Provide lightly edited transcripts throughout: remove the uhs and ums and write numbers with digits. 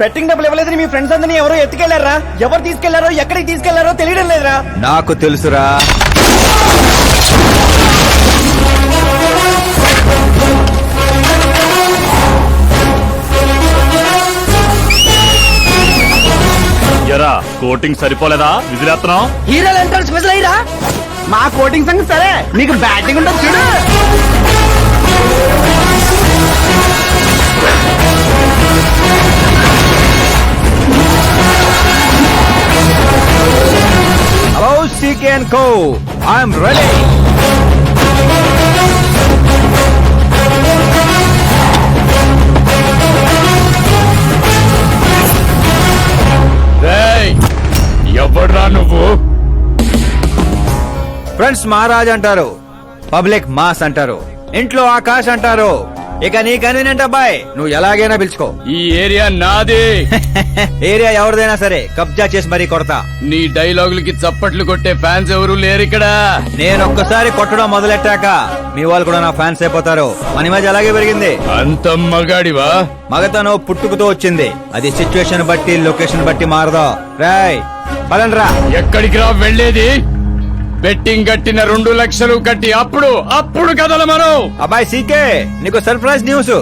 Betting డబ్బులు ఇవ్వలేదని మీ friends అందరినీ ఎవరో ఎత్తుకెళ్లారా? ఎవరు తీసుకెళ్లారో ఎక్కడికి తీసుకెళ్లారో తెలియడం లేదురా. నాకు తెలుసురా. ఎరా కోటింగ్ సరిపోలేదా? విజిలేస్తున్నాం. హీరోలు ఎంట్రన్స్ విజిల్ అయ్యిరా. మా కోటింగ్ సంగతి సరే, మీకు బ్యాటింగ్ ఉంటుంది చూడు. Hello CK and co, I'm ready. ఎవడ్రా నువ్వు? ఫ్రెండ్స్ మహారాజ్ అంటారు, పబ్లిక్ మాస్ అంటారు, ఇంట్లో ఆకాశ్ అంటారు. ఇక నీ కన్వీనియంట్ అబ్బాయి, నువ్వు ఎలాగైనా పిలుచుకో. ఈ ఏరియా నాది. ఏరియా ఎవరిదైనా సరే కబ్జా చేసి మరీ కొడతా. నీ డైలాగులకి చప్పట్లు కొట్టే ఫ్యాన్స్ ఎవరు లేరు ఇక్కడ. నేను ఒక్కసారి కొట్టడం మొదలెట్టాక మీ వాళ్ళు కూడా నా ఫ్యాన్స్ అయిపోతారు. మన ఇమేజ్ అలాగే పెరిగింది. అంత మగాడివా? మగతను పుట్టుకుతో వచ్చింది, అది సిచ్యువేషన్ బట్టి లొకేషన్ బట్టి మారదా. రాయ్ పదండ్రా. ఎక్కడికి రా వెళ్ళేది? బెట్టింగ్ కట్టిన 2 లక్షలు కట్టి అప్పుడు కదల మనం. అబ్బాయి సీకే, నీకు సర్ప్రైజ్ న్యూస్.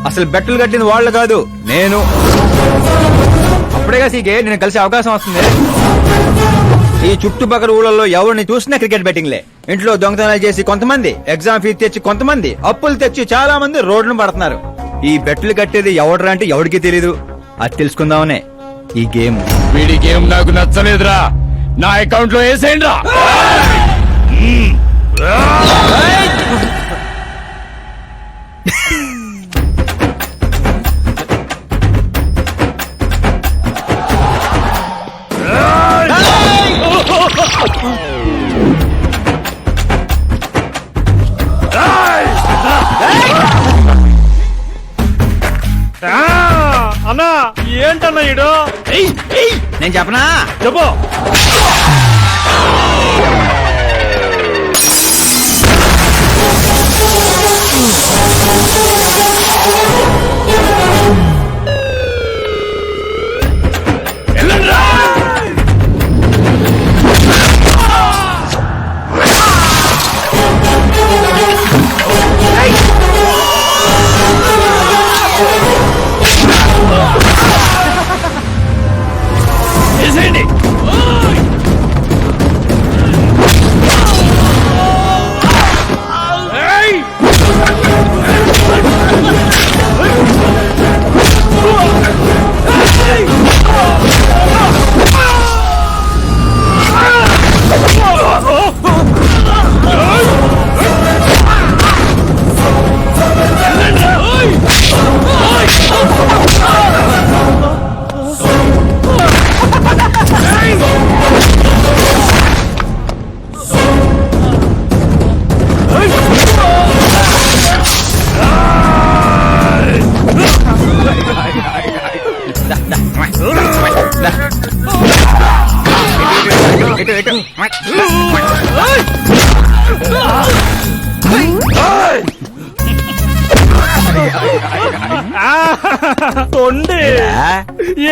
అసలు బెట్టులు కట్టింది వాళ్ళు కాదు, నేను. అప్పుడేగా సీకే నేను కలిసే అవకాశం వస్తుంది. ఈ చుట్టుపక్కల ఊళ్ళల్లో ఎవరిని చూసినా క్రికెట్ బెట్టింగ్లే. ఇంట్లో దొంగతనాలు చేసి కొంతమంది, ఎగ్జామ్ ఫీజు తెచ్చి కొంతమంది, అప్పులు తెచ్చి చాలా మంది రోడ్డును పడుతున్నారు. ఈ బెట్టులు కట్టేది ఎవడరా అంటే ఎవడికి తెలీదు. అది తెలుసుకుందామనే ఈ గేమ్. వీడి గేమ్ నాకు నచ్చలేదురా. నా అకౌంట్ లో వేసేయండి రా. అన్నా ఏంటన్నా ఇడు? నేను చెప్పనా? చెప్పు.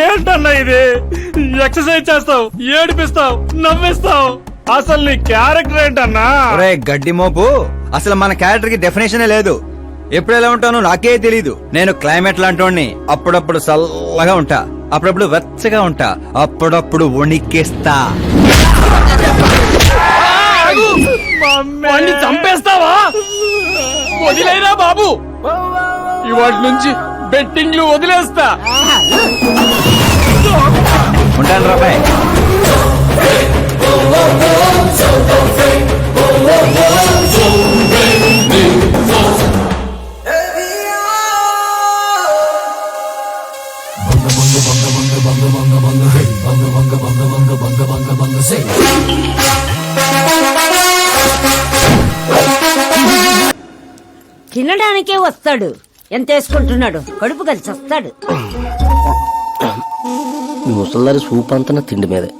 ఏంటన్నా ఇది? ఎక్సర్సైజ్ చేస్తావు, ఏడిపిస్తావు, నవ్విస్తావు. అసలు నీ క్యారెక్టర్ ఏంటన్నా? గడ్డి మోపు, అసలు మన క్యారెక్టర్ కి డెఫినేషన్ లేదు. ఎప్పుడు ఎలా ఉంటానో నాకే తెలీదు. నేను క్లైమేట్ లాంటి అప్పుడప్పుడు చల్లగా ఉంటా, అప్పుడప్పుడు వెచ్చగా ఉంటా, అప్పుడప్పుడు వణికేస్తా. చంపేస్తావా? వదిలేరా బాబు, ఇవాటి నుంచి బెట్టింగ్లు వదిలేస్తా. ఉంటాను రాబాయ్. తినడానికే వస్తాడు, ఎంత వేసుకుంటున్నాడు, కడుపు కలిసి వస్తాడు. ముసల్దారి సూప్ అంతా తిండి మీదే.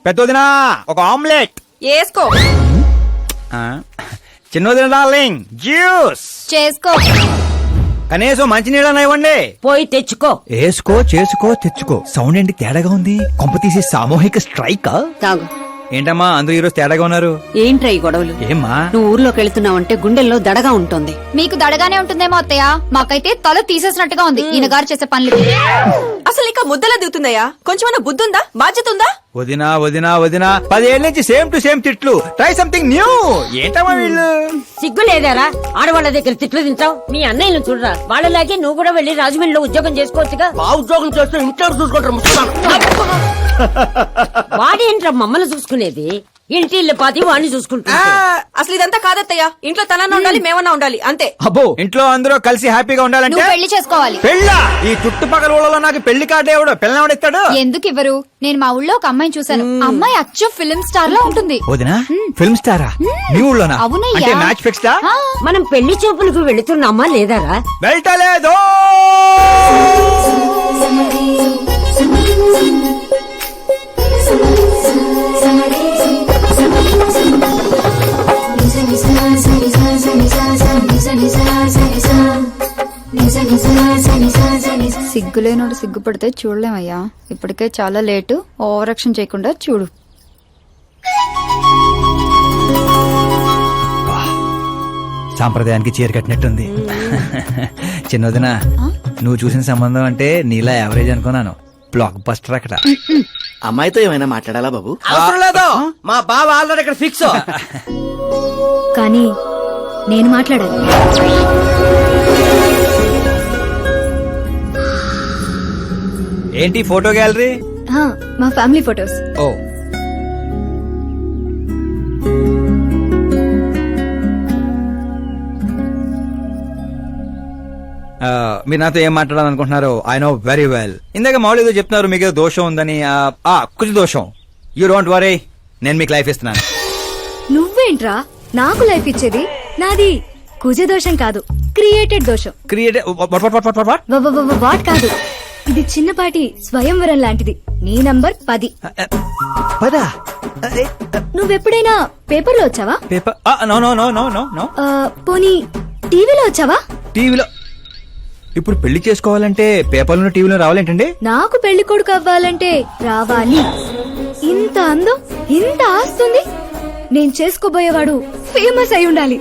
పెద్దదినా ఒక ఆమ్లెట్ వేసుకో. చిన్నదిన డార్లింగ్ జ్యూస్ చేసుకో. కనీసం మంచినీళ్ళని ఇవ్వండి. పోయి తెచ్చుకో. వేసుకో చేసుకో తెచ్చుకో. సౌండ్ ఏంటి తేడాగా ఉంది? కొంప తీసి సామూహిక స్ట్రైక్. తాగు. ఏంటమ్మా అందరూ ఈరోజు తేడాగా ఉన్నారు? ఏంట్రా ఈ గొడవలు? ఏమ్మా నువ్వు ఊర్లోకి వెళ్తున్నావంటే గుండెల్లో దడగా ఉంటుంది. మీకు దడగానే ఉంటుందేమో అత్తయ్య, మాకైతే తల తీసేసినట్టుగా ఉంది ఈయన గారు చేసే పనులు. అసలు ఇంకా ముద్దలా దిగుతుందయ్యా? కొంచెమన్నా బుద్ధుందా, బాధ్యత ఉందా? వదినా వదినా వదినా 10 ఏళ్ళ నుంచి సేమ్ టు సేమ్ తిట్లు. Try something new. ఏంటమ్మా వీళ్ళు? సిగ్గు లేదారా ఆడవాళ్ళ దగ్గర తిట్లు తింటావు? మీ అన్నయ్యను చూడరా, వాళ్ళలాగే నువ్వు కూడా వెళ్ళి రాజమండ్రిలో ఉద్యోగం చేసుకోవచ్చుగా. ఉద్యోగం చేస్తే ఇంట్లో చూసుకుంటారు. వాడేంట్రా మమ్మల్ని చూసుకునేది? ఇంటి ఇల్లు పాతి వాడిని చూసుకుంటా. అసలు ఇదంతా కాదత్తయ్యా. ఇంట్లో తనన్నా ఉండాలి, మేమన్నా ఉండాలి, అంతే. అబ్బో ఇంట్లో అందరూ కలిసి హ్యాపీగా ఉండాలంటే నువ్వు పెళ్లి చేసుకోవాలి. పెళ్ళా? ఈ చుట్టుపక్కల ఊళ్ళలో నాకు పెళ్లి కార్డు ఎవడు పిల్లవాడిస్తాడు? ఎందుకు ఇవ్వరు? నేను మా ఊళ్ళో ఒక అమ్మాయిని చూశాను. అమ్మాయి అచ్చు ఫిల్మ్ స్టార్ లో ఉంటుంది. వదినా ఫిల్మ్ స్టారా? మీ ఊళ్ళోనా? అవునయ్యా. అంటే మ్యాచ్ ఫిక్స్డా? ఆ, మనం పెళ్లి చూపులకు వెళుతున్నామా లేదారా? వెళ్ళలేదు. సిగ్గులేనోడు సిగ్గుపడితే చూడలేమయ్యా. ఇప్పటికే చాలా లేటు. ఓవర్ యాక్షన్ చేయకుండా చూడు. సాంప్రదాయానికి చీర కట్టినట్టుంది. చిన్నదిన నువ్వు చూసిన సంబంధం అంటే నీలా యావరేజ్ అనుకున్నాను. బ్లాక్ బస్టర్ అక్కడ. అమ్మాయితో ఏమైనా మాట్లాడాలా బాబు? అవసరం లేదు, మా బావ ఆల్రెడీ ఇక్కడ ఫిక్స్. కానీ నేను మాట్లాడాలి. ఏంటి ఫోటో గ్యాలరీ? మా ఫ్యామిలీ ఫొటోస్. ఓ మీరు నాతో ఏం మాట్లాడాలనుకుంటున్నారు? I know very well. ఇందాక మామూలు ఏదో చెప్తున్నారు, మీకు ఏదో దోషం ఉందని. కుజ దోషం. యూ డోంట్ వరీ, నేను మీకు లైఫ్ ఇస్తున్నాను. నువ్వేంట్రా నాకు లైఫ్ ఇచ్చేది? నాది కుజ దోషం కాదు, క్రియేటెడ్ దోషం. క్రియేట్ వాట్ కాదు, ఇది చిన్నపాటి స్వయంవరం లాంటిది. నీ నంబర్ 10. పదా నువ్వెప్పుడైనా పేపర్లో వచ్చావా? Paper? No no no no no no. పోనీ టీవీలో వచ్చావా? టీవీలో? ఇప్పుడు పెళ్లి చేసుకోవాలంటే పేపర్లో టీవీలో రావాలేంటండి? నాకు పెళ్లి కొడుకు అవ్వాలంటే రావాలి. ఇంత అందం, ఇంత ఆస్తుంది. నేను చేసుకోబోయేవాడు ఫేమస్ అయి ఉండాలి,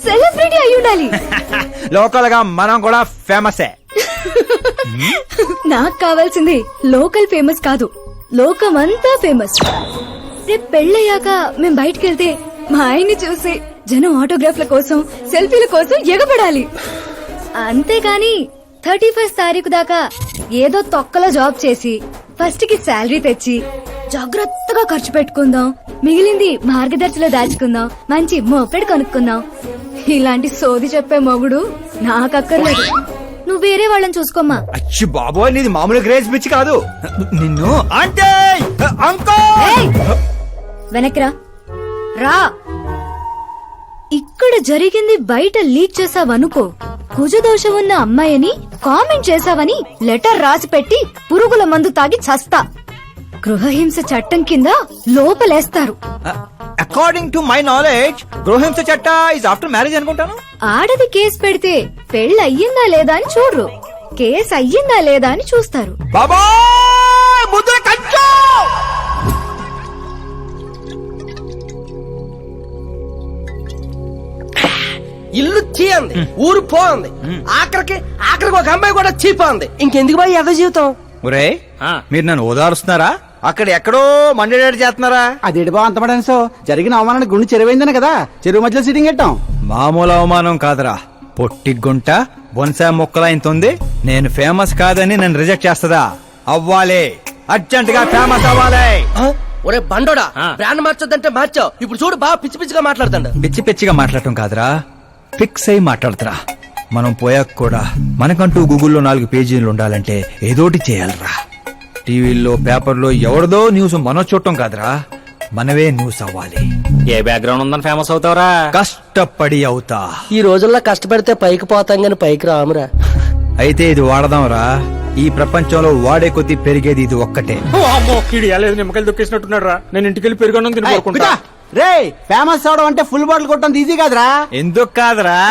సెలబ్రిటీ అయి ఉండాలి. లోకల్ గా మనం కూడా ఫేమసే. నాకు కావాల్సింది లోకల్ ఫేమస్ కాదు, లోకమంతా ఫేమస్. రేపు పెళ్ళయ్యాక మేం బయటకెళ్తే మా ఆయన్ని చూసి జనం ఆటోగ్రాఫ్ల కోసం, సెల్ఫీల కోసం ఎగబడాలి. అంతేగాని 31st తారీఖు దాకా ఏదో తొక్కలో జాబ్ చేసి ఫస్ట్ కి శాలరీ తెచ్చి జాగ్రత్తగా ఖర్చు పెట్టుకుందాం, మిగిలింది మార్గదర్శిలో దాచుకుందాం, మంచి మోపెడు కొనుక్కుందాం. ఇలాంటి సోది చెప్పే మొగుడు నాకక్కర్లేదు. నువ్వు వేరే వాళ్ళని చూసుకోమ్మా. అచ్చి బాబోయ్, నీది మామూలు గ్రేజ్ పిచ్చి కాదు. నిన్ను అంటే వెనక్రా రా. ఇక్కడ జరిగింది బయట లీక్ చేసావనుకో, కుజదోషం ఉన్న అమ్మాయిని కామెంట్ చేసావని లెటర్ రాసి పెట్టి పురుగుల మందు తాగి చస్తా. గృహహింస చట్టం కింద లోపలేస్తారు. అకార్డింగ్ టు మై నాలెడ్జ్ గృహహింస చట్ట ఇస్ ఆఫ్టర్ మ్యారేజ్ అనుకుంటాను. ఆడది కేసు పెడితే పెళ్లి అయ్యిందా లేదా అని చూడరు, కేసు అయ్యిందా లేదా అని చూస్తారు. బాబోయ్ ముద్ర కంచు. ఇల్లు చీయంది, ఊరు పోంది, ఆఖరికి ఒక అమ్మాయి కూడా చీపోంది. ఇంకెందుకు బాయ్ ఎద జీవితం? ఒరే మీరు నన్ను ఓదారుస్తున్నారా? అక్కడ ఎక్కడో మండేడాడు చేస్తున్నారా? అదేడు బా అంత పడేసో జరిగిన అవమానానికి గుండె చెరువైందనే కదా చెరువు మధ్యలో సిట్టింగ్ పెట్టాం. మామూలు అవమానం కాదురా, పొట్టి గుంట బొన్సా మొక్కలా ఇంత ఉంది. నేను ఫేమస్ కాదని నన్ను రిజెక్ట్ చేస్తదా? అవ్వాలి, అర్జెంట్ గా ఫేమస్ అవ్వాలి. ఒరే బండోడా, బ్రాండ్ మార్చొద్దంటే మార్చావు. ఇప్పుడు చూడు బాగా పిచ్చి పిచ్చిగా మాట్లాడుతాడు. పిచ్చి పిచ్చిగా మాట్లాడటం కాదురా, ఫిక్స్ అయి మాట్లాడుతురా. మనం పోయాక కూడా మనకంటూ గూగుల్లో 4 పేజీలు ఉండాలంటే ఏదోటి చేయాలరా. టీవీల్లో పేపర్లో ఎవరిదో న్యూస్ మనం చూడటం కాదురా, మనవే న్యూస్ అవ్వాలి. ఏ బ్యాక్గ్రౌండ్ ఉందని ఫేమస్ అవుతావరా? కష్టపడి అవుతా. ఈ రోజుల్లో కష్టపడితే పైకి పోతాం గాని పైకి రామురా. అయితే ఇది వాడదాంరా. ఈ ప్రపంచంలో వాడే కొద్దీ పెరిగేది ఇది ఒక్కటే. నిమ్మకాయలు దొక్కేసినట్టున్నాడు రా. నేను ఇంటికి వెళ్ళి పెరుగొన్నం తినుకుంటా. రే ఫేమస్ అవడం అంటే ఫుల్ బాటిల్ కొట్టడం ఈజీ కాదురా. ఎందుకు కాదురా?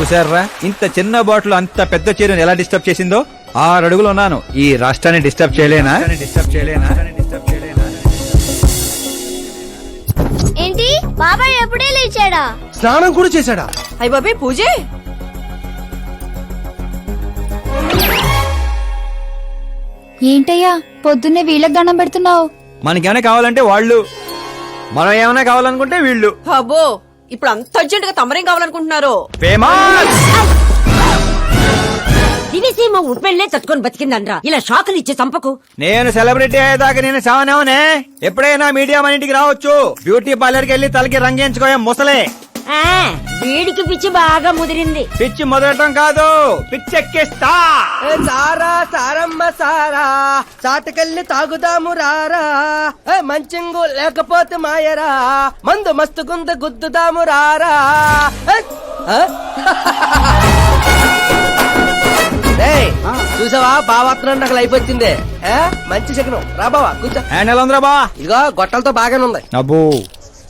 చూసారా ఇంత చిన్న బాటిల్ అంత పెద్ద చీరను ఎలా డిస్టర్బ్ చేసిందో? 6 అడుగులు ఉన్నాను. ఈ రాష్ట్రాన్ని డిస్టర్బ్ చేయలేనా? ఏంటి బాబాయ్ ఎప్పుడే లేచాడా? స్నానం కూడా చేశాడా? అయ్య బాబే పూజే. ఏంటయ్యా పొద్దున్నే వీళ్ళకి దండం పెడుతున్నావు? మనకేమైనా కావాలంటే వాళ్ళు, మనం ఏమైనా కావాలనుకుంటే వీళ్ళు. అబ్బో ఇప్పుడు అంత అర్జెంట్ గా తమరేం కావాలనుకుంటున్నారు? ఫేమస్. దివిసీమ ఉప్పెళ్లే తట్టుకొని బతికిందనరా, ఇలా షాకులు ఇచ్చే చంపకు. నేను సెలబ్రిటీ అయ్యేదాకా నేను సావనేవనే. ఎప్పుడైనా మీడియా మన ఇంటికి రావచ్చు. బ్యూటీ పార్లర్కి వెళ్ళి తలకి రంగేయించుకోయా ముసలే. ఆ, వీడికి పిచ్చి బాగా ముదిరింది. పిచ్చి మొదలటం కాదు, పిచ్చెక్కిస్తా. ఏ సారా సారమ్మ సారా, చాటకెళ్ళి తాగుదాము రారా. ఏ మంచింగు లేకపోతే మాయరా, మందు మస్తు గుంద గుద్దుదాము రారా. ఏ, ఆ? ఏయ్, చూసావా బావాత్రం నాకు లైఫ్ వచ్చింది. ఏ, మంచి శకనం. రా బావా కూర్చో. హ్యాండ్ ఎలా ఉందిరా బా? ఇదిగో గొట్టలతో బాగానే ఉంది. అబ్బో,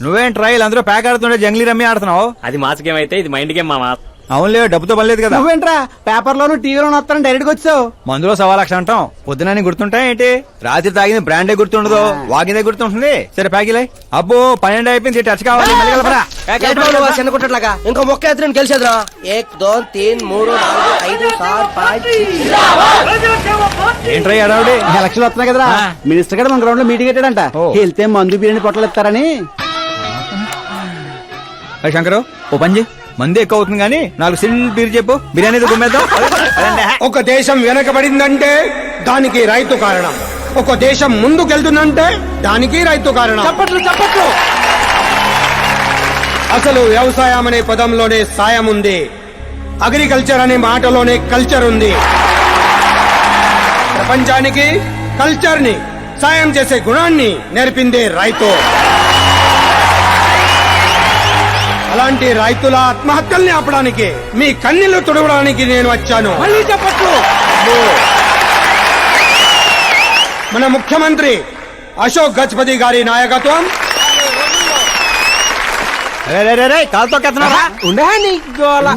నువ్వేం ట్రైల్ అందరూ ప్యాక్ ఆడుతుండే జంగ్లీ రమ్మి ఆడుతున్నావు. అది మాస్ గేమ్ అయితే ఇది మైండ్ గేమ్ మామా. అవునులే, డబ్బుతో పనిలేదు కదా. నువ్వేంట్రా పేపర్ లోను టీవీలోను వస్తాను డైరెక్ట్ గా వచ్చావు. మందులో 1,00,000 అంటాం. పొద్దునని గుర్తుంటాయి ఏంటి? రాత్రి తాగింది బ్రాండే గుర్తుండదు, వాగిందే గుర్తుంటుంది. సరే ప్యాకిలే. అబ్బో 12 అయిపోయింది, టచ్ కావాలి. మళ్ళీ కలపరా. ఏంటి బాబు నువ్వు చిన్న కుట్టట్లాగా ఇంకో మొక్క ఎత్తుని గెలిచేద్రా. 1 2 3 4 5 6 5 ఏంట్రై అడావుడి? ఎలక్షన్ వస్తున్నాయి కదరా, మినిస్టర్ గారు మన గ్రౌండ్ లో మీటింగ్ పెట్టాడంట. వెళ్తే మందు బిర్యానీ పొట్టలు ఇస్తారని. శంకరు ఓ పంజి, మంది ఎక్కువ అవుతుంది కానీ 4 సిల్ బీర్ చెప్పు, బిర్యానీ గుమ్మేద్దాం. ఒక దేశం వెనకబడిందంటే దానికి రైతు కారణం. ఒక దేశం ముందుకెళ్తుందంటే దానికి రైతు కారణం. చప్పట్లు చప్పట్లు. అసలు వ్యవసాయం అనే పదంలోనే సాయం ఉంది. అగ్రికల్చర్ అనే మాటలోనే కల్చర్ ఉంది. ప్రపంచానికి కల్చర్ ని, సాయం చేసే గుణాన్ని నేర్పిందే రైతు. అలాంటి రైతుల ఆత్మహత్యల్ని ఆపడానికి, మీ కన్నీళ్లు తుడవడానికి నేను వచ్చాను. మళ్ళీ చెప్పట్లు. మన ముఖ్యమంత్రి అశోక్ గజపతి గారి నాయకత్వం, కాలుతో ఉండే నీ గోల.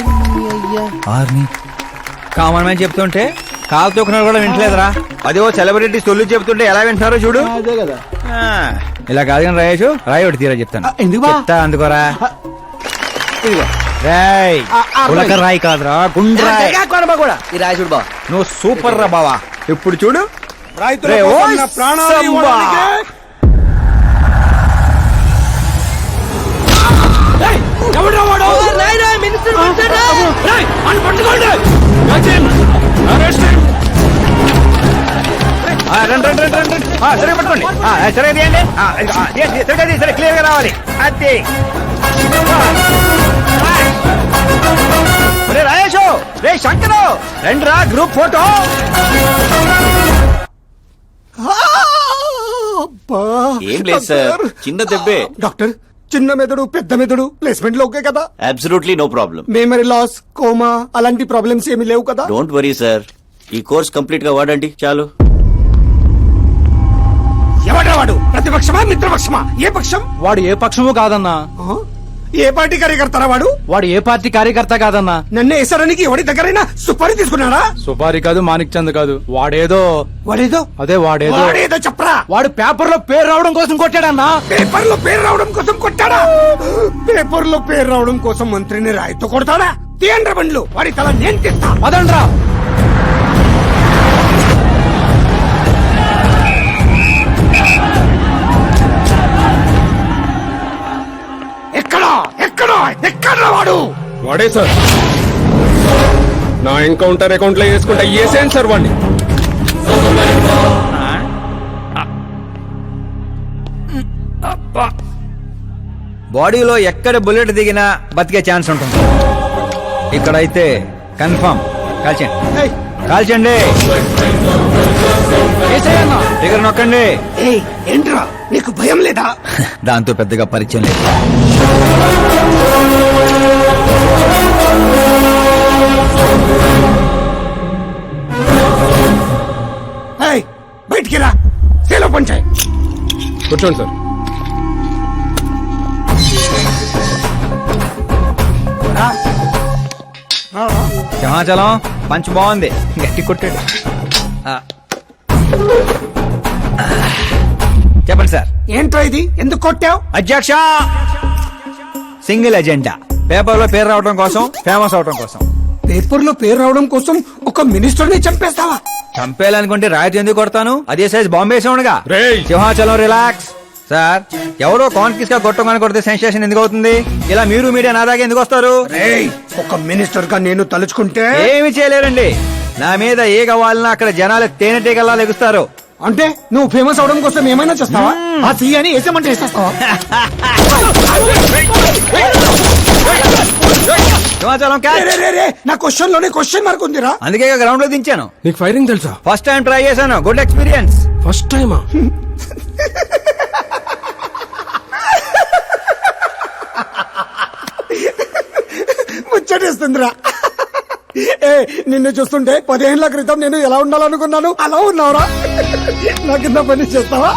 కామన్ మ్యాన్ చెప్తుంటే కాలు తొక్కున్నారు కూడా వింటలేదురా. అదే ఓ సెలబ్రిటీ సొల్లు చెప్తుంటే ఎలా వింటున్నారో చూడు. అదే కదా. ఆ, ఇలా కాదు కానీ రాయేషు, రాయి ఒకటి తీరా చెప్తాను. ఎందుకు బా? చెప్తా అందుకోరా. ఇదిగో. రాయ్ ఉలక రాయి కాదురా, గుండ్రాయ్. కూడా ఈ రాజుడు బావ నువ్వు సూపర్ రా బావా. ఇప్పుడు చూడు, రైతుల రే, కోసం ఓయ్ నా ప్రాణాలు సంబా. ఇవ్వడానికే ఆ, రండి, రండి, రండి, రండి. ఆ, సరే పట్టుకోండి. ఆ, సరే తీయండి. ఆ, సరిగ్గా తీ, సరే క్లియర్ గా రావాలి. అది రే రాయేషు, రే శంకరు, రండి రా గ్రూప్ ఫోటో. ఏం లేదు సార్, చిన్న దెబ్బే. డాక్టర్, చిన్న మెదడు పెద్ద మెదడు ప్లేస్మెంట్ లో ఓకే కదా? Absolutely no problem. Memory loss, coma అలాంటి ప్రాబ్లమ్స్ ఏమీ లేవు కదా? డోంట్ వరీ సార్, ఈ కోర్స్ కంప్లీట్ గా వాడండి చాలు. ఎవడా వాడు? ప్రతిపక్షమా మిత్రపక్షమా? ఏ పక్షం? వాడు ఏ పక్షము కాదన్నా. ఆ? ఏ పార్టీ కార్యకర్తారా వాడు? వాడు ఏ పార్టీ కార్యకర్త కాదన్నా. నన్ను వేసడానికి ఎవరి దగ్గరైనా సుపారీ తీసుకున్నాడా? సుపారి కాదు, మాణిక్ చంద్ కాదు. వాడేదో వాడేదో వాడేదో చెప్పరా. వాడు పేపర్ లో పేరు రావడం కోసం కొట్టాడన్నా. పేపర్ లో పేరు రావడం కోసం కొట్టాడా? పేపర్ లో పేరు రావడం కోసం మంత్రిని రాయితో కొడతాడా? తీయండ్ర బండ్లు, వాడి తల నేను తీస్తా. పదండ్రా. ఎక్కడా ఎక్కడా ఎక్కడా వాడు? వాడే సార్, నా ఎన్కౌంటర్ అకౌంట్ లో వేసుకుంటా వేసేయండి సార్ వాడిని. బాడీలో ఎక్కడ బుల్లెట్ దిగినా బతికే ఛాన్స్ ఉంటుంది. ఇక్కడైతే కన్ఫర్మ్. కాల్చండి, ఏయ్, కాల్చండి. దగ్గర నొక్కండి. ఏయ్, ఏంట్రా నీకు భయం లేదా? దాంతో పెద్దగా పరిచయం లేదు. ఏయ్, బయటికి రా, సేలో పంచాయి. కూర్చోండి సార్. సింహాచలం పంచ్ బాగుంది, గట్టి కొట్టాడు. ఆ. చెప్పండి సార్. ఏంట్రా ఇది, ఎందుకు కొట్టావు? అధ్యక్ష, సింగిల్ ఎజెండా, పేపర్ లో పేరు రావడం కోసం, ఫేమస్ అవడం కోసం. పేపర్ లో పేరు రావడం కోసం ఒక మినిస్టర్ ని చంపేస్తావా? చంపేయాలనుకుంటే రాయితీ ఎందుకు కొడతాను, అదే సైజ్ బాంబే సౌండ్గా. రేయ్. సింహాచలం రిలాక్స్. సార్, ఎవరో కాన్ఫిస్ గా కొట్టగానే కొడితే సెన్సేషన్ ఎందుకు అవుతుంది? ఇలా మీరు మీడియా నా దాకా ఎందుకు వస్తారు? రేయ్, ఒక మినిస్టర్ గా నేను తలుచుకుంటే ఏమి చేయలేరండి. నా మీద ఏ కావాలన్నా అక్కడ జనాలు తేనెటీగల్లా లెగుస్తారు. అంటే నువ్వు ఫేమస్ అవడం కోసం ఏమైనా చేస్తావా? ఆ సీఎని వేసేమంటే వేసేస్తావా? సింహాచలం క్యాచ్. రే, రే, రే, నా క్వశ్చన్ లోనే క్వశ్చన్ మార్క్ ఉందిరా. అందుకే గ్రౌండ్ లో దించాను. నీకు ఫైరింగ్ తెలుసా? ఫస్ట్ టైం ట్రై చేశాను, గుడ్ ఎక్స్పీరియన్స్. ఫస్ట్ టైమా? ముచ్చటేస్తుందిరా. ఏ, నిన్ను చూస్తుంటే 10 ఏళ్ల క్రితం నేను ఎలా ఉండాలనుకున్నాను అలా ఉన్నావురా. నా కింద పని చేస్తావా?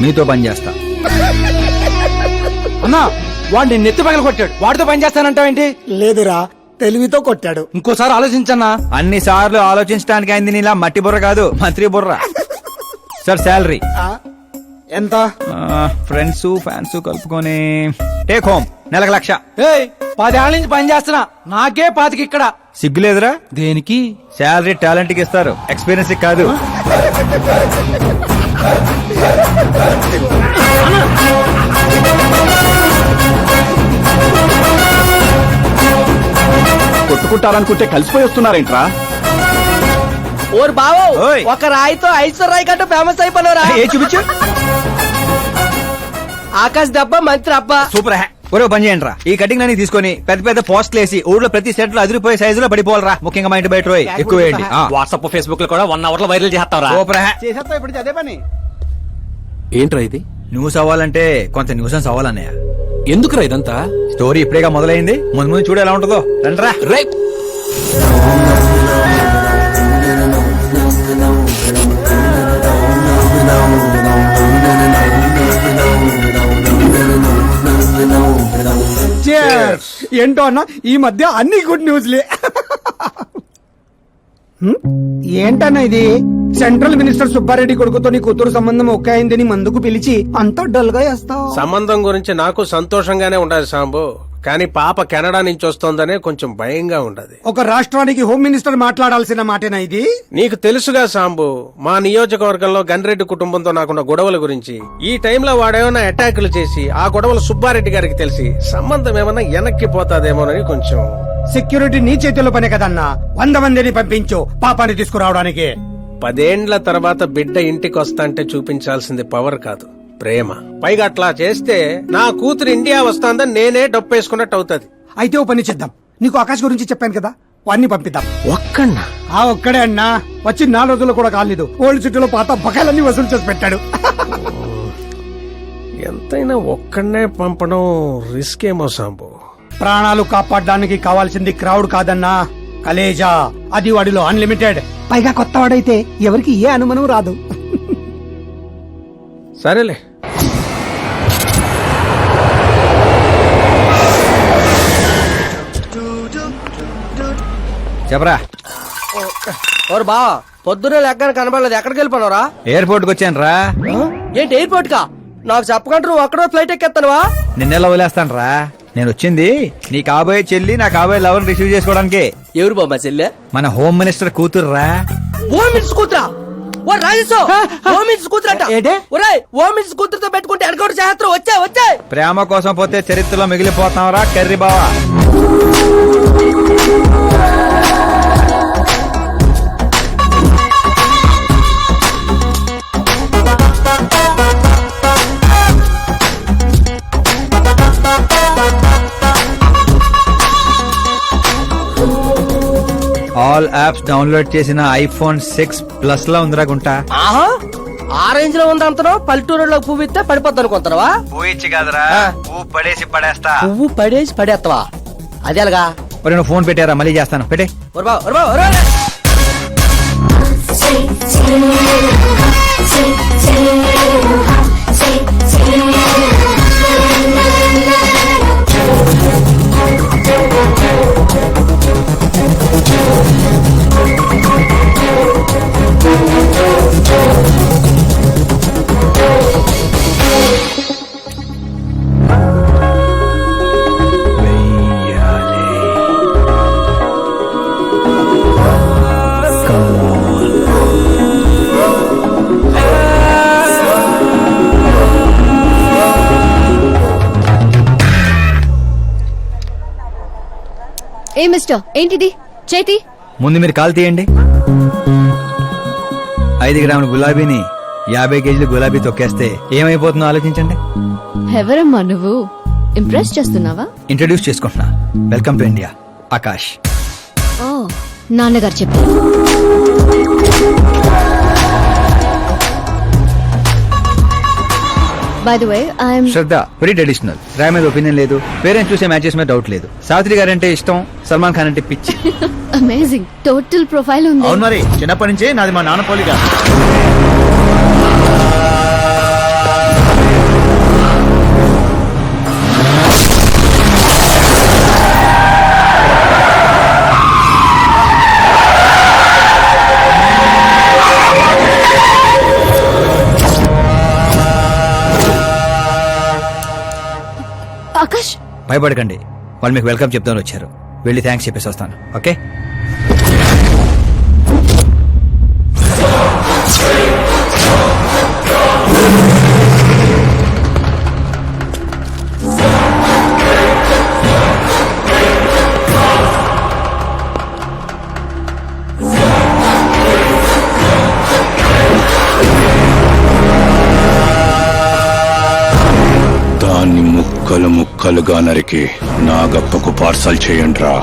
మీతో పని చేస్తా. అన్నా వాడిని నెత్తి పగల కొట్టాడు, వాడితో పని చేస్తానంటావేంటి? లేదురా, తెలివితో కొట్టాడు. ఇంకోసారి ఆలోచించన్నా. అన్ని సార్లు ఆలోచించడానికి అయింది నీలా మట్టి బుర్ర కాదు, మంత్రి బుర్ర. సార్ శాలరీ ఎంత? ఫ్రెండ్స్ ఫ్యాన్స్ కలుపుకొని టేక్ హోమ్ నెలకు 1,00,000. 10 ఏళ్ల నుంచి పని చేస్తున్నా, నాకే 25 ఇక్కడ. సిగ్గులేదురా? దేనికి? శాలరీ టాలెంట్ కి ఇస్తారు, ఎక్స్పీరియన్స్ కి కాదు. కొట్టుకుంటారనుకుంటే కలిసిపోయి వస్తున్నారేంట్రా? ఓరు బావో, ఓయ్. ఒక రాయితో ఐశ్వర్ రాయ్ కంటే ఫేమస్ అయిపోయినరా. ఏ చూపించు. ఆకాశ్ దెబ్బ మంత్రి అబ్బా. సూపర్ హ్యా. ఒరే పని చేయండి రా, ఈ కటింగ్ అన్ని తీసుకొని పెద్ద పెద్ద పోస్టులు వేసి ఊర్లో ప్రతి సెట్ లో అదిరిపోయే సైజులో పడిపోవాలరా. ముఖ్యంగా మా ఇంటి బయట రోయ్ ఎక్కువ వేయండి. వాట్సాప్ ఫేస్బుక్ లో కూడా 1 అవర్ లో వైరల్ చేస్తావరా? సూపర్ హ్యా. చేసేస్తా ఇప్పుడు అదే పని. ఏంట్రా ఇది? న్యూస్ అవ్వాలంటే కొంత న్యూసెన్స్ అవ్వాలన్నయ్య. ఎందుకురా ఇదంతా? స్టోరీ ఇప్పుడేగా మొదలైంది, ముందు ముందు చూడు ఎలా ఉంటుందో. రండిరా. రే, ఏంటో అన్న, ఈ మధ్య అన్ని గుడ్ న్యూస్లే. ఏంటన్నా ఇది? సెంట్రల్ మినిస్టర్ సుబ్బారెడ్డి కొడుకుతో నీ కూతురు సంబంధం ఒకే అయిందని మందుకు పిలిచి అంత డల్ గా వేస్తావు. సంబంధం గురించి నాకు సంతోషంగానే ఉండదు సాంబు, కానీ పాప కెనడా నుంచి వస్తోందనే కొంచెం భయంగా ఉండదు. ఒక రాష్ట్రానికి హోమ్ మినిస్టర్ మాట్లాడాల్సిన మాటేనా ఇది? నీకు తెలుసుగా సాంబు, మా నియోజకవర్గంలో గన్రెడ్డి కుటుంబంతో నాకున్న గొడవల గురించి. ఈ టైంలో వాడేమైనా అటాకులు చేసి ఆ గొడవలు సుబ్బారెడ్డి గారికి తెలిసి సంబంధం ఏమైనా వెనక్కి పోతాదేమోనని కొంచెం. సెక్యూరిటీ నీ చేతిలో పనే కదన్నా, 100 మందిని పంపించు పాపాన్ని తీసుకురావడానికి. 10 ఏండ్ల తర్వాత బిడ్డ ఇంటికి వస్తాంటే చూపించాల్సింది పవర్ కాదు, ప్రేమ. పైగా అట్లా చేస్తే నా కూతురు ఇండియా వస్తాందని నేనే డప్పేసుకున్నట్టు అవుతుంది. అయితే ఓ పని చేద్దాం, నీకు ఆకాశ్ గురించి చెప్పాను కదా, వాడిని పంపిద్దాం. ఒక్కన్నా? ఆ ఒక్కడే అన్నా, వచ్చి 4 రోజులు కూడా కాలేదు, ఓల్డ్ సిటీలో పాత బకాయిలన్నీ వసూలు చేసి పెట్టాడు. ఎంతైనా ఒక్కడనే పంపడం రిస్క్ ఏమో సాంబు. ప్రాణాలు కాపాడడానికి కావాల్సింది క్రౌడ్ కాదన్నా, కలేజా. అది వాడిలో అన్లిమిటెడ్. పైగా కొత్త వాడైతే ఎవరికి ఏ అనుమానం రాదు. సరేలే. చెప్పరా. ఓరు బావా, పొద్దున్నే లెక్కన కనబడలేదు, ఎక్కడికి వెళ్ళిపోనరా? ఎయిర్పోర్ట్ కి వచ్చాను రా. ఏంటి ఎయిర్పోర్ట్ కా? నాకు చెప్పకుండా నువ్వు అక్కడో ఫ్లైట్ ఎక్కేస్తానువా? నిన్నెలా వదిలేస్తాను రా. నేను వచ్చింది నీ కాబోయే చెల్లి, నా కాబోయే లవర్ రిసీవ్ చేసుకోవడానికి. ఎవరు బాబా చెల్లె? మన హోమ్ మినిస్టర్ కూతురు రా. హోమ్ మినిస్టర్ కూతురా? ఓ రాజేశో, హోమ్ మినిస్టర్ కూతురట. ఏంటి? ఒరేయ్, హోమ్ మినిస్టర్ కూతురుతో పెట్టుకుంటే ఎడగొట్టు చేస్తారు. వచ్చే ప్రేమ కోసం పోతే చరిత్రలో మిగిలిపోతాం రా కర్రీ బావా. ఆల్ యాప్స్ డౌన్లోడ్ చేసిన ఐఫోన్ 6 ప్లస్ లో ఉందిరా గుంట. ఆహా, ఆ రేంజ్ లో ఉంది అంతనో. పల్లెటూరులో పువ్వు ఇస్తే పడిపోద్ది అనుకుంటారా? పోయిచ్చి కాదురా, పువ్వు పడేసి పడేస్తా. పువ్వు పడేసి పడేస్తావా? అదే అలాగా. ఒరే నువ్వు ఫోన్ పెట్టారా, మళ్ళీ చేస్తాను, పెట్టే. ఏ మిస్టర్ ఏంటిది చేతి ముందు మీరు కాల్ తీయండి. 5 గ్రాముల గులాబీని 50 కేజీలు గులాబీ తొక్కేస్తే ఏమైపోతుందో ఆలోచించండి. ఎవరమ్మా నువ్వు ఇంప్రెస్ చేస్తున్నావా? ఇంట్రడ్యూస్ చేసుకుంటున్నా. Welcome to India, Akash. ఓ నాన్నగారు చెప్పారు. By the way I'm Shraddha very traditional. Rai మీద ఒపీనియన్ లేదు, పేరెంట్స్ చూసే మ్యాచెస్ మీద డౌట్ లేదు. సావిత్రి గారు అంటే ఇష్టం, సల్మాన్ ఖాన్ అంటే పిచ్చి. అమేజింగ్ టోటల్ ప్రొఫైల్ ఉంది. అవును మరి, చిన్నప్పటి నుంచే నాది మా నాన్న పోలిగా. ఆకాష్ భయపడకండి, వాళ్ళు మీకు వెల్కమ్ చెప్తాను వచ్చారు. వెళ్ళి థ్యాంక్స్ చెప్పేసి వస్తాను. ఓకే. దాన్ని ముక్కలు ముక్కలుగా నరికి నాగప్పకు పార్సల్ చేయండిరా.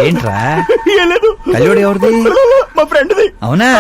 ఏంట్రా కళ్ళోడు ఎవరిది? మా ఫ్రెండ్ది. అవునా?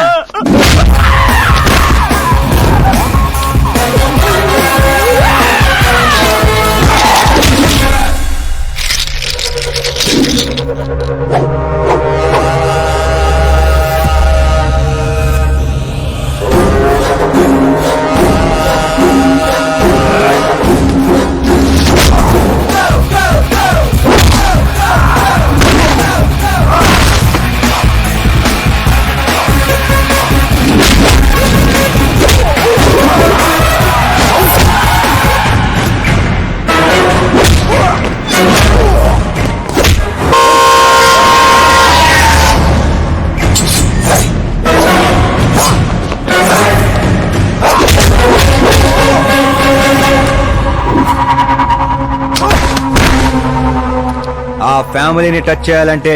ఆ ఫ్యామిలీని టచ్ చేయాలంటే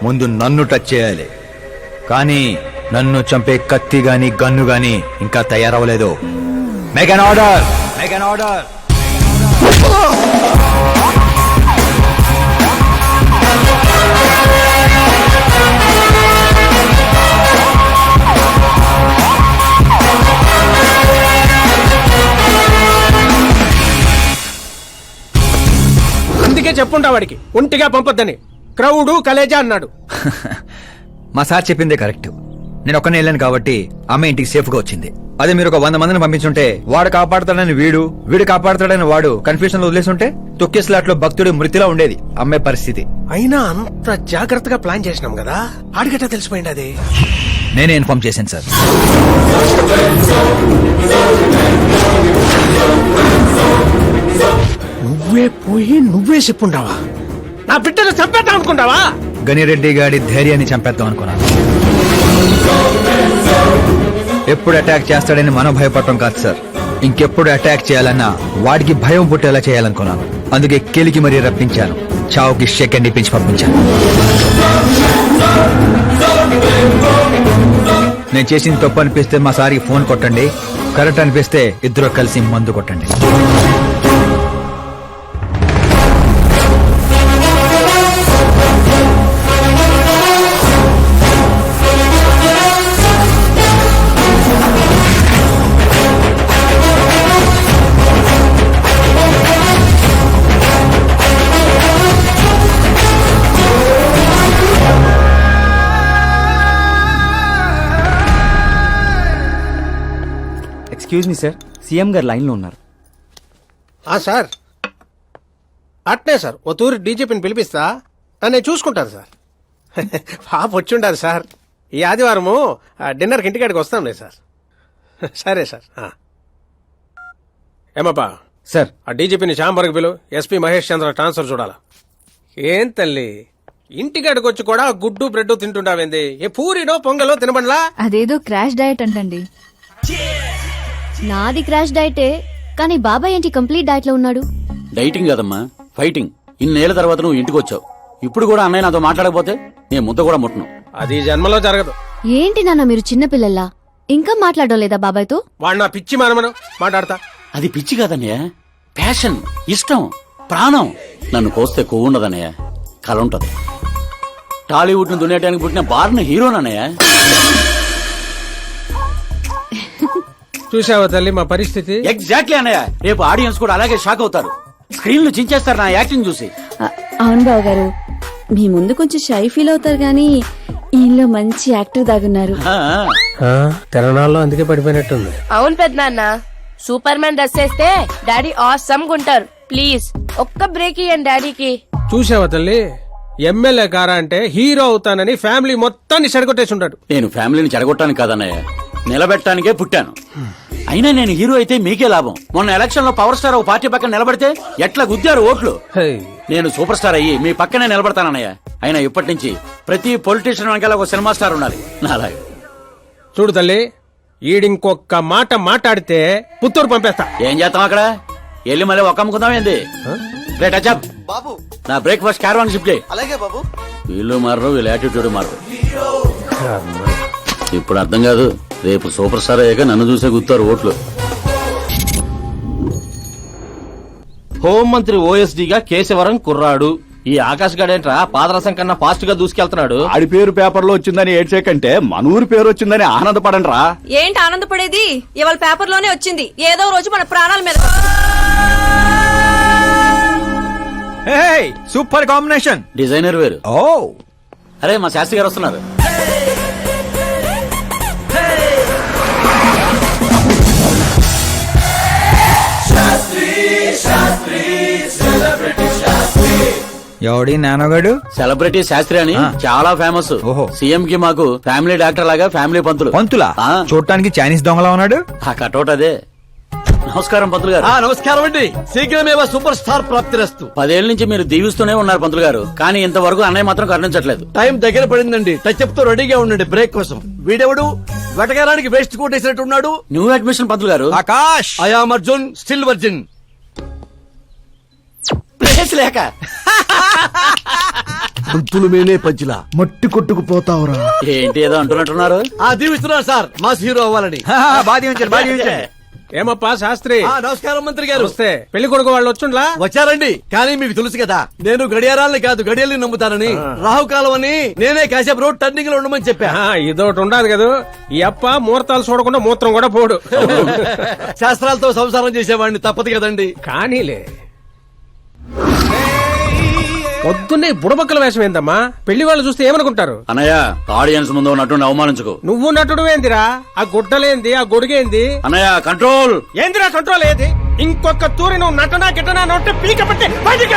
ముందు నన్ను టచ్ చేయాలి. కానీ నన్ను చంపే కత్తి గాని గన్ను గాని ఇంకా తయారవ్వలేదు. Make an order, make an order. అందుకే చెప్పుంటా వాడికి ఒంటిగా పంపొద్దని. క్రౌడు కలేజా అన్నాడు. మా సార్ చెప్పిందే కరెక్ట్. నేను ఒక్కనే వెళ్ళాను కాబట్టి అమ్మ ఇంటికి సేఫ్ గా వచ్చింది. అదే మీరు ఒక 100 మందిని పంపించుంటే వాడు కాపాడతాడని వీడు కాపాడతాడని వాడు కన్ఫ్యూజన్ లో వదిలేసుంటే తొక్కేస్లాట్లో భక్తుడు మృతిలా ఉండేది అమ్మే పరిస్థితి. అయినా అంత జాగ్రత్తగా ప్లాన్ చేసినాం కదా, ఆడిగట్టా తెలిసిపోయింది. అది నేనే ఇన్ఫార్మ్ చేశాను సార్. నువ్వే పోయి నువ్వే చెప్పుంటావా? నా బిడ్డను చంపేద్దాం అనుకుంటావా? గనిరెడ్డి గాడి ధైర్యాన్ని చంపేద్దాం అనుకున్నాను. ఎప్పుడు అటాక్ చేస్తాడని మనం భయపడటం కాదు సార్, ఇంకెప్పుడు అటాక్ చేయాలన్నా వాడికి భయం పుట్టేలా చేయాలనుకున్నాను. అందుకే కెలికి మరీ రప్పించాను. చావుకి సెకండ్ ఇప్పించి పంపించాను. నేను చేసిన తప్పు అనిపిస్తే మా సారికి ఫోన్ కొట్టండి. కరెక్ట్ అనిపిస్తే ఇద్దరు కలిసి మందు కొట్టండి. ఎక్స్క్యూజ్ మీ సార్, సీఎం గారు లైన్ లో ఉన్నారు. సార్ అట్నే సార్ ఓ తూరి డీజీపీని పిలిపిస్తా, నేను చూసుకుంటాను సార్. పాప వచ్చిండారు సార్. ఈ ఆదివారము డిన్నర్కి ఇంటికాడికి వస్తాంలే సార్. సరే సార్. ఏమప్పా సార్, ఆ డీజీపీని చాంబర్కి పిలు. ఎస్పీ మహేష్ చంద్ర ట్రాన్స్ఫర్ చూడాలా. ఏం తల్లి ఇంటికాడికి వచ్చి కూడా గుడ్డు బ్రెడ్ తింటుంటావేంది? ఏ పూరినో పొంగలో తినబండ్లా? అదేదో క్రాష్ డయట్ అంటండి. నాది క్రాష్ డయటే, కానీ బాబాయ్ ఏంటి కంప్లీట్ డయట్ లో ఉన్నాడు? డైటింగ్ కదమ్మా, ఫైటింగ్. ఇన్నేళ్ల తర్వాత నువ్వు ఇంటికి వచ్చావు. ఇప్పుడు కూడా అన్నయ్య నాతో మాట్లాడకపోతే నేను ముద్ద కూడా ముట్టను. అది జన్మలో జరగదు. ఏంటి నాన్న మీరు చిన్నపిల్లల్లా ఇంకా మాట్లాడడం లేదా బాబాయ్తో? వాడు నా పిచ్చి మనమను మాట్లాడతా. అది పిచ్చి కాదన్నయ్య, ప్యాషన్, ఇష్టం, ప్రాణం. నన్ను కోస్తే కొవ్వు ఉండదన్నయ్య, కల ఉంటది. టాలీవుడ్ ను దున్నేయడానికి పుట్టిన బార్న హీరోనన్నయ్య. చూసావా తల్లి మా పరిస్థితి? ఎగ్జాక్ట్లీ అన్నయ్య. రేపు ఆడియన్స్ కూడా అలాగే షాక్ అవుతారు. స్క్రీన్లు చించేస్తారు నా యాక్టింగ్ చూసి. అవును బావ గారు, మీ ముందు కొంచెం షై ఫీల్ అవుతారు గానీ ఈయనలో మంచి యాక్టర్ దాగున్నారు. తెలంగాణలో అందుకే పడిపోయినట్టుంది. అవును పెద్దనాన్న, సూపర్ మ్యాన్ డ్రెస్ వేస్తే డాడీ ఆసమ్ గుంటారు. ప్లీజ్ ఒక్క బ్రేక్ ఇయ్యండి డాడీకి. చూసావా తల్లి, ఎమ్మెల్యే కారా అంటే హీరో అవుతానని ఫ్యామిలీ మొత్తాన్ని చెడగొట్టేసి ఉంటాడు. నేను ఫ్యామిలీని చెడగొట్టాను కాదన్నయ్య, నిలబెట్టడానికే పుట్టాను. అయినా నేను హీరో అయితే మీకే లాభం. మొన్న ఎలక్షన్ లో పవర్ స్టార్ ఒక పార్టీ పక్కన నిలబడితే ఎట్లా గుద్దారు ఓట్లు. నేను సూపర్ స్టార్ అయ్యి మీ పక్కనే నిలబడతానన్నయ్య. అయినా ఇప్పటి నుంచి ప్రతి పొలిటీషియన్ వెనకాల ఒక సినిమా స్టార్ ఉండాలి నాలాగా. చూడు తల్లి, ఈడింకొక్క మాట మాట్లాడితే పుత్తూరు పంపేస్తా. ఏం చేస్తాం అక్కడ? వెళ్ళి మళ్ళీ ఒక్క అమ్ముకుందాం ఏంది? రేట్ అచ్చప్ బాబు, నా బ్రేక్ఫాస్ట్ క్యారవాన్ షిఫ్ట్ చేయి. అలాగే బాబు. వీళ్ళు మారరు, వీళ్ళ యాటిట్యూడ్ మారరు. ఇప్పుడు అర్థం కాదు, రేపు సూపర్ స్టార్ అయ్యాక నన్ను చూసే గుర్తారు ఓట్లు. హోంమంత్రి ఓఎస్డీగా కేశవరం కుర్రాడు. ఈ ఆకాశ్ గడేంట్రా పాదరసం కన్నా ఫాస్ట్ గా దూసుకెళ్తున్నాడు. ఆడి పేరు పేపర్ లో వచ్చిందని ఏడ్చేకంటే మన ఊరి పేరు వచ్చిందని ఆనందపడండి రా. ఏంటి ఆనందపడేది? ఇవాళ పేపర్ లోనే వచ్చింది. ఏదో రోజు మన ప్రాణాల మీద. Super combination. డిజైనర్ వేరు. ఓ అరే మా శాస్త్రి గారు వస్తున్నారు. ఎవడి నానోగాడు? సెలబ్రిటీ శాస్త్రి అని చాలా ఫేమస్. ఓహో. సీఎం కి మాకు ఫ్యామిలీ డాక్టర్ లాగా ఫ్యామిలీ పంతులు. పంతులా? ఆ. చూడటానికి చైనీస్ దొంగలా ఉన్నాడు. ఆ కటౌట్ అదే. నమస్కారం పంతులు గారు. నమస్కారం అండి. శీఘ్రమేవ సూపర్ స్టార్ ప్రాప్తిరస్తు. 10 ఏళ్ల నుంచి మీరు దీవిస్తూనే ఉన్నారు పంతులు గారు, కానీ ఇంతవరకు అన్నయ్య మాత్రం కరుణించట్లేదు. టైం దగ్గర పడిందండి. టచ్ తో రెడీగా ఉండండి బ్రేక్ కోసం. వీడెవడు వెటకారానికి వేస్ట్ కొట్టేసినట్టున్నాడు. న్యూ అడ్మిషన్ పంతులు గారు. Akash, I am Arjun, still virgin. Place లేక పంతులు మేనే పంచిలా మట్టి కొట్టుకుపోతావురా. ఏంటి ఏదో అంటున్నట్టున్నారు? దీవిస్తున్నారు సార్ మాస్ హీరో అవ్వాలని. బాధి ఉంచండి, బాధి ఉంచండి. ఏమప్పా శాస్త్రి? నమస్కారం మంత్రి గారు. వస్తే పెళ్లి కొడుకు వాళ్ళు వచ్చుండ్లా? వచ్చారండి. కానీ మీకు తెలుసు కదా, నేను గడియారాలని కాదు గడియల్ని నమ్ముతానని. రాహుకాలం అని నేనే కాసేపు రోడ్ టర్నింగ్ లో ఉండమని చెప్పా. ఇదొకటి ఉండదు కదా, ఈ అప్ప ముహూర్తాలు చూడకుండా మూత్రం కూడా పోడు. శాస్త్రాలతో సంసారం చేసేవాడిని, తప్పదు కదండి. కానీలే. పొద్దున్నే బుడబక్కల వేషం ఏందమ్మా? పెళ్లి వాళ్ళు చూస్తే ఏమనుకుంటారు? అన్నయ్య, ఆడియన్స్ ముందు ఉన్నట్టు అవమానించుకో. నువ్వు నటుడు ఏందిరా? ఆ గుడ్డలేంది, ఆ గొడుగేంది? అన్నయ్య కంట్రోల్. ఏందిరా కంట్రోల్ ఏది? ఇంకొక తూరి నువ్వు నటనా గిట్టనా నొట్టి పీక పట్టి బయటికి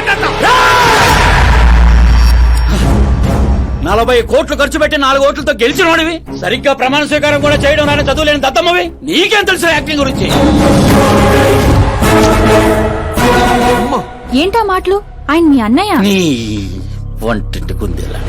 40 కోట్లు ఖర్చు పెట్టి 4 ఓట్లతో గెలిచిన వాడివి, సరిగ్గా ప్రమాణ స్వీకారం కూడా చేయడం నాన్న చదువు లేని దత్తమ్మవి. నీకేం తెలుసు యాక్టింగ్ గురించి? ఏంటా మాటలు? ఆయన మీ అన్నయ్య. నీ వంటింటి కుందేలా.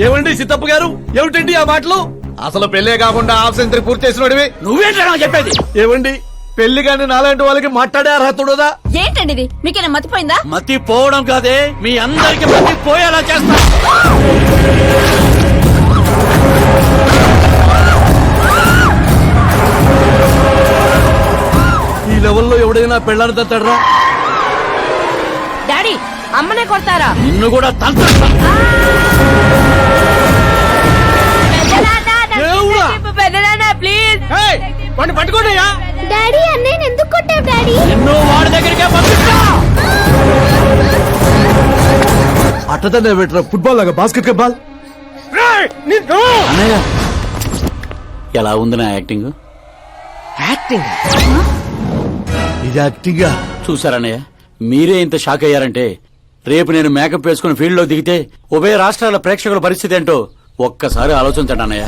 ఏమండి సిద్ధప్ప గారు, ఏమిటండి ఆ మాటలు? అసలు పెళ్ళే కాకుండా హాఫ్ సెంచరీ పూర్తి చేసినోడివి నువ్వేంటో చెప్పేది. ఏమండి పెళ్లి కానీ నాలాంటి వాళ్ళకి మాట్లాడే అర్హత ఉండదా? ఏంటండి ఇది మీకేనా మతిపోయిందా? మతి పోవడం కాదే, మీ అందరికి మతి పోయేలా చేస్తా. ఈ లెవెల్లో ఎవడైనా పెళ్ళాన్ని తట్టడరా? డాడీ అమ్మనే కొడతారా? నిన్ను కూడా తంత్ర దేవుడా! ప్లీజ్ వాడిని పట్టుకోండియా. డాడీ అన్నయ్య ఎందుకు కొట్టావు డాడీ? నిన్ను వాడి దగ్గరికే పంపిస్తా. అట్టతనే పెట్టరా ఫుట్బాల్ లాగా బాస్కెట్ బాల్. అన్నయ్య ఎలా ఉంది నా యాక్టింగ్? యాక్టింగ్ ఇది యాక్టింగ్. చూసారన్నయ్య, మీరే ఇంత షాక్ అయ్యారంటే రేపు నేను మేకప్ వేసుకుని ఫీల్డ్ లో దిగితే ఉభయ రాష్ట్రాల ప్రేక్షకుల పరిస్థితి ఏంటో ఒక్కసారి ఆలోచించండి అన్నయ్య.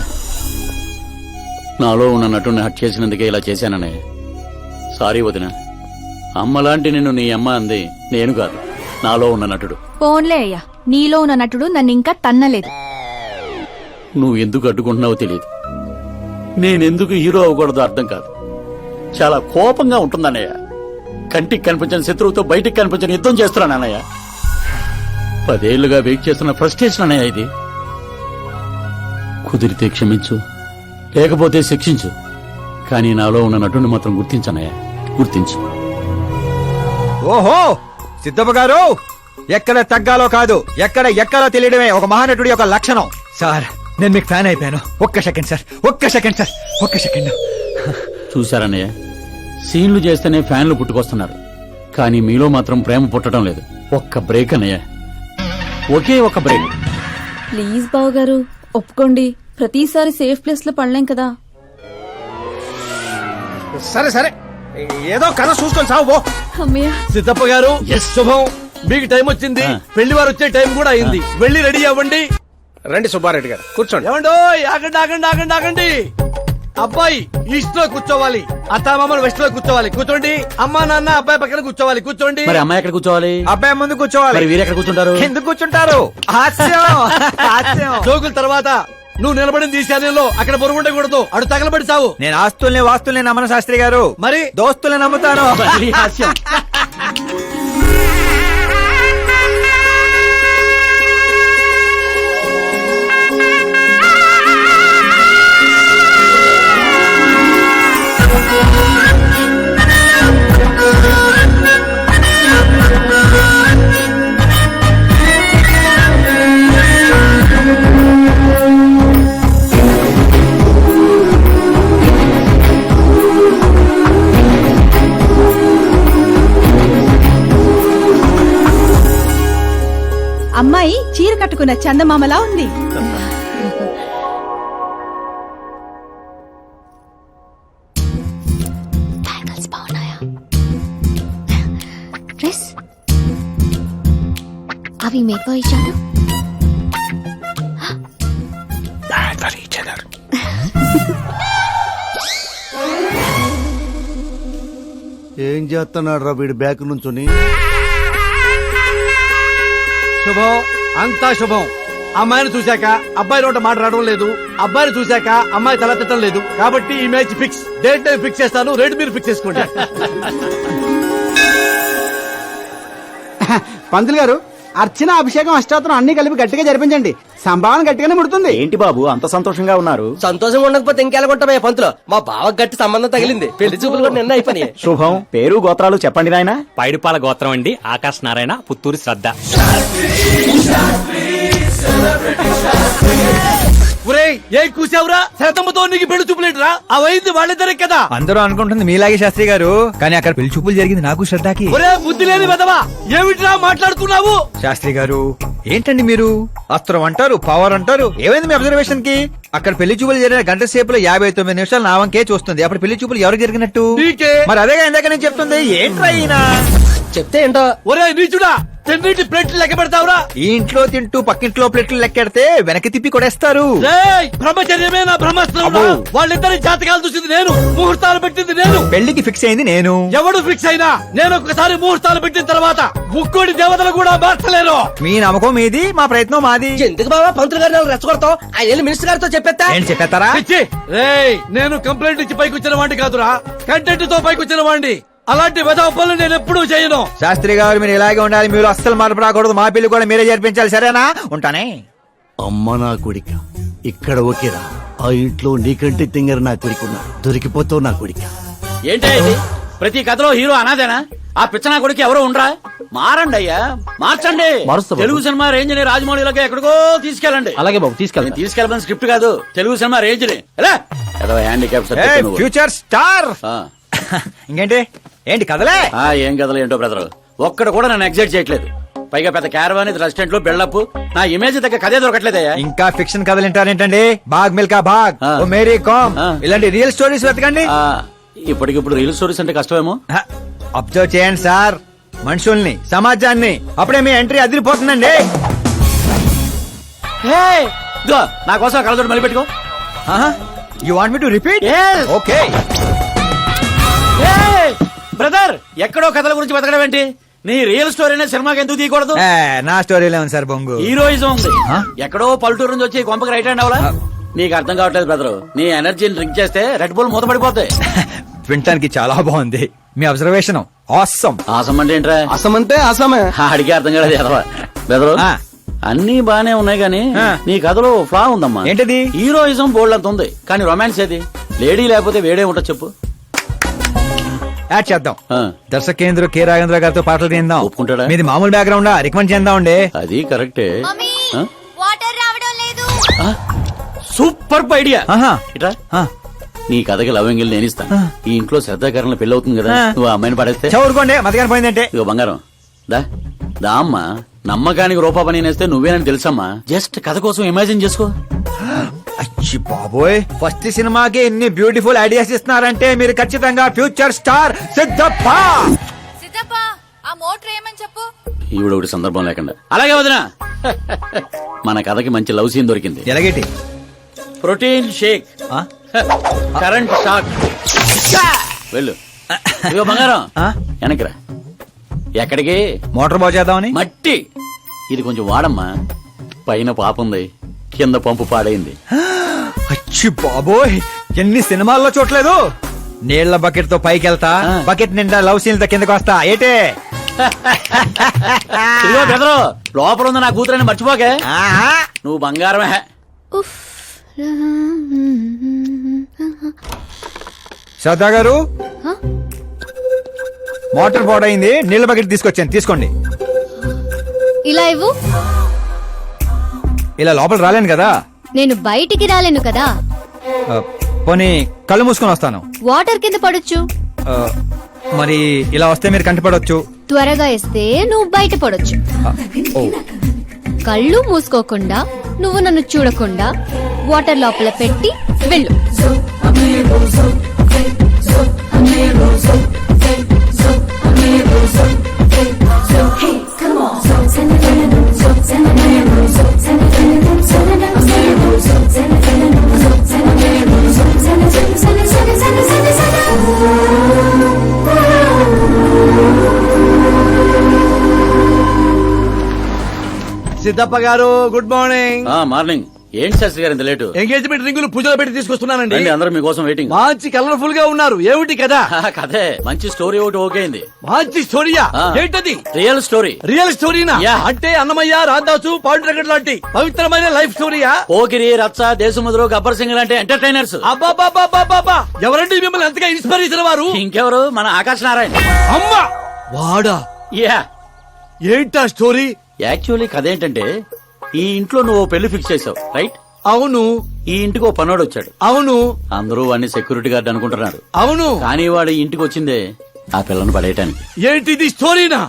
నాలో ఉన్న నటుని హట్ చేసినందుకే ఇలా చేశానన్నయ్య. సారీ వదిన. అమ్మలాంటి నిన్ను నీ అమ్మ అంది నేను కాదు, నాలో ఉన్న నటుడు. పోన్లే అయ్యా, నీలో ఉన్న నటుడు నన్ను ఇంకా తన్నలేదు. నువ్వు ఎందుకు అడ్డుకుంటున్నావో తెలియదు. నేనెందుకు హీరో అవ్వకూడదో అర్థం కాదు. చాలా కోపంగా ఉంటుందన్నయ్య. కంటికి కనిపించిన శత్రువుతో బయటికి కనిపించిన యుద్ధం చేస్తున్నాను అన్నయ్య. 10 ఏళ్లుగా వెయిట్ చేస్తున్న ఫ్రస్ట్రేషన్ అన్నయ్య ఇది. కుదిరితే క్షమించు, లేకపోతే శిక్షించు, కానీ నాలో ఉన్న నటుని మాత్రం గుర్తించనయ్య, గుర్తించు. ఓహో సిద్ధప్ప గారు, ఎక్కడ తగ్గాలో కాదు ఎక్కడ ఎక్కాలో తెలియడమే ఒక మహానటుడి యొక్క లక్షణం. సార్ నేను మీకు ఫ్యాన్ అయిపోయాను. ఒక్క సెకండ్ సార్, ఒక్క సెకండ్ సార్, ఒక్క సెకండ్. చూశారన్నయ్య, సీన్లు చేస్తేనే ఫ్యాన్లు పుట్టుకొస్తున్నారు, కానీ మీలో మాత్రం ప్రేమ పుట్టడం లేదు. ఒక్క బ్రేక్ అన్నయ్య, ఒకే ఒక బ్రేక్. ప్లీజ్ బావ గారు ఒప్పుకోండి, ప్రతిసారి సేఫ్ ప్లేస్ లో పడలేం కదా. సరే సరే, ఏదో కథ చూసుకొని సాగు పో. అమ్మయ్య సిద్ధప్ప గారు శుభం, మీకు టైం వచ్చింది. పెళ్లి వారు వచ్చే టైం కూడా అయింది. వెళ్ళి రెడీ అవ్వండి. రండి సుబ్బారెడ్డి గారు, కూర్చోండి. ఏమండో ఆగండి ఆగండి ఆగండి ఆగండి. అబ్బాయి ఈస్ట్ లో కూర్చోవాలి, అత్తామామలు వెస్ట్ లో కూర్చోవాలి. కూర్చోండి. అమ్మా నాన్న అబ్బాయి పక్కన కూర్చోవాలి. కూర్చోండి. మరి అమ్మాయి ఎక్కడ కూర్చోవాలి? అబ్బాయి ముందు కూర్చోవాలి. మరి వీరెక్కడ కూర్చుంటారు? ఎందుకు కూర్చుంటారు? హాస్యం హాస్యం. జోకుల తర్వాత నువ్వు నిలబడింది ఈ శాన్యంలో, అక్కడ బరువు ఉండకూడదు. అడు తగలబడి చావు. నేను ఆస్తుల్ని వాస్తుల్ని నమ్మను శాస్త్రి గారు, మరి దోస్తుల్ని నమ్ముతాను. మళ్ళీ హాస్యం. అమ్మాయి చీర కట్టుకున్న చందమామలా ఉంది. అవి మేకో ఇచ్చాడు. ఏం చేస్తున్నాడు రా వీడి బ్యాక్ నుంచుని? శుభం, అంతా శుభం. అమ్మాయిని చూశాక అబ్బాయి నోట మాట రావడం లేదు, అబ్బాయిని చూశాక అమ్మాయి తల తిట్టడం లేదు. కాబట్టి ఈ match fix. Date time fix చేస్తాను, రేట్ మీరు ఫిక్స్ చేసుకోండి. పంతులు గారు, అర్చన అభిషేకం అష్టాత్రం అన్ని కలిపి గట్టిగా జరిపించండి. సంభావన గట్టిగానే ముడుతుంది. ఏంటి బాబు అంత సంతోషంగా ఉన్నారు? సంతోషంగా ఉండకపోతే ఇంకెలాగొంటామయ్యా పంతులు. మా బావ గట్టి సంబంధం తగిలింది. పెళ్లి చూపులు కూడా నిన్న అయిపోయినాయి. శుభం. పేరు గోత్రాలు చెప్పండి నాయన. పైడిపాల గోత్రం అండి, ఆకాశ్ నారాయణ, పుత్తూరు శ్రద్ధ. ఒరేయ్ ఏం కూసావురా? శతమ్మతో నీకు పెళ్లి చూపులేట్రా? అవైంది వాళ్ళిద్దరే కదా. అందరూ అనుకుంటుంది మీలాగే శాస్త్రి గారు, కానీ అక్కడ పెళ్లి చూపులు జరిగింది నాకు శ్రద్ధకి. ఒరే బుద్ధి లేని వెదవా, ఏమిట్రా మాట్లాడుతున్నావు? శాస్త్రి గారు ఏంటండి మీరు? అస్త్రం అంటారు, పవర్ అంటారు. ఏమైంది మీ అబ్జర్వేషన్ కి? అక్కడ పెళ్లి చూపులు జరిగిన గంట సేపులో 59 నిమిషాలు నా వంకే చూస్తుంది. అప్పుడు పెళ్లి చూపులు ఎవరు జరిగినట్టు? నీకే. మరి అదేగా ఇందాక నేను చెప్తుంది. ఏంట్రా ఈయన చెప్తే ఏంటో. ఒరే నీచుడా, తిన్నింటి ప్లేట్లు లెక్క పెడతావురా? ఈ ఇంట్లో తింటూ పక్కింట్లో ప్లేట్లు లెక్కెడితే వెనక్కి తిప్పి కొడేస్తారు. రేయ్, బ్రహ్మచర్యమే నా బ్రహ్మాస్త్రం. అబ్బో. వాళ్ళిద్దరి జాతకాలు చూసింది నేను, ముహూర్తాలు పెట్టింది నేను. పెళ్లికి ఫిక్స్ అయింది నేను. ఎవడు ఫిక్స్ అయినా నేను ఒక్కసారి ముహూర్తాలు పెట్టిన తర్వాత ముక్కోడి దేవతలు కూడా మార్చలేరు. మీ నమ్మకం మీది, మా ప్రయత్నం మాది. ఎందుకు బాబా పంతులు గారిని రెచ్చగొడతావు? ఆ వెళ్ళి మినిస్టర్ గారితో చెప్పేస్తా. ఏంటి చెప్పేస్తారా? పిచ్చి. రేయ్, నేను కంప్లైంట్ ఇచ్చి పైకి వచ్చిన వాడిని కాదురా, కంటెంట్ తో పైకి వచ్చిన వాడిని. అలాంటి వెధవ పనులు నేను ఎప్పుడూ చేయను. శాస్త్రి గారు మీరు ఇలాగే ఉండాలి, మీరు అస్సలు మార్పు రాకూడదు. మా పెళ్లి కూడా మీరే జరిపించాలి, సరేనా? ఉంటానే. అమ్మ నా కొడిక, ఇక్కడ ఓకేరా. ఆ ఇంట్లో నీకంటే తింగర నా కొడుకున్నా, దొరికిపోతావు నా కొడిక. ఏంటే ఇది? ప్రతి కథలో హీరో అనాదేనా? ఆ పిచ్చ నా కొడుకు ఎవరో ఉండరా? మారండి అయ్యా, మార్చండి. తెలుగు సినిమా రేంజ్ ని రాజమౌళిలోకి ఎక్కడికో తీసుకెళ్ళండి. అలాగే బాబు, తీసుకెళ్ళమని స్క్రిప్ట్ కాదు, తెలుగు సినిమా రేంజ్ ని. Handicap future star. ఇంకేంటి ఏంటి కదలే? ఏం కథలు ఏంటో బ్రదర్, ఒక్కడ కూడా నన్ను ఎగ్జైట్ చేయట్లేదు. పైగా పెద్ద క్యారవాన్ రెస్టారెంట్ లో బిల్డప్, నా ఇమేజ్ దగ్గర కథే దొరకట్లేదయ్యా. ఇంకా ఫిక్షన్ కథలు వింటారేంటండి? బాగ్ మిల్కా బాగ్, ఓ మేరీ కామ్, ఇలాంటి రియల్ స్టోరీస్ వెతకండి. ఇప్పటికిప్పుడు రియల్ స్టోరీస్ అంటే కష్టమేమో. అబ్జర్వ్ చేయండి సార్, మనుషుల్ని, సమాజాన్ని. అప్పుడే మీ ఎంట్రీ అదిరిపోతుందండి. నా కోసం కళ్ళజోడు మళ్ళీ పెట్టుకో. You want me to repeat? Okay. Brother, ఎక్కడో కథల గురించి బతకడం ఏంటి? నీ రియల్ స్టోరీనే సినిమాకి ఎందుకు తీయకూడదు? నా స్టోరీలో ఉంది సార్ బొంగు. హీరోయిజం ఉంది. ఎక్కడో పల్లెటూరు నుంచి వచ్చి కొంపకి రైట్ హ్యాండ్ అవలా? నీకు అర్థం కావట్లేదు బ్రదర్. నీ ఎనర్జీని డ్రింక్ చేస్తే రెడ్ బుల్ మూతపడిపోతాయి. వినటానికి చాలా బాగుంది మీ అబ్జర్వేషన్. ఆసమ్. ఆసం అంటే ఏంట్రా? అసం అంటే అసమే. అడిగి అర్థం కాలేదు ఎదవా. బ్రదర్, అన్ని బానే ఉన్నాయి గానీ నీ కథలో ఫ్లా ఉందమ్మా. ఏంటది? హీరోయిజం బోల్డ్ అంత ఉంది, కానీ రొమాన్స్ ఏది? లేడీ లేకపోతే వేడే ఉంటుంది చెప్పు. యాడ్ చేద్దాం. దర్శకేంద్ర కె రాఘవేంద్ర గారితో పాటలు తీద్దాం. ఒప్పుకుంటాడా? మీది మామూలు బ్యాక్గ్రౌండ్, రికమెండ్ చేద్దాం అండి. అది కరెక్టే. Super idea. ఇట్రా, నీ కథకి లవ్ ఎంగిల్ నేను ఇస్తాను. ఈ ఇంట్లో శ్రద్ధాకరణ పెళ్లి అవుతుంది కదా, నువ్వు ఆ అమ్మాయిని పడేస్తే చదువుకోండి. మతగాని పోయిందంటే ఇగో బంగారం దా దా అమ్మా. నమ్మకానికి రూపా పని నేస్తే నువ్వేనని తెలుసమ్మా. జస్ట్ కథ కోసం ఇమాజిన్ చేసుకో. అచ్చి బాబోయ్, ఫస్ట్ సినిమాకి ఎన్ని బ్యూటిఫుల్ ఐడియాస్ ఇస్తున్నారంటే మీరు ఖచ్చితంగా ఫ్యూచర్ స్టార్ సిద్ధప్ప. ఈవిడ ఒకటి సందర్భం లేకుండా. అలాగే వదినా, మన కథకి మంచి లవ్ సీన్ దొరికింది. ఎలాగేటి? Protein shake, current shock. వెళ్ళు. ఇగో బంగారం, వెనక్కిరా. ఎక్కడికి? మోటార్ బాగు చేద్దామని. మట్టి ఇది కొంచెం వాడమ్మా. పైన పాపుంది, కింద పంపు పాడైంది. అచ్చి బాబోయ్, ఎన్ని సినిమాల్లో చూడలేదు. నీళ్ల బకెట్ తో పైకి వెళ్తా, బకెట్ నిండా లవ్ సీన్ తో కిందకి వస్తా. ఏటే బెదరు, లోపల ఉంది నా కూతురని మర్చిపోకే. నువ్వు బంగారమే. శ్రద్ధా గారు, మోటార్ పాడైంది, నీళ్ల బకెట్ తీసుకొచ్చాను, తీసుకోండి. ఇలా ఇవ్వు. ఇలా లోపల రాలేను కదా. నేను బయటికి రాలేను కదా. పోనీ కళ్ళు మూసుకొని వస్తాను. వాటర్ కింద పడొచ్చు. మరి ఇలా వస్తే మీరు కంటిపడవచ్చు. త్వరగా ఇస్తే నువ్వు బయట పడొచ్చు. కళ్ళు మూసుకోకుండా, నువ్వు నన్ను చూడకుండా వాటర్ లోపల పెట్టి వెళ్ళు. సిద్ధప్ప గారు, గుడ్ మార్నింగ్. మార్నింగ్. ఏంటి శాస్త్రి గారు ఇంత లేటు? ఎంగేజ్మెంట్ రింగులు పూజలో పెట్టి తీసుకొస్తున్నానండి. అందరూ మీకోసం వెయిటింగ్. మంచి కలర్ఫుల్ గా ఉన్నారు. ఏమిటి కదా? కథే మంచి స్టోరీ ఒకటి ఓకే అయింది. మంచి స్టోరీయా? ఏంటది? Real story. రియల్ స్టోరీనా? అంటే అన్నమయ్య, రాధాసు, పాండురంగడ్ లాంటి పవిత్రమైన లైఫ్ స్టోరీయా? పోకిరి, రచ్చ, దేశముద్రు, గబ్బర్ సింగ్ లాంటి ఎంటర్టైనర్స్. అబ్బాబాబాబాబా, ఎవరండి మిమ్మల్ని ఎంతగా ఇన్స్పైర్ చేసిన వారు? ఇంకెవరు, మన ఆకాశ్ నారాయణ. అమ్మా వాడా? యా. ఏంటా స్టోరీ? యాక్చువల్లీ కథ ఏంటంటే, ఈ ఇంట్లో నువ్వు పెళ్లి ఫిక్స్ చేసావు, రైట్? అవును. ఈ ఇంటికి ఓ పనోడు వచ్చాడు. అవును. అందరూ వాడిని సెక్యూరిటీ గార్డ్ అనుకుంటున్నారు. అవును. కానీ వాడు ఇంటికి వచ్చిందే ఆ పిల్లను పడేయటానికి. ఏంటిది స్టోరీనా?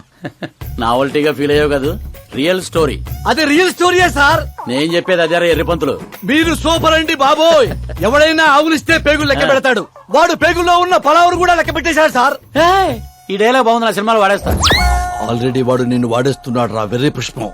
నావల్టీగా ఫీల్ అయ్యావు కదా. Real story. అదే రియల్ స్టోరీయా సార్? నేను చెప్పేది అదే ఎర్రిపంతులు. మీరు సూపర్ అండి బాబోయ్. ఎవడైనా ఆవులిస్తే పేగులు లెక్క పెడతాడు. వాడు పేగుల్లో ఉన్న పలావురు కూడా లెక్క పెట్టేశాడు సార్. ఈ డైలాగ్ బాగుంది, నా సినిమాలో వాడేస్తా. ఆల్రెడీ వాడు నిన్ను వాడేస్తున్నాడు రా వెర్రి పుష్పం.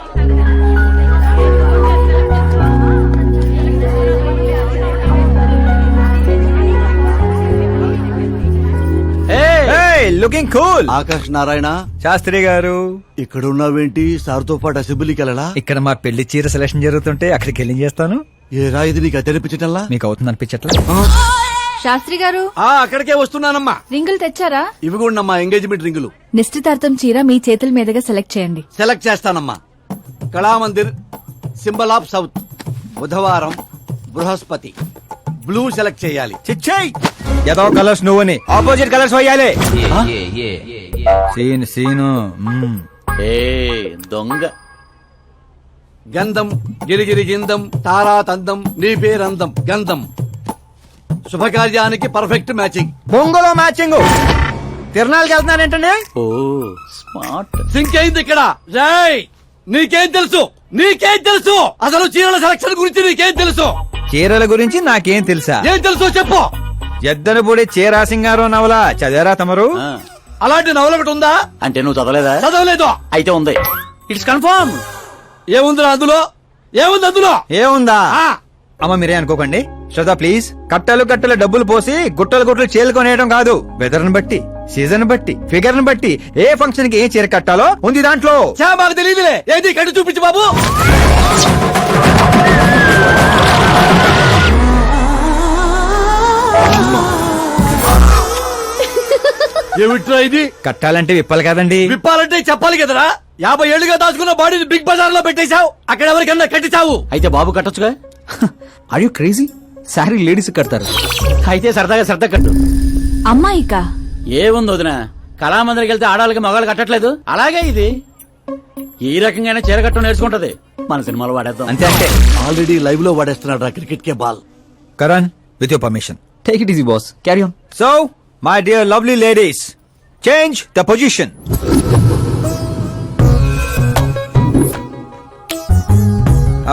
Looking cool. ఆకాష్ నారాయణ శాస్త్రి గారు ఇక్కడ ఉన్నావేంటి? సార్తో పాటు అసెంబ్లీకి వెళ్ళలా? ఇక్కడ మా పెళ్లి చీర సెలక్షన్ జరుగుతుంటే అక్కడికి వెళ్ళి చేస్తాను. ఏ రా ఇది నీకు తెరిపించటల్లా? మీకు అవుతుంది అనిపించట్లా? శాస్త్రి గారు అక్కడికే వస్తున్నానమ్మా. రింగులు తెచ్చారా? ఇవి కూడా మా ఎంగేజ్మెంట్ రింగులు. నిశ్చితార్థం చీర మీ చేతుల మీదుగా సెలెక్ట్ చేయండి. సెలెక్ట్ చేస్తానమ్మా. కళామందిర్, సింబల్ ఆఫ్ సౌత్, బుధవారం, బృహస్పతి. బ్లూ సెలెక్ట్ చేయాలి. చిచ్చాయి ఏదో కలర్స్ నువ్వుని ఆపోజిట్ కలర్స్ వేయాలి. సీను దొంగ. గంధం గిరిగిరి గిందం తారా తందం నీ పేరందం గంధం. శుభకార్యానికి పర్ఫెక్ట్ మ్యాచింగ్. బొంగులో మ్యాచింగ్. తిరణాలకి వెళ్తున్నానంటే ఓ స్మార్ట్. సింక్ అయింది ఇక్కడ. జై నీకేం తెలుసు? నీకేం తెలుసు? అసలు చీరల సెలక్షన్ గురించి నీకేం తెలుసు? చీరల గురించి నాకేం తెలుసా? ఏం తెలుసు చెప్పు. ఎద్దను పొడి చీరా సింగారో నవల చదివారా తమరు? అలాంటి నవల ఒకటి ఉందా? అంటే నువ్వు చదవలేదా? చదవలేదు. అయితే ఉంది. It's confirm. ఏముంది అందులో? ఏముంది అందులో? ఏముందా? అమ్మ మీరే అనుకోకండి. శ్రద్ధ ప్లీజ్. కట్టలు కట్టలు డబ్బులు పోసి గుట్టలు గుట్టలు చీరలు కొనేయడం కాదు. వెదర్ ని బట్టి, సీజన్ బట్టి, ఫిగర్ ని బట్టి ఏ ఫంక్షన్ కి ఏ చీర కట్టాలో ఉంది దాంట్లో. మాకు తెలియదులే. ఏది కట్టి చూపించు బాబు. ఏమిట్రా ఇది? కట్టాలంటే విప్పాలి కదండి. విప్పాలంటే చెప్పాలి కదరా. 50 ఏళ్లుగా దాచుకున్న బాడీని బిగ్ బజార్ లో పెట్టేశావు. అక్కడ ఎవరికన్నా కట్టించావు. అయితే బాబు కట్టొచ్చుగా. Are you crazy? Sorry ladies కడతారు. అయితే సరదాగా శ్రద్ధ కట్టు. అమ్మాయికా? ఏముంది వదిన, కళామందిరికి వెళ్తే ఆడాలకి మగాళ్ళు కట్టట్లేదు, అలాగే ఇది ఈ రకంగానే చీర కట్టడం నేర్చుకుంటది. మన సినిమాలో వాడేద్దాం. అంతే అంటే ఆల్రెడీ లైవ్ లో వాడేస్తున్నాడు రా క్రికెట్ కే ball. Karan with your permission take it easy boss. Carry on. So my dear lovely ladies, change the position.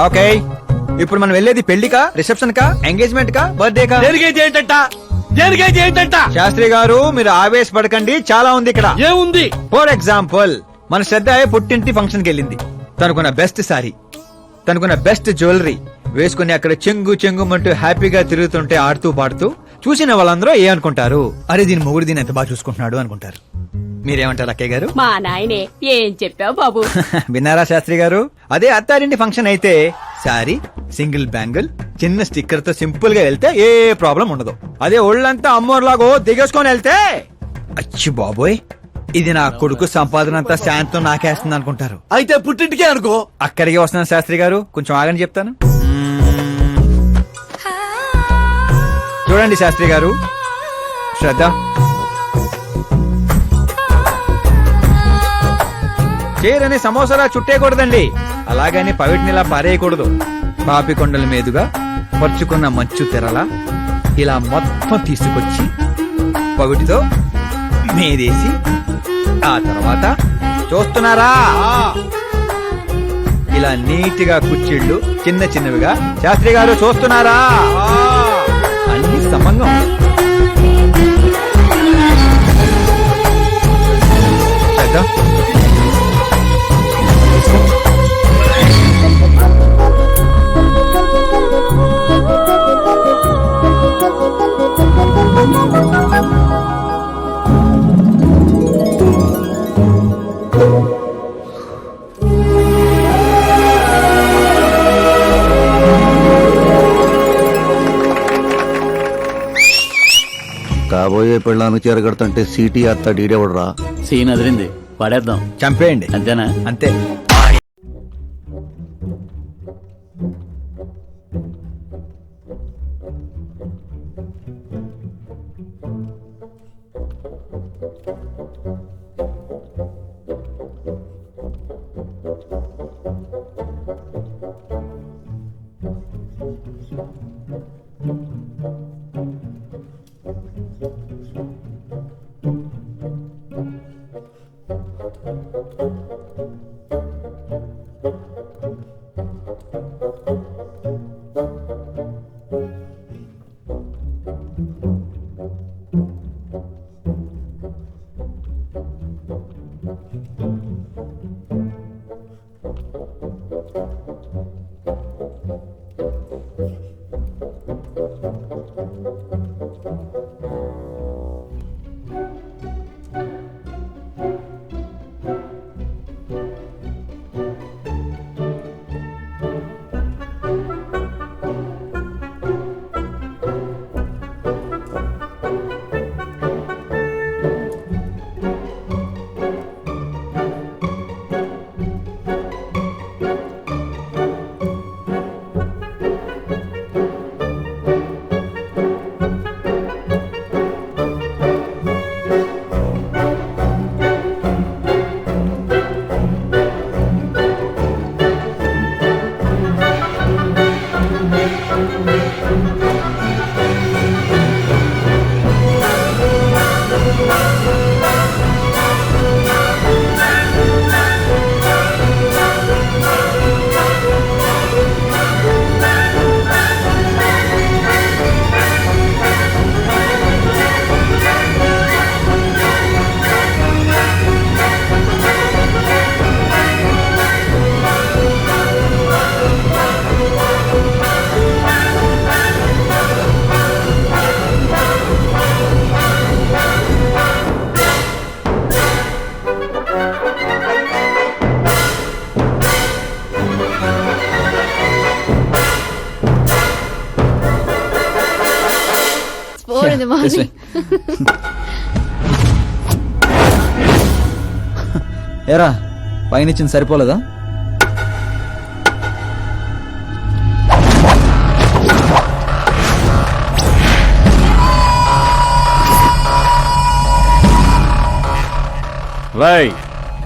Okay, ఇప్పుడు మనం వెళ్ళేది పెళ్లికా, రిసెప్షన్ కా, ఎంగేజ్మెంట్ కా, బర్త్డే కా? శాస్త్రి గారు మీరు ఆవేశపడకండి, చాలా ఉంది ఇక్కడ. ఏముంది? ఫర్ ఎగ్జాంపుల్ మన శ్రద్ధ పుట్టింటి ఫంక్షన్ కి వెళ్ళింది. తనకున్న బెస్ట్ సారీ, తనకున్న బెస్ట్ జ్యువెలరీ వేసుకుని అక్కడ చెంగు చెంగుమంటూ హ్యాపీగా తిరుగుతుంటే ఆడుతూ పాడుతూ చూసిన వాళ్ళందరూ ఏ అనుకుంటారు? అరే దీని మొగుడు దీన్ని ఎంత బాగా చూసుకుంటున్నాడు అనుకుంటారు. మీరేమంటారు అక్కయ్య గారు? మా నాయనే ఏం చెప్పావు బాబు. విన్నారా శాస్త్రి గారు? అదే అత్తారింటి ఫంక్షన్ అయితే సారీ, సింగిల్ బ్యాంగిల్, చిన్న స్టిక్కర్ తో సింపుల్ గా వెళ్తే ఏ ప్రాబ్లం ఉండదు. అదే ఒళ్ళంతా అమ్మోర్లాగో దిగేసుకొని వెళ్తే అచ్చి బాబోయ్ ఇది నా కొడుకు సంపాదన అంతా శాంతం నాకేస్తుంది అనుకుంటారు. అయితే పుట్టింటికే అనుకో. అక్కడికి వస్తున్నాను శాస్త్రి గారు, కొంచెం ఆగని చెప్తాను. చూడండి శాస్త్రి గారు, శ్రద్ధ చీరని సమోసాలా చుట్టేయకూడదండి, అలాగని పవిటినిలా పారేయకూడదు. పాపికొండల మీదుగా పరుచుకున్న మంచు తెరలా ఇలా మొత్తం తీసుకొచ్చి పవిటితో మీదేసి ఆ తర్వాత చూస్తున్నారా ఇలా నీట్ గా కుచ్చిళ్ళు చిన్న చిన్నవిగా. శాస్త్రి గారు చూస్తున్నారా? అన్ని సమంగా ఉన్నాయి. కాబోయే పెళ్ళానికి చేరగడుతుంటే సీటీ అత్త డీడేవడరా. సీన్ అదిరింది, పడేద్దాం. చంపేయండి. అంతేనా? అంతే. Sorry. ఏరా పైన ఇచ్చింది సరిపోలేదా? రై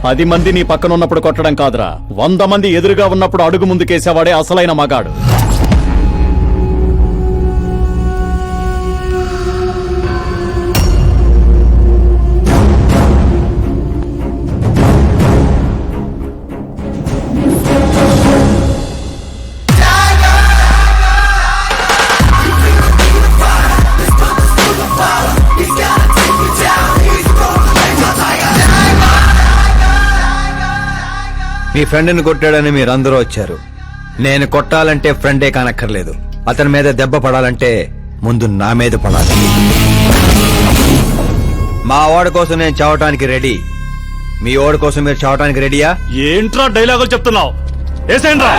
10 మంది నీ పక్కన ఉన్నప్పుడు కొట్టడం కాదురా, 100 మంది ఎదురుగా ఉన్నప్పుడు అడుగు ముందుకేసేవాడే అసలైన మగాడు. మీ ఫ్రెండ్ని కొట్టాడని మీరందరూ వచ్చారు. నేను కొట్టాలంటే ఫ్రెండే కానక్కర్లేదు, అతని మీద దెబ్బ పడాలంటే ముందు నా మీద పడాలి. మా వాడి కోసం నేను చావటానికి రెడీ, మీ వాడి కోసం మీరు చావటానికి రెడీయా? ఏంట్రా డైలాగులు చెప్తున్నావు? ఏసేంట్రా.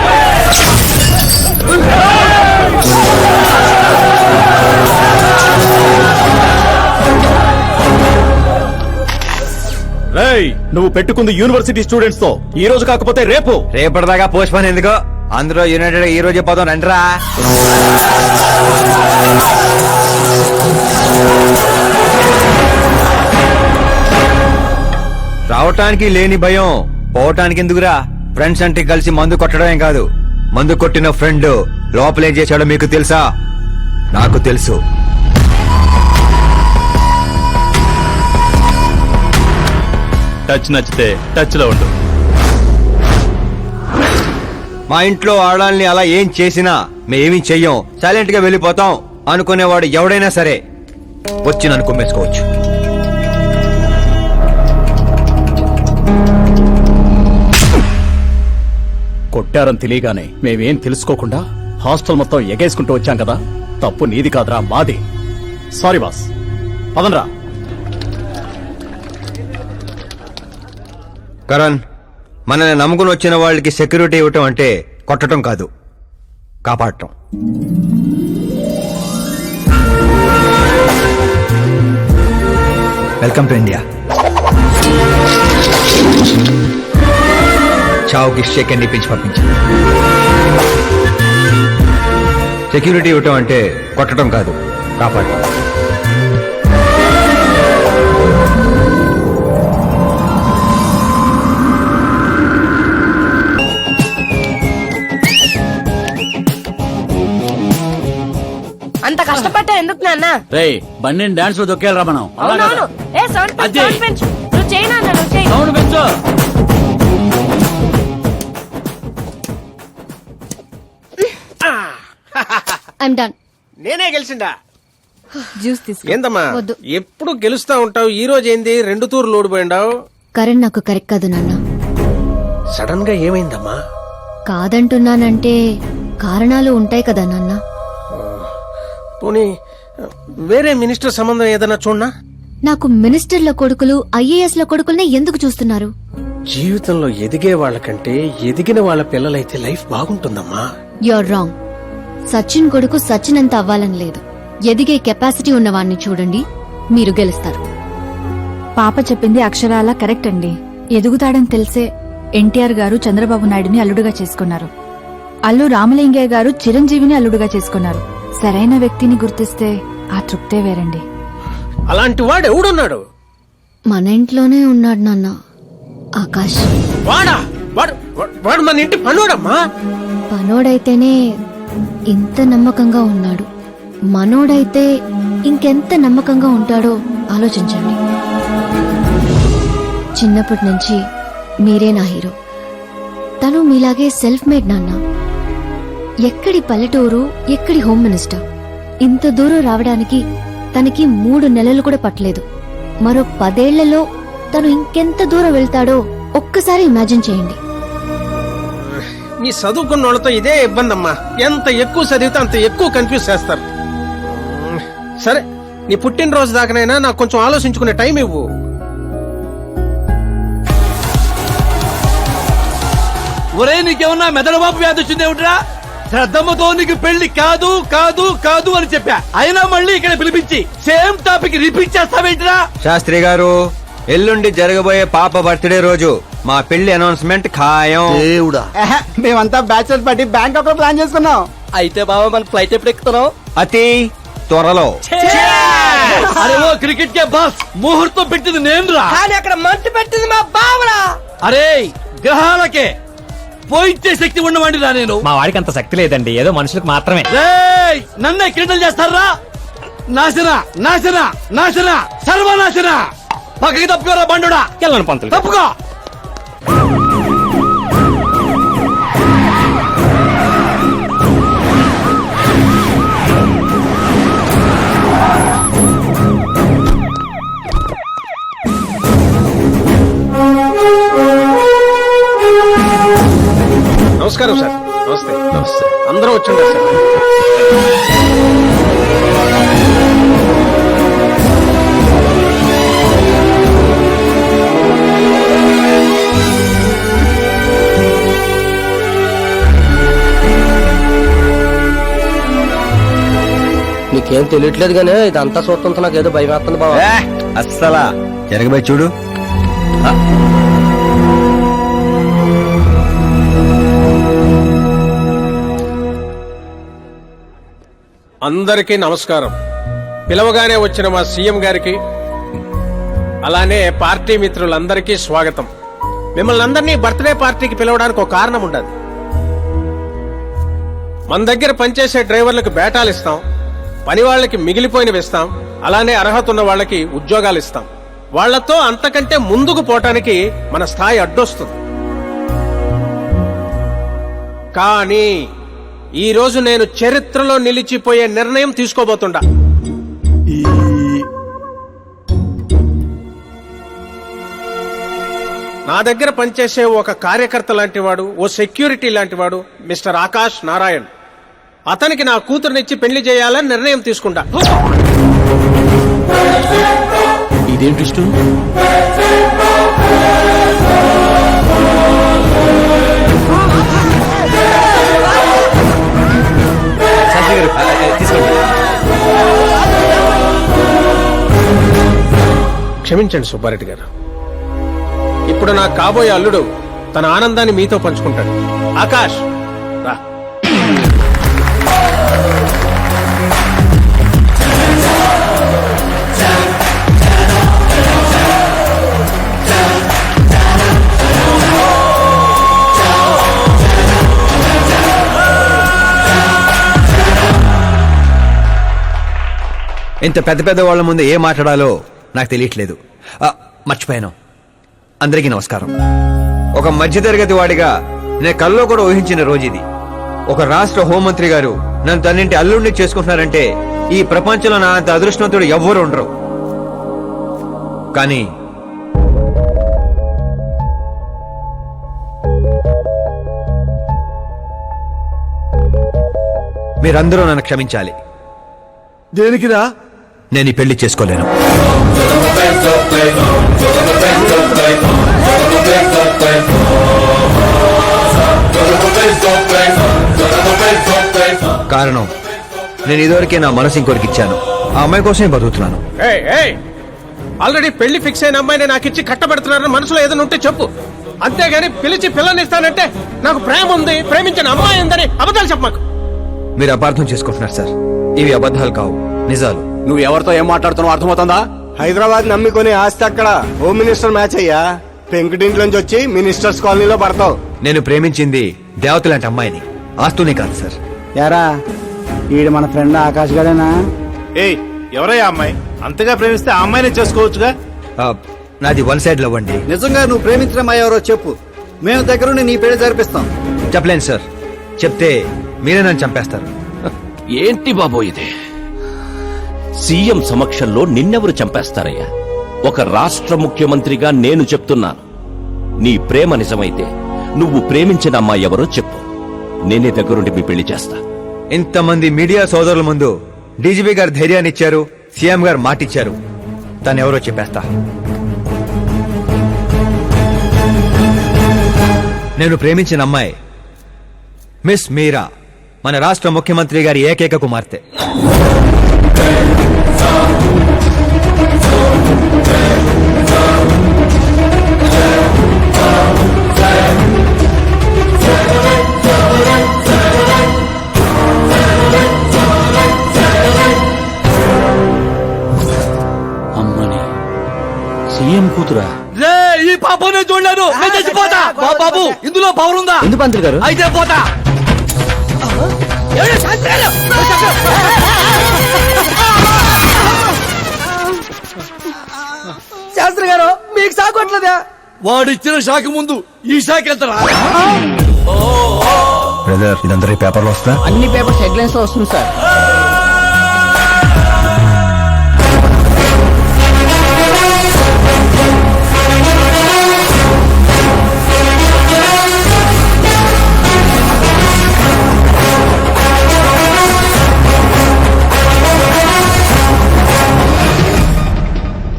రేయ్, నువ్వు పెట్టుకుంది యూనివర్సిటీ స్టూడెంట్స్ తో, ఈ రోజు కాకపోతే రేపు. రేపటిదాకా పోస్ట్ పోన్ ఎందుకో, అందరూ యునైటెడ్ ఈ రోజే పోదాం రండిరా. రావటానికి లేని భయం పోవటానికి ఎందుకురా? ఫ్రెండ్స్ అంటే కలిసి మందు కొట్టడమేం కాదు, మందు కొట్టిన ఫ్రెండ్ లోపలేం చేశాడో మీకు తెలుసా? నాకు తెలుసు. టచ్ నచ్చితే టచ్ లో ఉండు. మా ఇంట్లో ఆడాలని అలా ఏం చేసినా మేమేమీ చెయ్యం, సైలెంట్ గా వెళ్ళిపోతాం అనుకునేవాడు ఎవడైనా సరే వచ్చి నన్ను కుమ్మేసుకోవచ్చు. కొట్టారని తెలియగానే మేమేం తెలుసుకోకుండా హాస్టల్ మొత్తం ఎగేసుకుంటూ వచ్చాం కదా, తప్పు నీది కాదురా, మాది. సారీ బాస్, పదండ్రా. కరణ్, మనల్ని నమ్ముకుని వచ్చిన వాళ్ళకి సెక్యూరిటీ ఇవ్వటం అంటే కొట్టడం కాదు, కాపాడటం. Welcome to India. చావుకి షేక్ అండ్ ఇప్పించి పంపించాను. సెక్యూరిటీ ఇవ్వటం అంటే కొట్టడం కాదు, కాపాడటం. అంత కష్టపడ్డా ఎందుకు నాన్న? రేయ్, బండి డాన్స్ లో దొక్కేయాలరా మనం. అవునవును. ఏ సౌండ్ పెంచు, సౌండ్ పెంచు. నువ్వు చేయి నాన్న, నువ్వు చేయి. సౌండ్ పెంచు. I'm done. నేనే గెలిచిండా? జ్యూస్ తీసుకో. ఏందమ్మా వద్దు. ఎప్పుడు గెలుస్తా ఉంటావు, ఈ రోజు ఏంది 2 తూర్లు ఓడిపోయిండావు? కరణ్ నాకు కరెక్ట్ కాదు నాన్న. సడన్ గా ఏమైందమ్మా? కాదంటున్నానంటే కారణాలు ఉంటాయి కదా నాన్న. పోనీ వేరే మినిస్టర్ సంబంధం ఏదైనా చూడనా? నాకు మినిస్టర్ల కొడుకులు ఐఏఎస్ ల కొడుకుల్నే ఎందుకు చూస్తున్నారు? జీవితంలో ఎదిగే వాళ్ళకంటే ఎదిగిన వాళ్ళ పిల్లలైతే లైఫ్ బాగుంటుందమ్మా. You're wrong. సచిన్ కొడుకు సచిన్ అంత అవ్వాలని లేదు, ఎదిగే కెపాసిటీ ఉన్నవాణ్ణి చూడండి, మీరు గెలుస్తారు. పాప చెప్పింది అక్షరాల కరెక్ట్ అండి. ఎదుగుతాడని తెలిసే ఎన్టీఆర్ గారు చంద్రబాబు నాయుడుని అల్లుడుగా చేసుకున్నారు. అల్లు రామలింగయ్య గారు చిరంజీవిని అల్లుడుగా చేసుకున్నారు. సరైన వ్యక్తిని గుర్తిస్తే ఆ తృప్తే వేరండి. అలాంటి వాడు ఎవడున్నాడు? మన ఇంట్లోనే ఉన్నాడు నాన్న, ఆకాష్. వాడా? వాడు మన ఇంటి పనుడమ్మా. పనోడైతేనే ఇంత నమ్మకంగా ఉన్నాడు, మనోడైతే ఇంకెంత నమ్మకంగా ఉంటాడో ఆలోచించండి. చిన్నప్పటి నుంచి మీరే నా హీరో. తను మీలాగే సెల్ఫ్ మేడ్ నాన్న. ఎక్కడి పల్లెటూరు, ఎక్కడి హోమ్ మినిస్టర్. ఇంత దూరం రావడానికి తనకి 3 నెలలు కూడా పట్టలేదు. మరో 10 ఏళ్లలో తను ఇంకెంత దూరం వెళ్తాడో ఒక్కసారి ఇమాజిన్ చేయండి. నీ చదువుకున్న వాళ్ళతో ఇదే ఇబ్బంది అమ్మా. ఎంత ఎక్కువ చదివితే అంత ఎక్కువ కన్ఫ్యూజ్ చేస్తారు. సరే, నీ పుట్టినరోజు దాకానైనా నాకు కొంచెం ఆలోచించుకునే టైం ఇవ్వు. ఒరే, నీకేమన్నా మెదడు బాబు వ్యాధి వచ్చింది ఏమిట్రా? శ్రద్ధమ్మతో నీకు పెళ్లి కాదు కాదు కాదు అని చెప్పా, అయినా మళ్ళీ ఇక్కడ పిలిపించి సేమ్ టాపిక్ రిపీట్ చేస్తావేంటిరా? శాస్త్రి గారు, ఎల్లుండి జరగబోయే పాప బర్త్డే రోజు మా పెళ్లి అనౌన్స్మెంట్ ఖాయం. దేవుడా, మేమంతా బ్యాచులర్ పార్టీ బ్యాంకాక్ లో ప్లాన్ చేసుకున్నాం. అయితే బాబా మన ఫ్లైట్ ఎప్పుడు ఎక్కుతున్నాం? అతి త్వరలో. అరే ఓ క్రికెట్ కే బాస్, ముహూర్తం పెట్టింది నేనురా. కానీ అక్కడ మంట పెట్టింది మా బావరా. అరే గ్రహాలకే పోయించే శక్తి ఉన్నవాడిరా నేను. మా వాడికి అంత శక్తి లేదండి, ఏదో మనుషులకు మాత్రమే. రేయ్, నన్నే క్రీడలు చేస్తారా? నాశన నాశన నాశన సర్వనాశన. పక్కకి తప్పుకోరా బండుడా, వెళ్ళను పంతులు. తప్పుకో. నమస్కారం సార్. నమస్తే. నమస్తే. అందరూ వచ్చిండ్రు సార్. నీకేం తెలియట్లేదు గానీ ఇదంతా చూస్తుంటే నాకు ఏదో భయం వేస్తుంది బావా. అస్సలా జరగబోయే చూడు. అందరికీ నమస్కారం. పిలవగానే వచ్చిన మా సీఎం గారికి, అలానే పార్టీ మిత్రులందరికీ స్వాగతం. మిమ్మల్ని అందరినీ బర్త్డే పార్టీకి పిలవడానికి ఒక కారణం ఉండదు. మన దగ్గర పనిచేసే డ్రైవర్లకు బేటాలు ఇస్తాం, పని వాళ్ళకి మిగిలిపోయినవి ఇస్తాం, అలానే అర్హత ఉన్న వాళ్ళకి ఉద్యోగాలు ఇస్తాం. వాళ్లతో అంతకంటే ముందుకు పోవటానికి మన స్థాయి అడ్డొస్తుంది. కానీ ఈ రోజు నేను చరిత్రలో నిలిచిపోయే నిర్ణయం తీసుకోబోతుండా. నా దగ్గర పనిచేసే ఒక కార్యకర్త లాంటివాడు, ఓ సెక్యూరిటీ లాంటివాడు మిస్టర్ ఆకాష్ నారాయణ్. అతనికి నా కూతురునిచ్చి పెళ్లి చేయాలని నిర్ణయం తీసుకుంటా. ఇదేంటి ఇష్టం? క్షమించండి సుబ్బారెడ్డి గారు. ఇప్పుడు నా కాబోయే అల్లుడు తన ఆనందాన్ని మీతో పంచుకుంటాడు. ఆకాష్ రా. ఇంత పెద్ద పెద్ద వాళ్ళ ముందు ఏం మాట్లాడాలో నాకు తెలియట్లేదు. మర్చిపోయాను. అందరికీ నమస్కారం. ఒక మధ్యతరగతి వాడిగా నేను కల్లో కూడా ఊహించిన రోజు ఇది. ఒక రాష్ట్ర హోంమంత్రి గారు నన్ను తన్నింటి అల్లుడిని చేసుకుంటున్నారంటే ఈ ప్రపంచంలో నా అంత అదృష్టవంతుడు ఎవ్వరు ఉండరు. కానీ మీరందరూ నన్ను క్షమించాలి. దేనికిరా? నేను ఈ పెళ్లి చేసుకోలేను. కారణం, నేను ఇదివరకే నా మనసు ఇంకొకరికి ఇచ్చాను. ఆ అమ్మాయి కోసమే బతుకుతున్నాను. ఆల్రెడీ పెళ్లి ఫిక్స్ అయిన అమ్మాయిని నాకు ఇచ్చి కట్టబెడుతున్నారని మనసులో ఏదైనా ఉంటే చెప్పు. అంతేగాని పిలిచి పిల్లనిస్తానంటే నాకు ప్రేమ ఉంది, ప్రేమించిన అమ్మాయి ఉందని అబద్ధాలు చెప్పమాకు. మీరు అపార్థం చేసుకుంటున్నారు సార్. ఇవి అబద్ధాలు కావు, నిజాలు. నువ్వు ఎవరితో ఏం మాట్లాడుతున్నావు అర్థమవుతుందా? హైదరాబాద్ నమ్మికొని ఆస్తి అక్కడ హోమ్ మినిస్టర్ మ్యాచ్ అయ్యా. పెంకుటింట్లోంచి వచ్చి మినిస్టర్స్ కాలనీలో పడతావు. నేను ప్రేమించింది దేవత లాంటి అమ్మాయిని, ఆస్తుని కాదు సార్. యారా, ఈడు మన ఫ్రెండ్ ఆకాష్ గారేనా? ఏయ్, ఎవరయ్యా అమ్మాయి? అంతగా ప్రేమిస్తే ఆ అమ్మాయినే చేసుకోవచ్చుగా. నాది వన్ సైడ్ లవ్ అండి. నిజంగా నువ్వు ప్రేమించిన అమ్మాయి ఎవరో చెప్పు, మేము దగ్గరుండి నీ పెళ్లి జరిపిస్తాం. చెప్పలేను సార్. చెప్తే మీరే నన్ను చంపేస్తారు. ఏంటి బాబో ఇది? సీఎం సమక్షంలో నిన్నెవరు చంపేస్తారయ్యా? ఒక రాష్ట్ర ముఖ్యమంత్రిగా నేను చెప్తున్నాను, నీ ప్రేమ నిజమైతే నువ్వు ప్రేమించిన అమ్మాయి ఎవరో చెప్పు, నేనే దగ్గరుండి మీ పెళ్లి చేస్తా. ఇంతమంది మీడియా సోదరుల ముందు డీజీపీ గారు ధైర్యాన్ని ఇచ్చారు, సీఎం గారు మాటిచ్చారు. తను ఎవరో చెప్పేస్తా. నేను ప్రేమించిన అమ్మాయి మిస్ మీరా, మన రాష్ట్ర ముఖ్యమంత్రి గారి ఏకైక కుమార్తె. అమ్మని సీఎం కూతురా? రే ఈ పాపనే చూడలేదు, నేను చచ్చిపోతా. బాబు ఇందులో పవర్ ఉందా? ఎందుకు పంతులు గారు? అయితే పోతా. ఎవరు శాస్త్రాలు? శాస్త్రి గారు మీకు సాగొట్లేదా? వాడిచ్చిన షాక్ ముందు ఈ షాక్ ఎంతరా? బ్రదర్ ఇదంతా పేపర్లో వస్తా. అన్ని పేపర్స్ హెడ్లైన్స్ లో వస్తుంది సార్.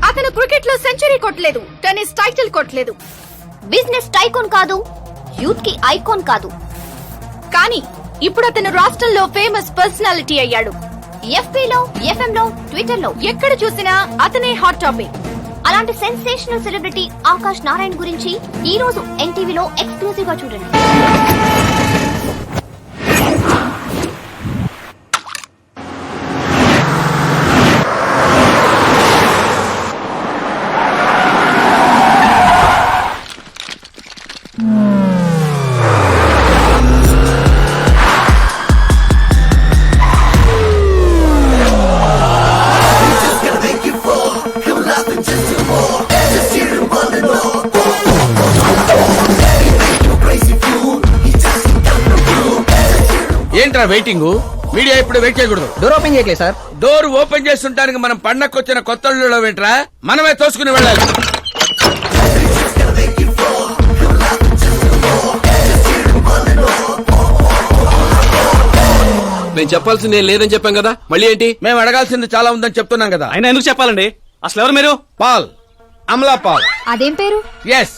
అతను క్రికెట్ లో సెంచరీ కొట్టలేదు, టెన్నిస్ టైటిల్ కొట్టలేదు, బిజినెస్ టైకోన్ కాదు, యూత్ కి ఐకాన్ కాదు. కానీ ఇప్పుడు అతను రాష్ట్రంలో ఫేమస్ పర్సనాలిటీ అయ్యాడు. ఎఫ్బీలో, ఎఫ్ఎం లో, ట్విట్టర్ లో ఎక్కడ చూసినా అతనే హాట్ టాపిక్. అలాంటి సెన్సేషనల్ సెలబ్రిటీ ఆకాష్ నారాయణ గురించి ఈ రోజు ఎన్టీవీలో ఎక్స్క్లూజివ్ గా చూడండి. ఏంట్రా వెయిటింగ్? మీడియా ఇప్పుడు వెయిట్ చేయకూడదు. డోర్ ఓపెన్ చేయట్లేదు సార్. డోర్ ఓపెన్ చేస్తుంటానికి మనం పండక్కొచ్చిన కొత్త ఇళ్ళలో ఏంట్రా? మనమే తోసుకుని వెళ్ళాలి. నేను చెప్పాల్సింది ఏం లేదని చెప్పాం కదా, మళ్ళీ ఏంటి? మేము అడగాల్సింది చాలా ఉందని చెప్తున్నాం కదా. ఆయన ఎందుకు చెప్పాలండి? అసలు ఎవరు మీరు? Paul, Amala Paul. అదేం పేరు? Yes,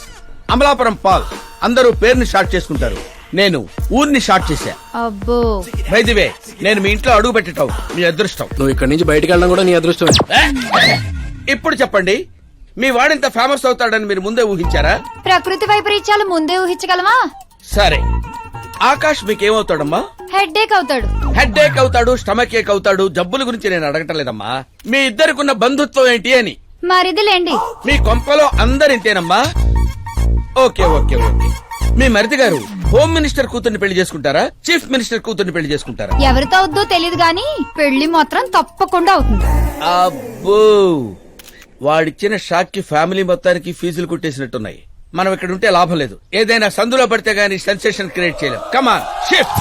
Amalapuram Paul. అందరూ పేరుని షార్ట్ చేసుకుంటారు, నేను ఊరిని షార్ట్ చేశా. అబ్బో, బై ది వే, నేను మీ ఇంట్లో అడుగు పెట్టటం మీ అదృష్టం. నువ్వు ఇక్కడి నుంచి బయటకు వెళ్ళడం కూడా నీ అదృష్టం. ఇప్పుడు చెప్పండి, మీ వాడింత ఫేమస్ అవుతాడని మీరు ముందే ఊహించారా? ప్రకృతి వైపరీత్యాలు ముందే ఊహించగలమా? సరే, ఆకాష్ మీకేమవుతాడమ్మా? హెడ్ఏక్ అవుతాడు. హెడ్ ఏక్ అవుతాడు, స్టమక్ ఏక్ అవుతాడు. జబ్బుల గురించి నేను అడగటం లేదమ్మా, మీ ఇద్దరికున్న బంధుత్వం ఏంటి అని. మరిదిలేండి. మీ కొంపలో అందరింతేనమ్మా? Okay okay okay. మీ మరిది గారు హోమ్ మినిస్టర్ కూతుర్ని పెళ్లి చేసుకుంటారా, చీఫ్ మినిస్టర్ కూతుర్ని పెళ్లి చేసుకుంటారా? ఎవరితో అవుద్దో తెలియదు గాని పెళ్లి మాత్రం తప్పకుండా అవుతుంది. అబ్బో, వాడిచ్చిన షాక్ కి ఫ్యామిలీ మొత్తానికి ఫీజులు కుట్టేసినట్టున్నాయి. మనం ఇక్కడ ఉంటే లాభం లేదు. ఏదైనా సందులో పడితే గానీ సెన్సేషన్ క్రియేట్ చేయలేం. Come on shift.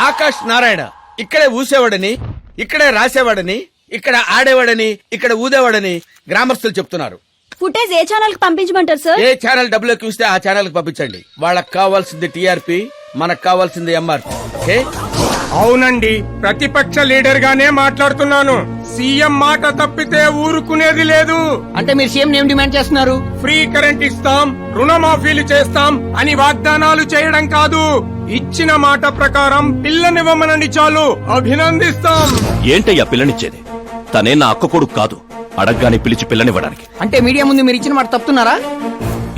ఆకాష్ నారాయణ ఇక్కడే ఊసేవాడని, ఇక్కడే రాసేవాడని, ఇక్కడ ఆడేవాడని, ఇక్కడ ఊదేవాడని గ్రామస్తులు చెప్తున్నారు. ఫుటేజ్ ఏ ఛానల్ కి పంపించమంటారు సార్? ఏ ఛానల్ డబ్బులు ఎక్కువ ఇస్తే ఆ ఛానల్ కి పంపించండి. వాళ్ళకి కావాల్సింది టీఆర్పీ, మనకు కావాల్సింది ఎంఆర్పీ. ఓకే? అవునండి, ప్రతిపక్ష లీడర్ గానే మాట్లాడుతున్నాను. సీఎం మాట తప్పితే ఊరుకునేది లేదు. అంటే మీరు సీఎం ఏం డిమాండ్ చేస్తున్నారు? ఫ్రీ కరెంట్ ఇస్తాం, రుణమాఫీలు చేస్తాం అని వాగ్దానాలు చేయడం కాదు, ఇచ్చిన మాట ప్రకారం పిల్లనివ్వమనండి చాలు, అభినందిస్తాం. ఏంటయ్యా పిల్లనిచ్చేది? తనే నా అక్క కొడుకు కాదు, అడగ్గానే పిలిచి పిల్లనివ్వడానికి. అంటే మీడియా ముందు మీరు ఇచ్చిన మాట తప్పుతున్నారా?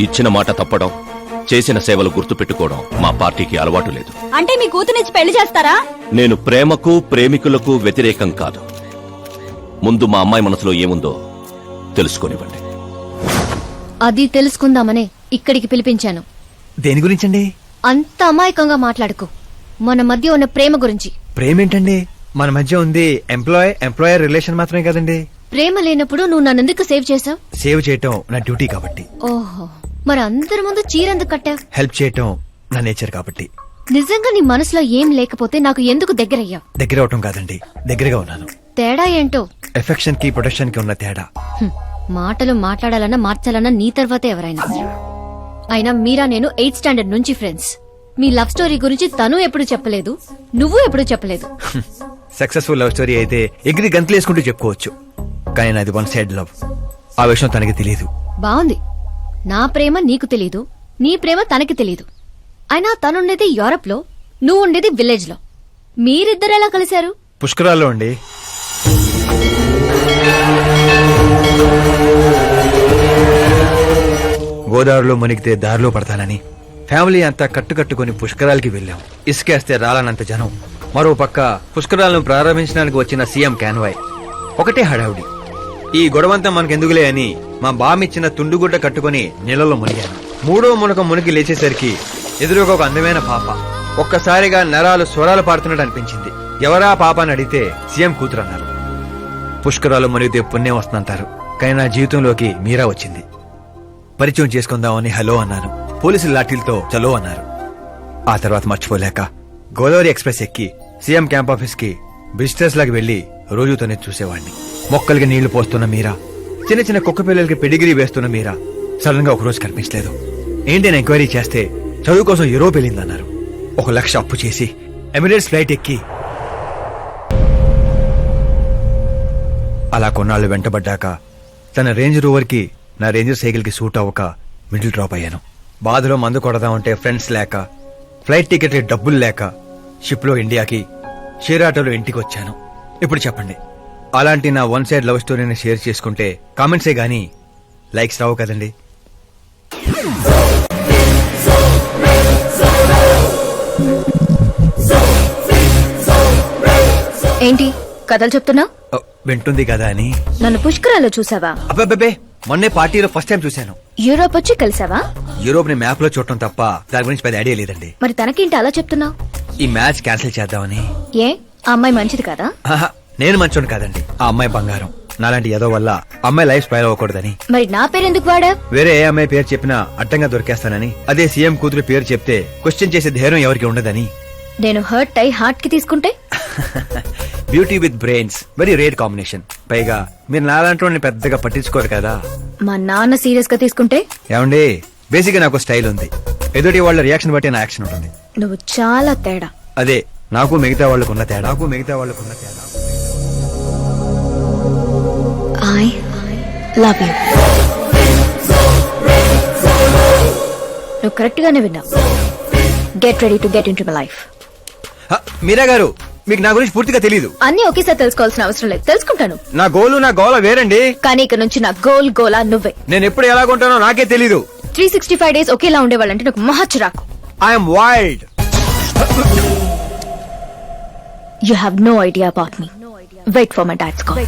ఇచ్చిన మాట తప్పడం, చేసిన సేవలు గుర్తుపెట్టుకోవడం మా పార్టీకి అలవాటు లేదు. అంటే మీ కూతురిచ్చి పెళ్లి చేస్తారా? నేను ప్రేమకు ప్రేమికులకు వ్యతిరేకం కాదు. ముందు మా అమ్మాయి మనసులో ఏముందో తెలుసుకోనివ్వండి. అది తెలుసుకుందామనే ఇక్కడికి పిలిపించాను. దేని గురించండి? అంత అమాయకంగా మాట్లాడుకో. మన మధ్య ఉన్న ప్రేమ గురించి. ప్రేమ ఏంటండి? మన మధ్య ఉంది ఎంప్లాయర్ రిలేషన్ మాత్రమే కదండి. ప్రేమ లేనప్పుడు నువ్వు నన్నెందుకు సేవ్ చేసావు? సేవ్ చేయటం నా డ్యూటీ కాబట్టి. ఓహో, మరి అందరి ముందు చీరెందుకు కట్టావు? హెల్ప్ చేయటం నా నేచర్ కాబట్టి. నిజంగా నీ మనసులో ఏం లేకపోతే నాకు ఎందుకు దగ్గరయ్యావు? దగ్గర అవటం కాదండి, దగ్గరగా ఉన్నాను. తేడా ఏంటో? ఎఫెక్షన్ కి ప్రొటెక్షన్ కి ఉన్న తేడా. మాటలు మాట్లాడాలన్నా మార్చాలన్నా నీ తర్వాతే ఎవరైనా. అయినా మీరా నేను 8th స్టాండర్డ్ నుంచి ఫ్రెండ్స్. మీ లవ్ స్టోరీ గురించి తను ఎప్పుడు చెప్పలేదు, నువ్వు ఎప్పుడు చెప్పలేదు. సక్సెస్ఫుల్ లవ్ స్టోరీ అయితే ఎగిరి గంతులు వేసుకుంటూ చెప్పుకోవచ్చు, కానీ నాది వన్ సైడ్ లవ్. ఆ విషయం తనకి తెలియదు. బాగుంది. నా ప్రేమ నీకు తెలీదు, నీ ప్రేమ తనకి తెలీదు. అయినా తనుండేది యూరప్ లో, నువ్వు ఉండేది విలేజ్ లో. మీరిద్దరు ఎలా కలిశారు? పుష్కరాల్లో అండి. గోదావరిలో మునిగితే దారిలో పడతానని ఫ్యామిలీ అంతా కట్టుకట్టుకుని పుష్కరాలకి వెళ్ళాం. ఇసుకేస్తే రాలనంత జనం. మరో పక్క పుష్కరాలను ప్రారంభించడానికి వచ్చిన సీఎం కాన్వాయ్. ఒకటే హడావుడి. ఈ గొడవంతా మనకెందుకులే అని మా బామిచ్చిన తుండుగుడ్డ కట్టుకుని నీళ్ళలో మునిగాను. మూడో మునక మునిగి లేచేసరికి ఎదురుగా ఒక అందమైన పాప. ఒక్కసారిగా నరాలు స్వరాలు పాడుతున్నట్టు అనిపించింది. ఎవరా పాప అని అడిగితే సీఎం కూతురు అన్నారు. పుష్కరాలు మునిగితే పుణ్యం వస్తుందంటారు, కానీ నా జీవితంలోకి మీరా వచ్చింది. పరిచయం చేసుకుందామని హలో అన్నాను. పోలీసులు లాఠీలతో చలో అన్నారు. ఆ తర్వాత మర్చిపోలేక గోదావరి ఎక్స్ప్రెస్ ఎక్కి సీఎం క్యాంప్ ఆఫీస్ కి విజిటర్స్ లాగా వెళ్లి రోజు తనే చూసేవాడిని. మొక్కలకి నీళ్లు పోస్తున్న మీరా, చిన్న చిన్న కుక్క పిల్లలకి పెడిగిరీ వేస్తున్న మీరా సడన్ గా ఒకరోజు కనిపించలేదు. ఏంటి అని ఎంక్వైరీ చేస్తే చదువు కోసం యూరోప్ వెళ్ళిందన్నారు. 1 లక్ష అప్పు చేసి ఎమిరేట్స్ ఫ్లైట్ ఎక్కి అలా కొన్నాళ్ళు వెంటబడ్డాక తన రేంజ్ రోవర్ కి నా రేంజర్ సైకిల్ కి సూట్ అవ్వక మిడిల్ డ్రాప్ అయ్యాను. బాధలో మందు కొడదామంటే ఫ్రెండ్స్ లేక, ఫ్లైట్ టికెట్ డబ్బులు లేక షిప్ లో ఇండియాకి, షేర్ ఆటోలో ఇంటికి వచ్చాను. ఇప్పుడు చెప్పండి, అలాంటి నా 1 సైడ్ లవ్ స్టోరీని షేర్ చేసుకుంటే కామెంట్సే గానీ లైక్స్ రావు కదండి. ఏంటి కథలు చెప్తున్నా? వింటుంది కదా అని. నన్ను పుష్కరాల్లో చూసావా? అబ్బే మొన్నే పార్టీలో ఫస్ట్ టైం చూశాను. యూరోప్ వచ్చి కలిసావా? యూరోప్ ని మ్యాప్ లో చూడటం తప్ప దాని గురించి పెద్ద ఐడియా లేదండి. మరి తనకేంటి అలా చెప్తున్నావు? ఈ మ్యాచ్ క్యాన్సిల్ చేద్దామని. ఏ ఆ అమ్మాయి మంచిది కదా? ఆహా, నేను మంచోడు కాదండి. ఆ అమ్మాయి బంగారం. నాలాంటి ఏదో వల్ల అమ్మాయి లైఫ్ స్పైల్ అవ్వకూడదని. మరి నా పేరెందుకు వాడా? వేరే ఏ అమ్మాయి పేరు చెప్పినా అడ్డంగా దొరికేస్తానని. అదే సీఎం కూతురు పేరు చెప్తే క్వశ్చన్ చేసే ధైర్యం ఎవరికి ఉండదని. నేను హర్ట్ అయి హార్ట్ కి తీసుకుంటే? Beauty with brains very rare combination. పైగా మీరు నాలాంటి పెద్దగా పట్టించుకోరు కదా. మా నాన్న సీరియస్ గా తీసుకుంటే? ఏమండి, బేసిక్ గా నాకు స్టైల్ ఉంది. ఎదుటి వాళ్ళ రియాక్షన్ బట్టి నా యాక్షన్ ఉంటుంది. నువ్వు చాలా తేడా. అదే నాకు మిగతా వాళ్ళకున్న తేడా. I love you. నువ్వు కరెక్ట్ గానే విన్నావు. Get ready to get into my life. Meera గారు, మీకు నా గురించి పూర్తిగా తెలీదు. అన్ని ఒకేసారి తెలుసుకోవాల్సిన అవసరం లేదు. తెలుసుకుంటాను. నా గోల వేరండి. కానీ ఇక నుంచి నా గోలా నువ్వే. నేను ఎప్పుడు ఎలాగుంటానో నాకే తెలీదు. 365 days ఒకేలా ఉండేవాళ్ళంటే నాకు మహా చిరాకు. I'm wild. You have no idea about me. Wait for my dad's call.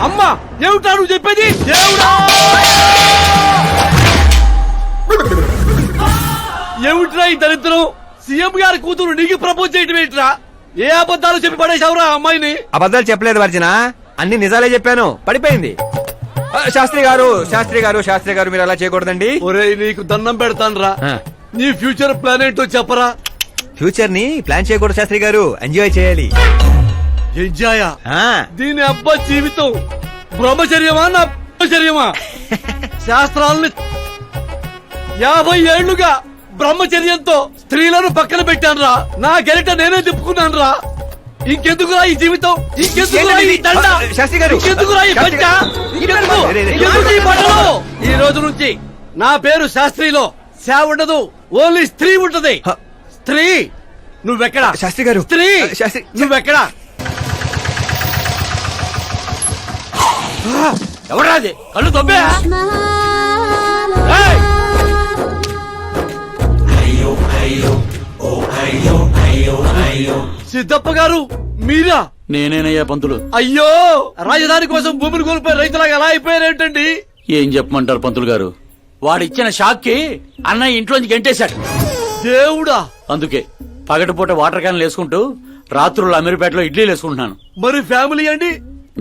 అమ్మా ఏమిటా నువ్వు చెప్పేది? ఏమిట్రా ఈ దరిద్రం? సీఎం గారి కూతురు నీకు ప్రపోజ్ చేయటం ఏంట్రా? ఏ అబద్ధాలు చెప్పి పడేశావురా అమ్మాయిని? అబద్ధాలు చెప్పలేదు వర్జన, అన్ని నిజాలే చెప్పాను. పడిపోయింది. శాస్త్రి గారు మీరు అలా చేయకూడదండి. ఒరేయ్, నీకు దండం పెడతానురా. నీ ఫ్యూచర్ ప్లాన్ ఏంటో చెప్పరా? ఫ్యూచర్ ని ప్లాన్ చేయకూడదు శాస్త్రి గారు, ఎంజాయ్ చేయాలి. ఎంజాయా? దీని అబ్బా జీవితం బ్రహ్మచర్యమా నా బ్రహ్మచర్యమా? శాస్త్రాలని 50 ఏళ్లుగా బ్రహ్మచర్యంతో స్త్రీలను పక్కన పెట్టానురా. నా గెరిట నేనే తిప్పుకున్నాను రా. ఇంకెందుకురా ఈ జీవితం? ఇంకెందుకురా ఈ దండ? ఇంకెందుకురా ఈ పంట? ఎందుకు ఈ బట్టలు? ఈ రోజు నుంచి నా పేరు శాస్త్రిలో శా ఉండదు, ఓన్లీ స్త్రీ ఉంటది. స్త్రీ నువ్వెక్కడా? శాస్త్రి గారు, స్త్రీ నువ్వెక్కడా? ఎవరాది? కళ్ళు తొబ్బే. సిద్ధప్ప గారు మీరా? నేనేనయ్యా పంతులు. అయ్యో, రాజధాని కోసం భూమిని కోల్పోయి రైతులాగా ఎలా అయిపోయారేంటండి? ఏం చెప్పమంటారు పంతులు గారు, వాడిచ్చిన షాక్ కి అన్నయ్య ఇంట్లోంచి గెంటేశాడు. దేవుడా! అందుకే పగటిపూట వాటర్ క్యాన్లు వేసుకుంటూ రాత్రులు అమీర్పేటలో ఇడ్లీలు వేసుకుంటున్నాను. మరి ఫ్యామిలీ అండి?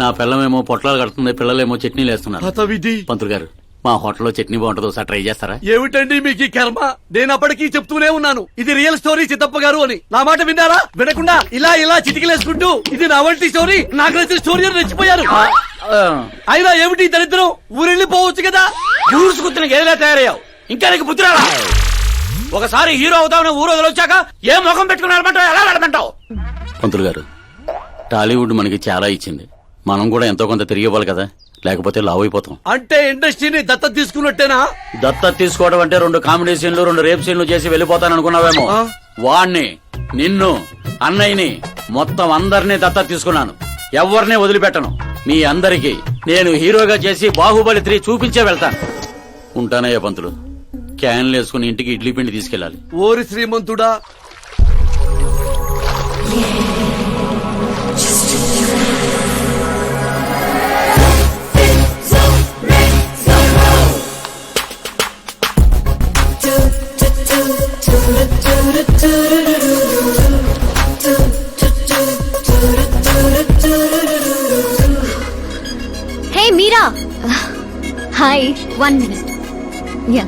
నా పిల్లమేమో పొట్లాలు కడుతుంది, పిల్లలేమో చట్నీలు వేస్తున్నారు. హతవిధి. పంతులు గారు, మా హోటల్లో చట్నీ బాగుంటుంది ఒకసారి ట్రై చేస్తారా? ఏమిటండి మీకు ఈ కర్మ? నేను అప్పటికీ చెప్తూనే ఉన్నాను ఇది రియల్ స్టోరీ చిత్తప్ప గారు అని. నా మాట విన్నారా? వినకుండా ఇలా ఇలా చిటికలేసుకుంటూ ఇది నా వంటి స్టోరీ, నాకు నచ్చిన స్టోరీ అని రెచ్చిపోయారు. అయినా ఏమిటి ఈ దరిద్రం? ఊరెళ్ళిపోవచ్చు కదా. ఊరుసుకుతున్న గేదెలా తయారయ్యావు, ఇంకా నీకు బుద్ధి రాలా? ఒకసారి హీరో అవుతామని ఊరు వదిలొచ్చాక ఏ ముఖం పెట్టుకుని నడమంటావు, ఎలా నడమంటావు? పంతులు గారు, టాలీవుడ్ మనకి చాలా ఇచ్చింది, మనం కూడా ఎంతో కొంత తిరిగి ఇవ్వాలి కదా, లేకపోతే లావు అయిపోతాం. అంటే ఇండస్ట్రీని దత్తత తీసుకున్నట్టేనా? దత్తత తీసుకోవడం అంటే 2 కామెడీ సీన్లు 2 రేప్ సీన్లు చేసి వెళ్ళిపోతాను అనుకున్నావేమో. వాణ్ణి, నిన్ను, అన్నయ్యని, మొత్తం అందరినీ దత్తత తీసుకున్నాను. ఎవరిని వదిలిపెట్టను. మీ అందరికీ నేను హీరోగా చేసి బాహుబలి 3 చూపించే వెళ్తాను. ఉంటానయ్యా పంతులు. క్యాన్లు వేసుకుని ఇంటికి ఇడ్లీ పిండి తీసుకెళ్ళాలి. ఓరి శ్రీమంతుడా, హే మీరా, హాయ్. 1 minute. యా.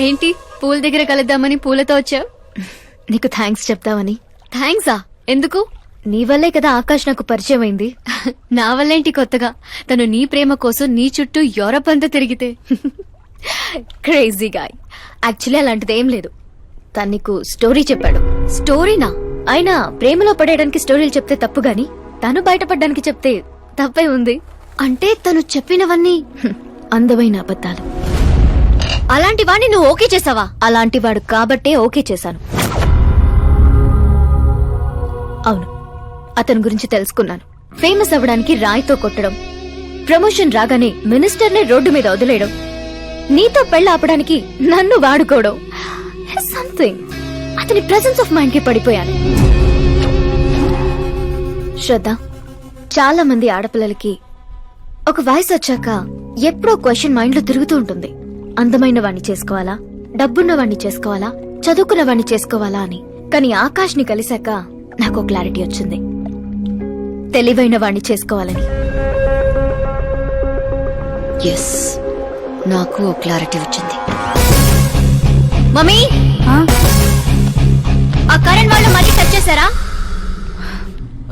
ఏంటి పూల దగ్గర కలుద్దామని పూలతో వచ్చావు? నీకు థ్యాంక్స్ చెప్తామని. థ్యాంక్సా? ఎందుకు? నీ వల్లే కదా ఆకాష్ నాకు పరిచయం అయింది. నా వల్లేంటి కొత్తగా? తను నీ ప్రేమ కోసం నీ చుట్టూ యూరప్ అంతా తిరిగితే. Crazy guy. యాక్చువల్లీ అలాంటిది ఏం లేదు. తను నీకు స్టోరీ చెప్పాడు. స్టోరీనా? అయినా ప్రేమలో పడేయడానికి స్టోరీలు చెప్తే తప్పు గాని తను బయటపడడానికి చెప్తే తప్పే ఉంది. అంటే తను చెప్పినవన్నీ అందమైన అబద్ధాలు. అలాంటి వాడిని నువ్వు ఓకే చేసావా? అలాంటి వాడు కాబట్టే ఓకే చేశాను. అవును, అతని గురించి తెలుసుకున్నాను. ఫేమస్ అవ్వడానికి రాయితో కొట్టడం, ప్రమోషన్ రాగానే మినిస్టర్నే రోడ్డు మీద వదిలేయడం, నీతో పెళ్లి ఆపడానికి నన్ను వాడుకోవడం. సంథింగ్. అతని ప్రెసెన్స్ ఆఫ్ మైండ్ కి పడిపోయాను. శ్రద్ధ, చాలా మంది ఆడపిల్లలకి ఒక వయసు వచ్చాక ఎప్పుడో క్వశ్చన్ మైండ్ లో తిరుగుతూ ఉంటుంది. అందమైన వాణ్ణి చేసుకోవాలా, డబ్బున్న వాణ్ణి చేసుకోవాలా, చదువుకున్న వాణ్ణి చేసుకోవాలా అని. కానీ ఆకాష్ ని కలిశాక నాకు క్లారిటీ వచ్చింది. తెలివైన వాణ్ణి చేసుకోవాలని. ఎస్, నాకు క్లారిటీ వచ్చింది. మమ్మీ, ఆ కరణ్ వాళ్ళు మళ్ళీ టచ్ చేశారా?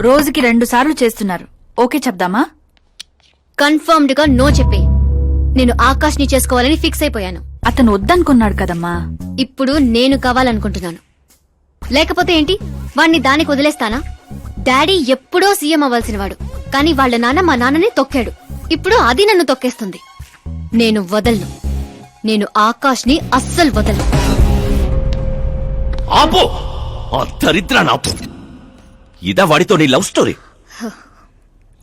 రోజుకి 2 సార్లు చేస్తున్నారు. ఓకే చెప్దామా? కన్ఫర్మ్డ్ గా నో చెప్పే. నేను ఆకాష్ ని చేసుకోవాలని ఫిక్స్ అయిపోయాను. అతను వద్దనుకున్నాడు కదమ్మా. ఇప్పుడు నేను కావాలనుకుంటున్నాను. లేకపోతే ఏంటి? వాణ్ణి దానికి వదిలేస్తానా? డాడీ ఎప్పుడో సీఎం అవ్వాల్సిన వాడు, కానీ వాళ్ళ నాన్న మా నాన్నని తొక్కాడు. ఇప్పుడు అది నన్ను తొక్కేస్తుంది. నేను వదలను. నేను ఆకాష్ ని అస్సలు వదలను. ఆపో, ఆ దరిద్రాన్ని ఆపు. ఇదా వాడితో నీ లవ్ స్టోరీ?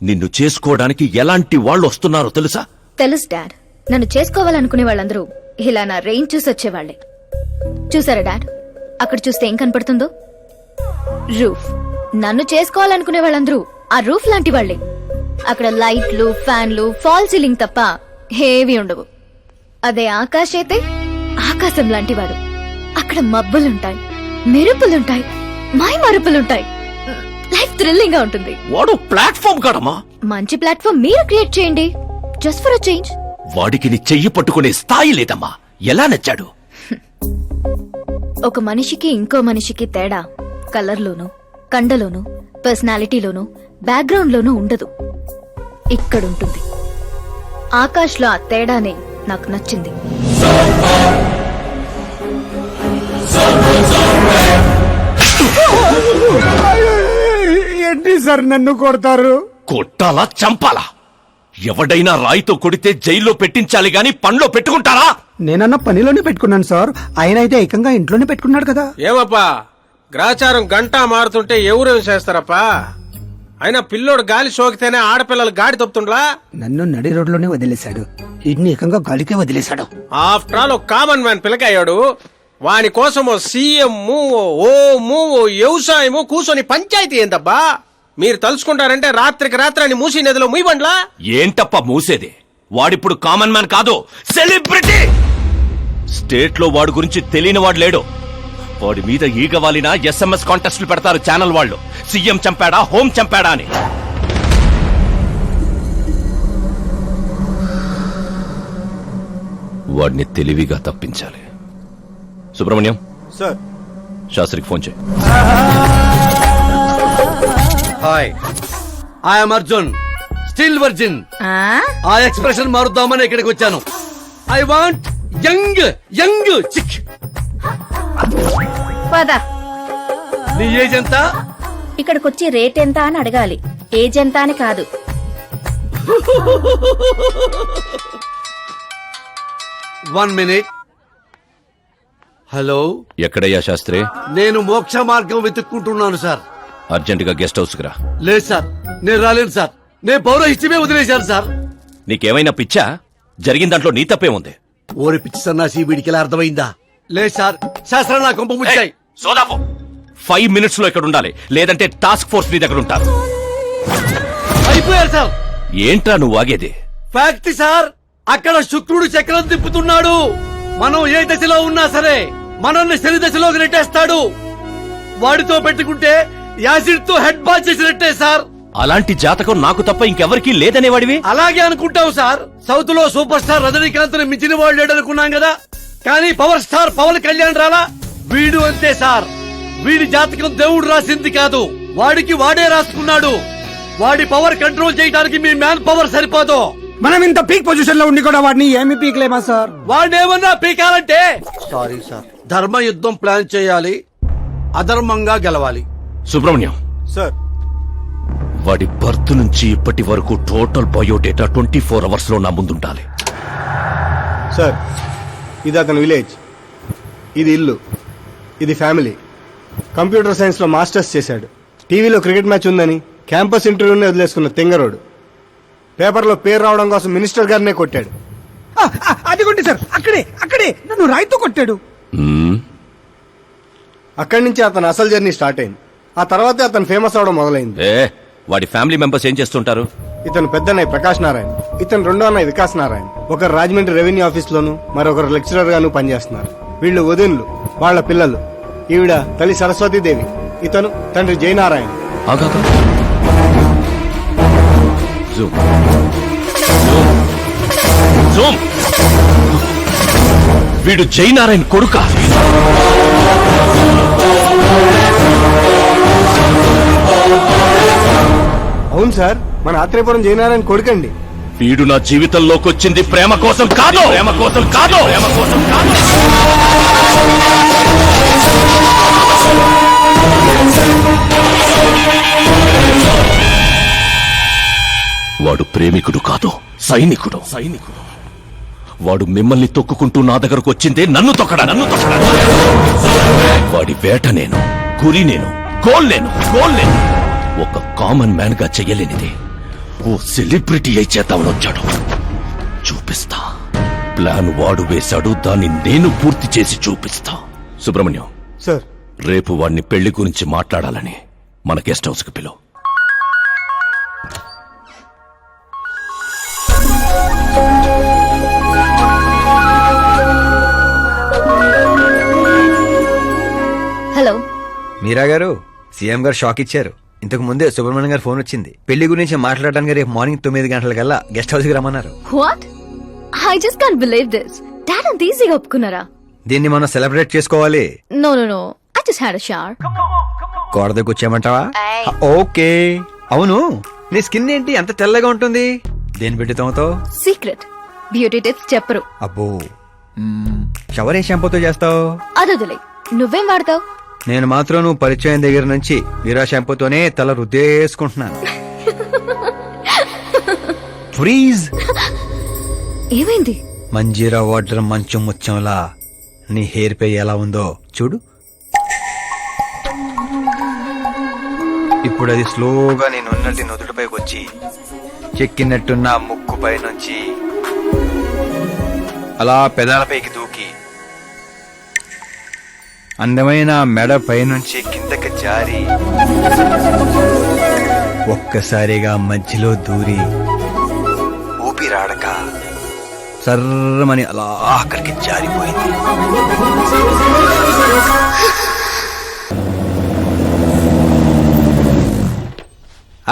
నిన్ను చేసుకోవడానికి ఎలాంటి వాళ్ళు వస్తున్నారో తెలుసా? తెలుసు డాడ్. నన్ను చేసుకోవాలనుకునే వాళ్ళందరూ ఇలా నా రేంజ్ చూసి వచ్చేవాళ్లే. చూసారా డాడ్, అక్కడ చూస్తే ఏం కనపడుతుందో? రూఫ్. నన్ను చేసుకోవాలనుకునే వాళ్ళందరూ ఆ రూఫ్ లాంటి వాళ్లే. అక్కడ లైట్లు, ఫ్యాన్లు, ఫాల్ సీలింగ్ తప్ప ఏవి ఉండవు. అదే ఆకాశ్ అయితే ఆకాశం లాంటి వాడు. అక్కడ మబ్బులుంటాయి, మెరుపులుంటాయి, మై మరుపులుంటాయి. లైఫ్ థ్రిల్లింగ్ గా ఉంటుంది. వాడు ప్లాట్ఫామ్ కాడమ్మా. మంచి ప్లాట్ఫామ్ మీరు క్రియేట్ చేయండి, జస్ట్ ఫర్ అ చేంజ్. వాడికి నీ చెయ్యి పట్టుకునే స్థాయి లేదమ్మా. ఎలా నచ్చాడు? ఒక మనిషికి ఇంకో మనిషికి తేడా కలర్లోనూ, కండలోనూ, పర్సనాలిటీలోనూ, బ్యాక్గ్రౌండ్ లోనూ ఉండదు. ఇక్కడుంటుంది. ఆకాష్ లో ఆ తేడానే నాకు నచ్చింది. ఏంటి సార్ నన్ను కొడతారు? కొట్టాలా, చంపాలా? ఎవడైనా రాయితో కొడితే జైల్లో పెట్టించాలి గాని పనిలో పెట్టుకుంటారా? నేనన్న పనిలోనే పెట్టుకున్నాను సార్. ఆయన అయితే ఏకంగా ఇంట్లోనే పెట్టుకున్నాడు కదా. ఏమప్పా, గ్రాచారం గంటా మారుతుంటే ఎవరేం చేస్తారప్పా? అయినా పిల్లోడు గాలి సోకితేనే ఆడపిల్లలు గాడి తప్పుతుండ్లా? నన్ను నడి రోడ్లోనే వదిలేశాడు. ఇన్ని ఏకంగా గాలికే వదిలేశాడు. ఆఫ్టర్ ఆల్ ఒక కామన్ మ్యాన్ పిల్లకయ్యాడు. వాని కోసమో సీఎం ఓ వ్యవసాయము కూర్చొని పంచాయతీ ఏందబ్బా? మీరు తలుచుకుంటారంటే రాత్రికి రాత్రాన్ని మూసి నదిలో ముయ్యబండ్లా. ఏంటప్ప మూసేది? వాడిప్పుడు కామన్ మ్యాన్ కాదు, సెలబ్రిటీ. స్టేట్ లో వాడి గురించి తెలియని వాడు లేడు. వాడి మీద ఈగ వాలిన SMS కాంటెస్టులు పెడతారు ఛానల్ వాళ్ళు, సీఎం చంపాడా హోం చంపాడా అని. వాడిని తెలివిగా తప్పించాలి. సుబ్రహ్మణ్యం సార్. శాస్త్రికి ఫోన్ చేయి. Hi, I'm Arjun, still virgin. ఆ ఎక్స్ప్రెషన్ మారుద్దామని ఇక్కడికి వచ్చాను. I want young young chick. పద. నీ ఏజ్ ఎంత? ఇక్కడికొచ్చి రేట్ ఎంత అని అడగాలి, ఏజ్ ఎంత అని కాదు. One minute. హలో, ఎక్కడయ్యా శాస్త్రి? నేను మోక్ష మార్గం వెతుక్కుంటున్నాను సార్. అర్జెంటుగా గెస్ట్ హౌస్ కి రా. లేదు సార్, నేను రాలేను సార్. నేను పౌరహిత్యమే వదిలేశాను సార్. నీకేమైనా పిచ్చా? జరిగిన దాంట్లో నీ తప్పే ఉంది. ఓరి పిచ్చి సన్నాసి, వీడికి ఎలా అర్థమైందా? లేదు సార్, శాస్త్రం నా కొంప ముచ్చాయి. 5 minutes లో ఇక్కడ ఉండాలి, లేదంటే టాస్క్ ఫోర్స్ నీ దగ్గర ఉంటారు. అయిపోయారు సార్. ఏంట్రా నువ్వు ఆగేది? ఫ్యాక్ట్ సార్, అక్కడ శుక్రుడు చక్రం తిప్పుతున్నాడు. మనం ఏ దశలో ఉన్నా సరే మనల్ని శని దశలోకి నెట్టేస్తాడు. వాడితో పెట్టుకుంటే యాసిడ్ తో హెడ్ బాల్ చేసినట్టే సార్. అలాంటి జాతకం నాకు తప్ప ఇంకెవరికీ లేదనేవాడివి. అలాగే అనుకుంటాం సార్. సౌత్ లో సూపర్ స్టార్ రజనీకాంత్ ని మించిన వాడు లేడనుకున్నాం కదా, కానీ పవర్ స్టార్ పవన్ కళ్యాణ్ రాలా? వీడు అంతే సార్. వీడి జాతకం దేవుడు రాసింది కాదు, వాడికి వాడే రాసుకున్నాడు. వాడి పవర్ కంట్రోల్ చేయడానికి మీ మ్యాన్ పవర్ సరిపోదు. మనం ఇంత పీక్ పొజిషన్ లో ఉండి కూడా వాడిని ఏమి పీక్లేమా సార్? వాడేమన్నా పీకాలంటే సారీ సార్, ధర్మ యుద్ధం ప్లాన్ చేయాలి, అధర్మంగా గెలవాలి. సుబ్రహ్మణ్యం సార్. వాడి బర్త్ నుంచి ఇప్పటి వరకు టోటల్ బయోడేటా 24 hours లో నా ముందుండాలి. సార్, ఇది అతని విలేజ్, ఇది ఇల్లు, ఇది ఫ్యామిలీ. కంప్యూటర్ సైన్స్ లో మాస్టర్స్ చేశాడు. టీవీలో క్రికెట్ మ్యాచ్ ఉందని క్యాంపస్ ఇంటర్వ్యూని వదిలేసుకున్న తెంగరోడు. పేపర్లో పేరు రావడం కోసం మినిస్టర్ గారినే కొట్టాడు. అదిగోండి సార్, అక్కడే నన్ను రాయితో కొట్టాడు. అక్కడి నుంచి అతను అసలు జర్నీ స్టార్ట్ అయింది. ఆ తర్వాతే అతను ఫేమస్ అవడం మొదలైంది. వాడి ఫ్యామిలీ మెంబర్స్ ఏం చేస్తుంటారు? ఇతను పెద్దన్నయ్య ప్రకాష్ నారాయణ, ఇతను రెండో అన్నయ్య వికాస్ నారాయణ. ఒకరు రాజమండ్రి రెవెన్యూ ఆఫీస్ లోను, మరొకరు లెక్చరర్ గాను పనిచేస్తున్నారు. వీళ్ళు వదినులు, వాళ్ళ పిల్లలు. ఈవిడ తల్లి సరస్వతీదేవి, ఇతను తండ్రి జయనారాయణ. వీడు జయనారాయణ కొడుక? అవును సార్, మన ఆత్రేయపురం జయనారాయణ కొడుకండి. వీడు నా జీవితంలోకి వచ్చింది ప్రేమ కోసం కాదు, ప్రేమ కోసం కాదు, ప్రేమ కోసం కాదు. వాడు ప్రేమికుడు కాదు, సైనికుడు. వాడు మిమ్మల్ని తొక్కుకుంటూ నా దగ్గరకు వచ్చిందే నన్ను తొక్కడా. వాడి వేట నేను, గురి నేను, గోల్ నేను. ఒక కామన్ మ్యాన్ గా చెయ్యలేనిది ఓ సెలబ్రిటీ అయి చేద్దామని వచ్చాడు. చూపిస్తా. ప్లాన్ వాడు వేశాడు, దాన్ని నేను పూర్తి చేసి చూపిస్తా. సుబ్రహ్మణ్యం సార్, రేపు వాడిని పెళ్లి గురించి మాట్లాడాలని మన గెస్ట్ హౌస్ కి పిలువు. హలో మీరా గారు, సీఎం గారు షాక్ ఇచ్చారు. ఇంతకు ముందే సుబ్రహ్మణ్యం గారు ఫోన్ వచ్చింది. పెళ్లి గురించి మాట్లాడడానికి రేపు మార్నింగ్ 9 గంటలకల్లా గెస్ట్ హౌస్ కి రమ్మన్నారు. What? I just can't believe this. Dad అంత ఈజీగా ఒప్పుకున్నారా? దీన్ని మనం సెలబ్రేట్ చేసుకోవాలి. No I just had a shower. గోడ దగ్గర వచ్చామంటావా? ఓకే. అవును, నీ స్కిన్ ఏంటి అంత తెల్లగా ఉంటుంది? దేని పెట్టి తోమతావు? సీక్రెట్ బ్యూటీ టిప్స్ చెప్పరు. అబ్బో, షవర్ ఏ షాంపూతో చేస్తావు? అదొదిలే, నువ్వేం వాడతావు? నేను మాత్రం నువ్వు పరిచయం దగ్గర నుంచి వీరా షాంపూతోనే తల రుద్దేసుకుంటున్నాను. ఫ్రీజ్. ఏమైంది? మంజీరా వాటర్ మంచం ముచ్చంలా నీ హెయిర్ పై ఎలా ఉందో చూడు. ఇప్పుడు అది స్లోగా నేను ఉన్నట్టు నుదుటిపైకి వచ్చి చెక్కినట్టున్న ముక్కు పై నుంచి అలా పెదాలపైకి దూకి అందమైన మెడ పైనుంచి కిందకి జారి ఒక్కసారిగా మధ్యలో దూరి ఊపిరాడక సర్రమని అలా అక్కడికి జారిపోయింది.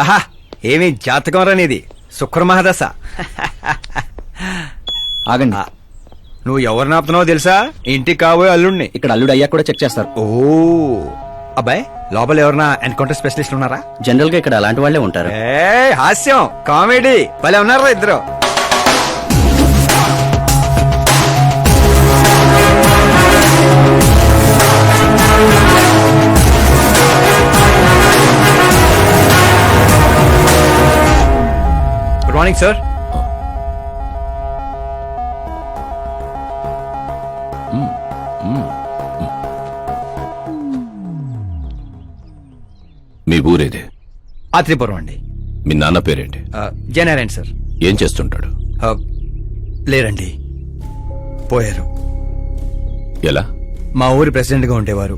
ఆహా, ఏమి జాతకం రానిది, శుక్రమహాదశ. ఆగండి, నువ్వు ఎవరిని ఆపుతున్నావో తెలుసా? ఇంటికి కాబోయే అల్లుడిని. ఇక్కడ అల్లుడు అయ్యా కూడా చెక్ చేస్తారు. ఓ అబ్బాయి, లోపల ఎవరన్నా ఎన్కౌంటర్ స్పెషలిస్ట్ ఉన్నారా? జనరల్ గా ఇక్కడ అలాంటి వాళ్ళే ఉంటారు. ఏ హాస్యం, కామెడీ భలే ఉన్నారా ఇద్దరు. Good morning sir. మీ ఊరేదే? ఆత్రిపురం అండి. మీ నాన్న పేరేంటి? జయనారాయణ సార్. ఏం చేస్తుంటాడు? లేరండి, పోయారు. ఎలా? మా ఊరి ప్రెసిడెంట్ గా ఉండేవారు.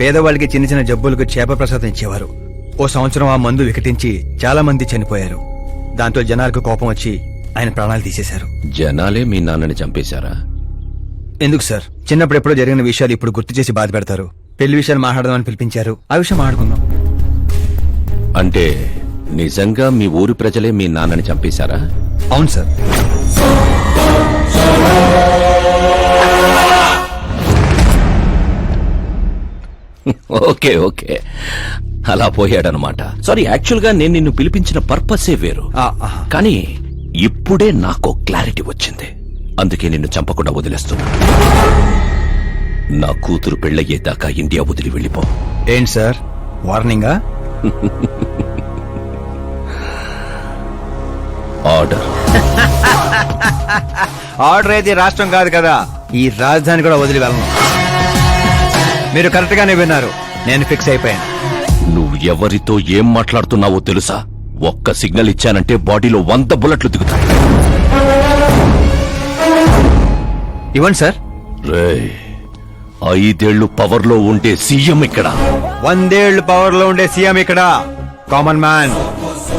పేదవాళ్ళకి చిన్న చిన్న జబ్బులకు చేప ప్రసాదం ఇచ్చేవారు. ఓ సంవత్సరం ఆ మందు వికటించి చాలా మంది చనిపోయారు. దాంతో జనాలకు కోపం వచ్చి ఆయన ప్రాణాలు తీసేశారు. జనాలే మీ నాన్నని చంపేశారా? ఎందుకు సార్, చిన్నప్పుడు ఎప్పుడో జరిగిన విషయాలు ఇప్పుడు గుర్తు చేసి బాధ పెడతారు. పెళ్లి విషయాలు మాట్లాడదామని పిలిపించారు, ఆ విషయం మాట్లాడుకుందాం. అంటే నిజంగా మీ ఊరి ప్రజలే మీ నాన్నని చంపేశారా? అవును సార్. ఓకే ఓకే, అలా పోయాడనమాట. సారీ, యాక్చువల్ గా నేను నిన్ను పిలిపించిన పర్పసే వేరు. కానీ ఇప్పుడే నాకు క్లారిటీ వచ్చింది. అందుకే నిన్ను చంపకుండా వదిలేస్తున్నా. నా కూతురు పెళ్ళయ్యేదాకా ఇండియా వదిలి వెళ్ళిపో. ఏంటి సార్, వార్నింగా? ఆర్డర్. ఆర్డర్ అయితే రాష్ట్రం కాదు కదా, ఈ రాజధాని కూడా వదిలి వెళ్ళను. మీరు కరెక్ట్ గానే విన్నారు, నేను ఫిక్స్ అయిపోయాను. నువ్వు ఎవరితో ఏం మాట్లాడుతున్నావో తెలుసా? ఒక్క సిగ్నల్ ఇచ్చానంటే బాడీలో 100 బుల్లెట్లు దిగుతాయి. ఇవ్వండి సార్. రేయ్, 5 ఏళ్లు పవర్ లో ఉండే సీఎం ఇక్కడ. 100 ఏళ్లు పవర్ లో ఉండే సీఎం ఇక్కడ. Common man,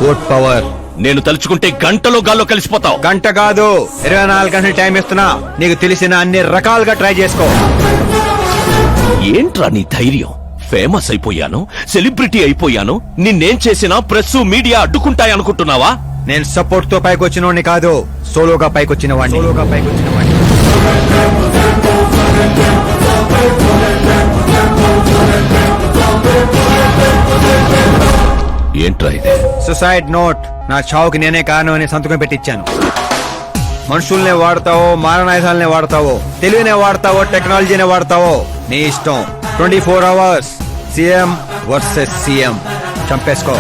vote power. నేను తలుచుకుంటే గంటలో గాల్లో కలిసిపోతావు. గంట కాదు, 24 గంటలు టైం ఇస్తున్నా. నీకు తెలిసిన అన్ని రకాలుగా ట్రై చేసుకో. ఏంట్రా నీ ధైర్యం? ఫేమస్ అయిపోయాను, సెలబ్రిటీ అయిపోయాను, నిన్నేం చేసినా ప్రెస్ మీడియా అడ్డుకుంటాయనుకుంటున్నావా? నేను సపోర్ట్ తో పైకి వచ్చిన కాదు, సోలోగా పైకొచ్చిన వాడిని. ఏంట్రా ఇది? Suicide note. నా చావుకి నేనే కారణం అని సంతకం పెట్టించాను. మనుషుల్నే వాడతావో, మారణాయుధాలనే వాడతావో, తెలివినే వాడతావో, టెక్నాలజీనే వాడతావో, నీ ఇష్టం. 24 అవర్స్ సీఎం వర్సెస్ సీఎం. చంపేసుకో.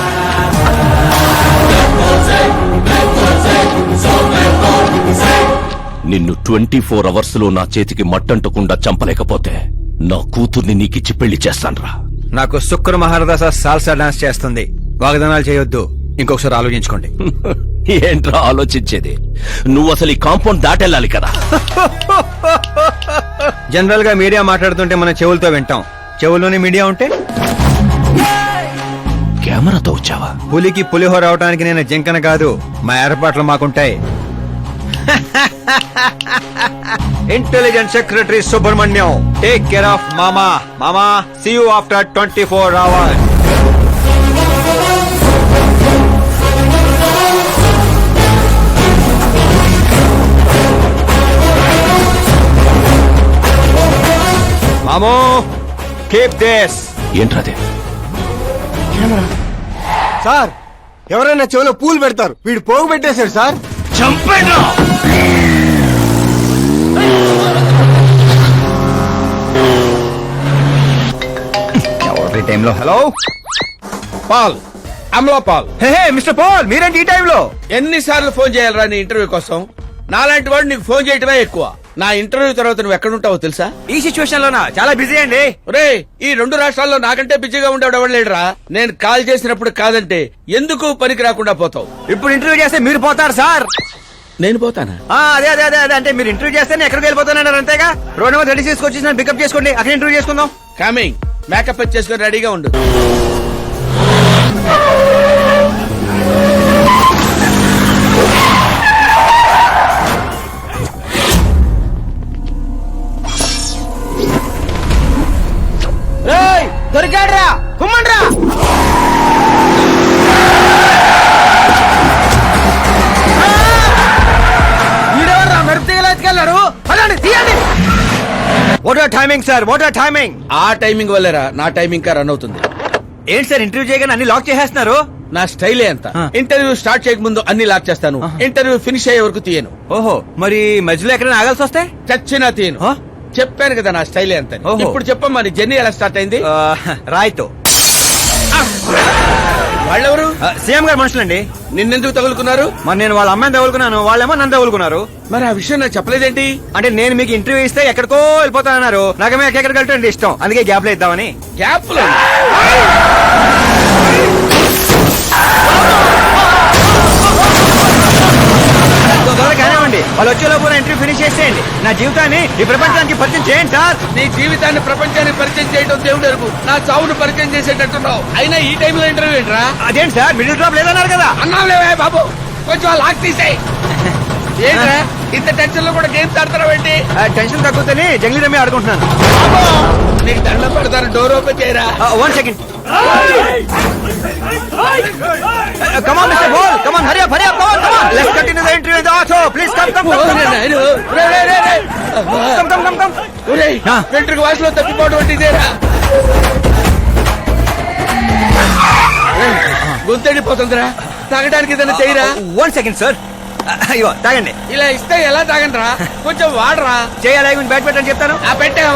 నిన్ను 24 అవర్స్ లో నా చేతికి మట్టంటకుండా చంపలేకపోతే నా కూతుర్ని నీకిచ్చి పెళ్లి చేస్తాన్రా. నాకు శుక్ర మహారదశ సాల్సా డాన్స్ చేస్తుంది. వాగ్దానాలు చేయొద్దు, ఇంకొకసారి ఆలోచించుకోండి. ఏంట్రా ఆలోచించేది? నువ్వు అసలు ఈ కాంపౌండ్ దాటెళ్ళాలి కదా. జనరల్ గా మీడియా మాట్లాడుతుంటే మన చెవులతో వింటాం, చెవుల్లోనే మీడియా ఉంటే? కెమెరాతో వచ్చావా? పులికి పులిహోర అవడానికి నేను జంకన కాదు, మా ఏర్పాట్లు మాకుంటాయి. Intelligence secretary Subrahmanyam, take care of మామా. మామా, సీ యూ ఆఫ్టర్ 24 అవర్స్. మామో, కీప్ దిస్. ఏంట్రాదే? సార్, ఎవరైనా చెవిలో పూలు పెడతారు, వీడు పోగు పెట్టేశాడు సార్. చంపేనా? ఎవరి టైంలో? Hello Paul, Amala Paul. Hey mister Paul, మీరేంటి ఈ టైంలో? ఎన్నిసార్లు ఫోన్ చేయాలరా నీ ఇంటర్వ్యూ కోసం? నాలాంటి వాడు నీకు ఫోన్ చేయటమే ఎక్కువ. నా ఇంటర్వ్యూ తర్వాత నువ్వు ఎక్కడుంటావో తెలుసా? ఈ సిచ్యువేషన్ లోనా? చాలా బిజీ అండి. రే, ఈ 2 రాష్ట్రాల్లో నాకంటే బిజీగా ఉండేవాడు ఎవడు లేడురా. నేను కాల్ చేసినప్పుడు కాదంటే ఎందుకు పనికి రాకుండా పోతావు? ఇప్పుడు ఇంటర్వ్యూ చేస్తే మీరు పోతారు సార్. నేను పోతానా? అదే అదే అదే అదే అంటే మీరు ఇంటర్వ్యూ చేస్తే నేను ఎక్కడికి వెళ్ళిపోతానన్నారు అంతేగా. రోడ్ నెంబర్ 36 వచ్చి నన్ను పికప్ చేసుకోండి, అక్కడ ఇంటర్వ్యూ చేసుకుందాం. కమింగ్. మేకప్ చేసుకొని రెడీగా ఉండు. దొరికాడ్రా, కుమ్మండ్రా. వీడెవర్రా మెరుపు తీగలు ఎత్తుకెళ్ళారు? పదండి, తీయండి. What are timing sir, what are timing? ఆ టైమింగ్ వల్లేరా నా టైమింగ్ కా రన్ అవుతుంది. ఏంటి సార్ ఇంటర్వ్యూ చేయగానే అన్ని లాక్ చేసేస్తున్నారు? నా స్టైలే అంత. ఇంటర్వ్యూ స్టార్ట్ చేయక ముందు అన్ని లాక్ చేస్తాను, ఇంటర్వ్యూ ఫినిష్ అయ్యే వరకు తీయను. ఓహో, మరి మధ్యలో ఎక్కడైనా ఆగాల్సి వస్తే? చచ్చినా తీయను. చెప్పాను కదా నా స్టైలే అంత. ఇప్పుడు చెప్పమ్మా, నీ జర్నీ ఎలా స్టార్ట్ అయింది? రాయ్తో. వాళ్ళెవరు? సీఎం గారు మనుషులండి. నిన్నెందుకు తగులుకున్నారు? మరి నేను వాళ్ళ అమ్మాయిని తగులుకున్నాను, వాళ్ళేమో నన్ను తగులుకున్నారు. మరి ఆ విషయం నాకు చెప్పలేదేంటి? అంటే నేను మీకు ఇంటర్వ్యూ ఇస్తే ఎక్కడికో వెళ్ళిపోతానన్నారు, నాకేమో ఎక్కడికి వెళ్ళటం ఇష్టం, అందుకే గ్యాప్ లో ఇద్దామని. గ్యాప్ లో కానివ్వండి, వాళ్ళు వచ్చేలోపు ఇంటర్వ్యూ ఫినిష్ చేసేయండి. నా జీవితాన్ని ఈ ప్రపంచానికి పరిచయం చేయండి సార్. నీ జీవితాన్ని ప్రపంచానికి పరిచయం చేయడం దేవుడు ఎరుగు. నా చావును పరిచయం చేసేటట్టున్నావు. అయినా ఈ టైంలో ఇంటర్వ్యూ ఏంట్రా? అదేంటి సార్, మిడిల్ డ్రాప్ లేదన్నారు కదా. అన్నావులేవే బాబు, కొంచెం లాక్ తీసేయి. ఏంట్రా ఇంత టెన్షన్ లో కూడా గేమ్స్ ఆడతావు ఏంటి? టెన్షన్ తగ్గుతుంది, జంగ్లీ రమ్మి ఆడుకుంటున్నాను. నీకు దండం పెడతాను, డోర్ ఓపెన్ చేయరా. 1 second. Come on, Mr. Ball. Come on, hurry up, come on, come on. Let's continue the interview in the auto. Please come. Come. వెంట్రుకు వాసులో తప్పిపోవడం వంటిదేరా. గొంతెడిపోతుందిరా, తాగడానికి ఏదైనా చేయరా. 1 second, sir. అయ్యో తాగండి. ఇలా ఇస్తే ఎలా తాగండిరా, కొంచెం వాడరా. చేయాలి, బ్యాట్ పెట్టని చెప్తాను. పెట్టాం.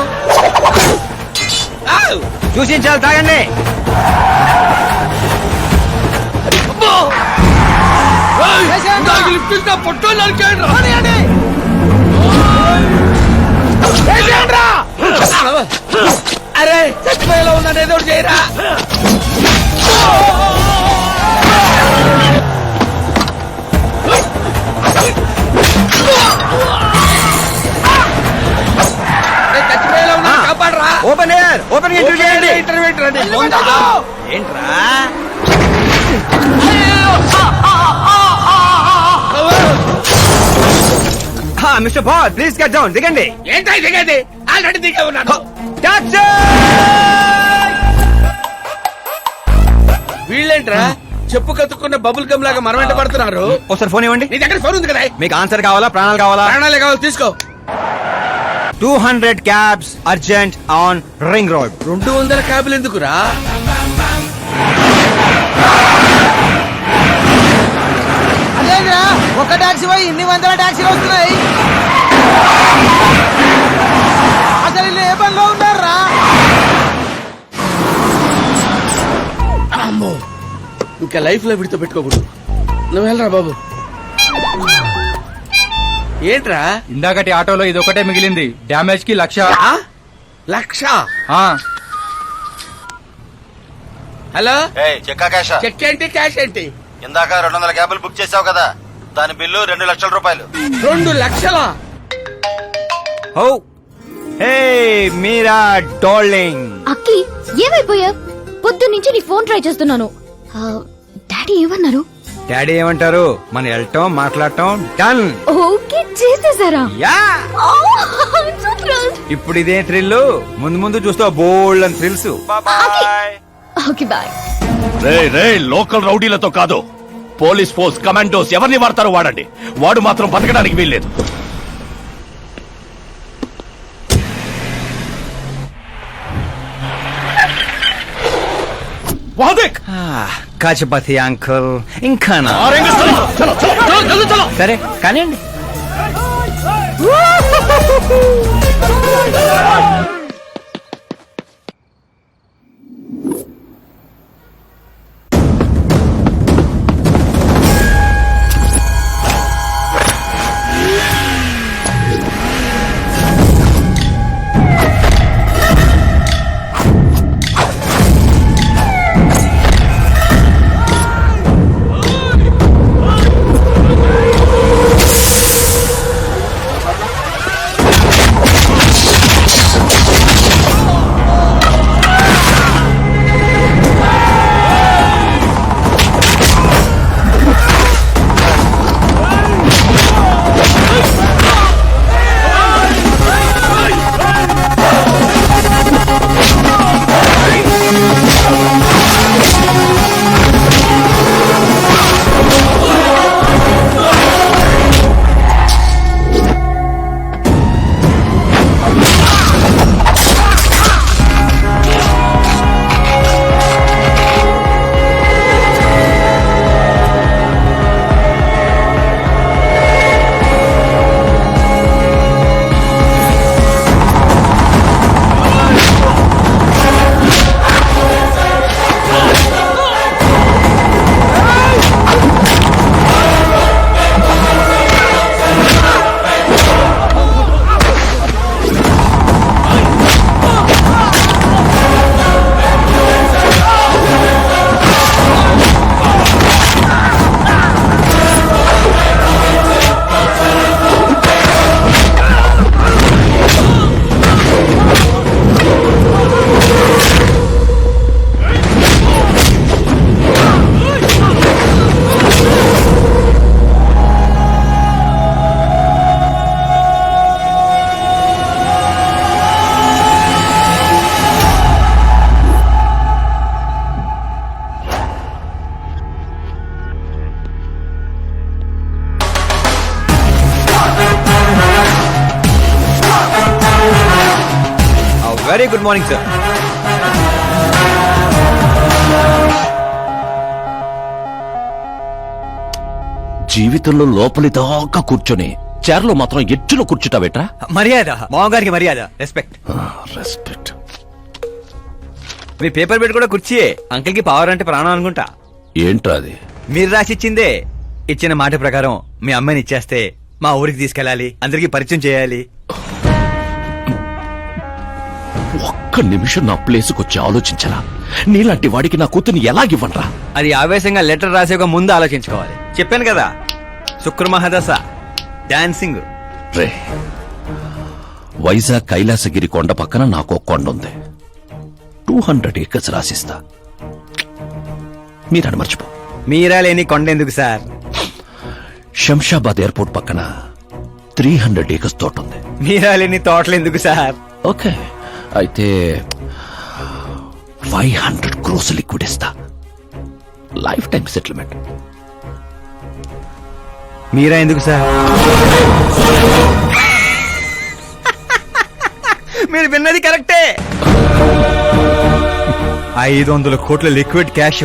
చూసించాలి, తాగండి. అరే చచ్చిపోయేలా ఉందని ఏదో చేయరా. చచ్చిపోయేలా ఉన్నా కాపాడరా. ఓపెన్ ఎయిర్, ఓపెన్ ఇంటర్వ్యూ చేయండి. ఇంటర్వ్యూ ఏంట్రా? Mister ball, please get down. దిగండి. ఏంటై దిగండి? ఆల్రెడీ దిగే ఉన్నాను. వీళ్ళేంట్రా చెప్పు కత్తుకున్న బబుల్ గమ్ లాగా మనం వెంట పడుతున్నారు. ఒకసారి ఫోన్ ఇవ్వండి. నీ దగ్గర ఫోన్ ఉంది కదా. మీకు ఆన్సర్ కావాలా, ప్రాణాలు కావాలా? ప్రాణాలే కావాలి, తీసుకో. 200 cabs urgent on ring road. 200 క్యాబులు ఎందుకురా? అదేంద్రా, ఒక టాక్సీ పోయి ఇన్ని వందల టాక్సీలు వస్తున్నాయి. అసలు వీళ్ళు ఏ పనిలో ఉన్నారా? అమ్మో, ఇంకా లైఫ్ లో విడితో పెట్టుకోకూడదు. నువ్వు వెళ్ళరా బాబు. ఏంట్రా ఇందాకటి ఆటోలో ఇది ఒకటే మిగిలింది, డ్యామేజ్ కి 1,00,000. 1,00,000? హలో, చెక్ ఏంటి, క్యాష్ ఏంటి? ఇందాక 200 క్యాబులు బుక్ చేసావు కదా, దాని బిల్లు 2 లక్షల రూపాయలు. 2 లక్షలా? ఓ హే మీరా డార్లింగ్. అక్కి ఏమైపోయా? పొద్దు నుంచి నీ ఫోన్ ట్రై చేస్తున్నాను. డాడీ ఏమన్నారు? డాడీ ఏమంటారు, మన వెళ్ళటం మాట్లాడటం డన్. ఓకే చేసేసారా? యా. ఇప్పుడు ఇదే థ్రిల్, ముందు ముందు చూస్తా బోల్డ్ అని థ్రిల్స్. Okay bye. రే లోకల్ రౌడీలతో కాదు, పోలీస్ ఫోర్స్ కమాండోస్ ఎవరిని వాడతారో వాడండి. వాడు మాత్రం బతకడానికి వీల్లేదు. కాచపతి అంకుల్ ఇంకా సరే కానివ్వండి. Very good morning sir. జీవితంలో లోపలి దాకా కూర్చొని చైర్లో మాత్రం ఎడ్జ్లో కూర్చుంటావేట్రా? మర్యాద, మామగారికి మర్యాద, రెస్పెక్ట్. రెస్పెక్ట్. మీ పేపర్ పెట్టి కూడా కుర్చీయే. అంకిల్ కి పవర్ అంటే ప్రాణం అనుకుంటా. ఏంట్రా అది? మీరు రాసిచ్చిందే. ఇచ్చిన మాట ప్రకారం మీ అమ్మాయిని ఇచ్చేస్తే మా ఊరికి తీసుకెళ్ళాలి, అందరికి పరిచయం చేయాలి. ఒక్క నిమిషం నా ప్లేసుకు వచ్చి ఆలోచించరా. నీలాంటి వాడికి నా కూతుర్ని ఎలాగివ్వనరా? అది ఆవేశంగా లెటర్ రాసే ఒక ముందు ఆలోచించుకోవాలి. చెప్పాను కదా, శుక్ర మహాదశ, డాన్సింగ్. రే, వైజాగ్ కైలాసగిరి కొండ పక్కన నాకు కొండ ఉంది. 200 acres రాసిస్తా. మీరని మర్చిపో. మీరా లేని కొండ ఎందుకు సార్? శంషాబాద్ ఎయిర్పోర్ట్ పక్కన 300 acres తోట ఉంది. మీరా లేని తోటలు ఎందుకు సార్? ఓకే, అయితే 500 crores లిక్విడ్ ఇస్తా. Life time settlement. మీరా ఎందుకు సార్? మీరు విన్నది కరెక్టే. 500 కోట్ల లిక్విడ్ క్యాష్.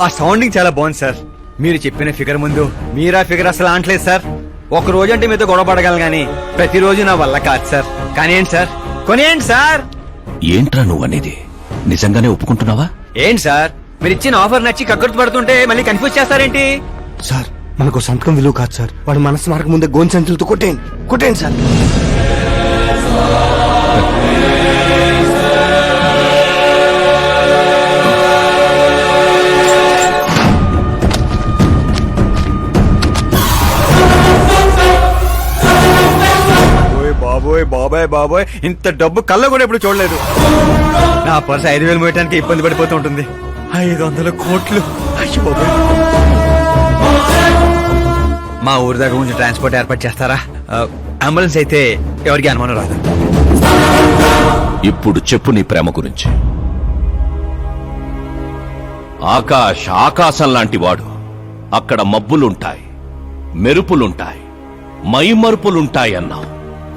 ఆ సౌండింగ్ చాలా బాగుంది సార్. మీరు చెప్పిన ఫిగర్ ముందు మీరా ఫిగర్ అసలు అంటలేదు సార్. ఒక రోజు అంటే మీతో గొడవ పడగలను కానీ ప్రతిరోజు నా వల్ల కాదు సార్. కానివ్వండి సార్, కొనియండి సార్. ఏంట్రా నువ్వనేది? నిజంగానే ఒప్పుకుంటున్నావా? ఏంటి సార్, మీరు ఇచ్చిన ఆఫర్ నచ్చి కక్కుర్తి పడుతుంటే మళ్ళీ కన్ఫ్యూజ్ చేస్తారేంటి? సార్ మనకు సంతకం విలువ కాదు సార్. వాడు మనసు మారక ముందే గోన్ సంచులతో కొట్టేయండి సార్. బాబోయ్ బాబాయ్ బాబోయ్, ఇంత డబ్బు కళ్ళ కూడా ఎప్పుడు చూడలేదు. నా పర్స్ 5,000 మోయటానికి ఇబ్బంది పడిపోతూ ఉంటుంది. 500 కోట్లు. అయ్యో బాబోయ్. మా ఊరి దగ్గర కొంచెం ట్రాన్స్పోర్ట్ ఏర్పాటు చేస్తారా? అంబులెన్స్ అయితే ఎవరికి అనుమానం రాదు. ఇప్పుడు చెప్పు నీ ప్రేమ గురించి. ఆకాశం లాంటి వాడు. అక్కడ మబ్బులుంటాయి, మెరుపులుంటాయి, మైమరుపులుంటాయి అన్నావు.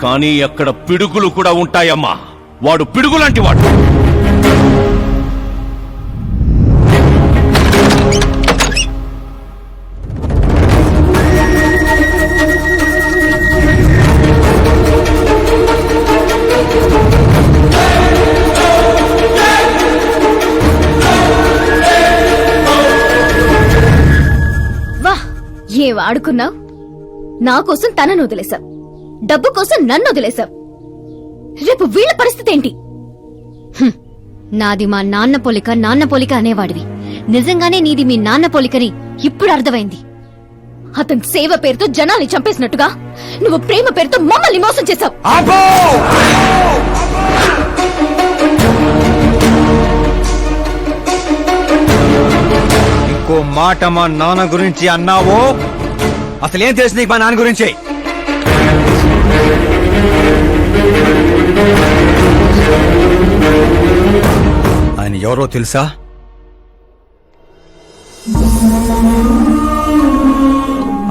కానీ అక్కడ పిడుగులు కూడా ఉంటాయమ్మా. వాడు పిడుగులాంటి వాడు. వా, ఏ వాడుకున్నావు? నా కోసం తనను వదిలేశావు, డబ్బు కోసం నన్ను వదిలేశావు. రేపు వీళ్ళ పరిస్థితి ఏంటి? నాది మా నాన్న పోలిక అనేవాడివి. నిజంగానే నీది మీ నాన్న పోలికని ఇప్పుడు అర్థమైంది. అతని సేవ పేరుతో జనాల్ని చంపేసినట్టుగా నువ్వు ప్రేమ పేరుతో మమ్మల్ని మోసం చేశావు. ఇంకో మాట మా నాన్న గురించి అన్నావో అసలేం తెలుసు నీకు మా నాన్న గురించి? ఆయన ఎవరో తెలుసా?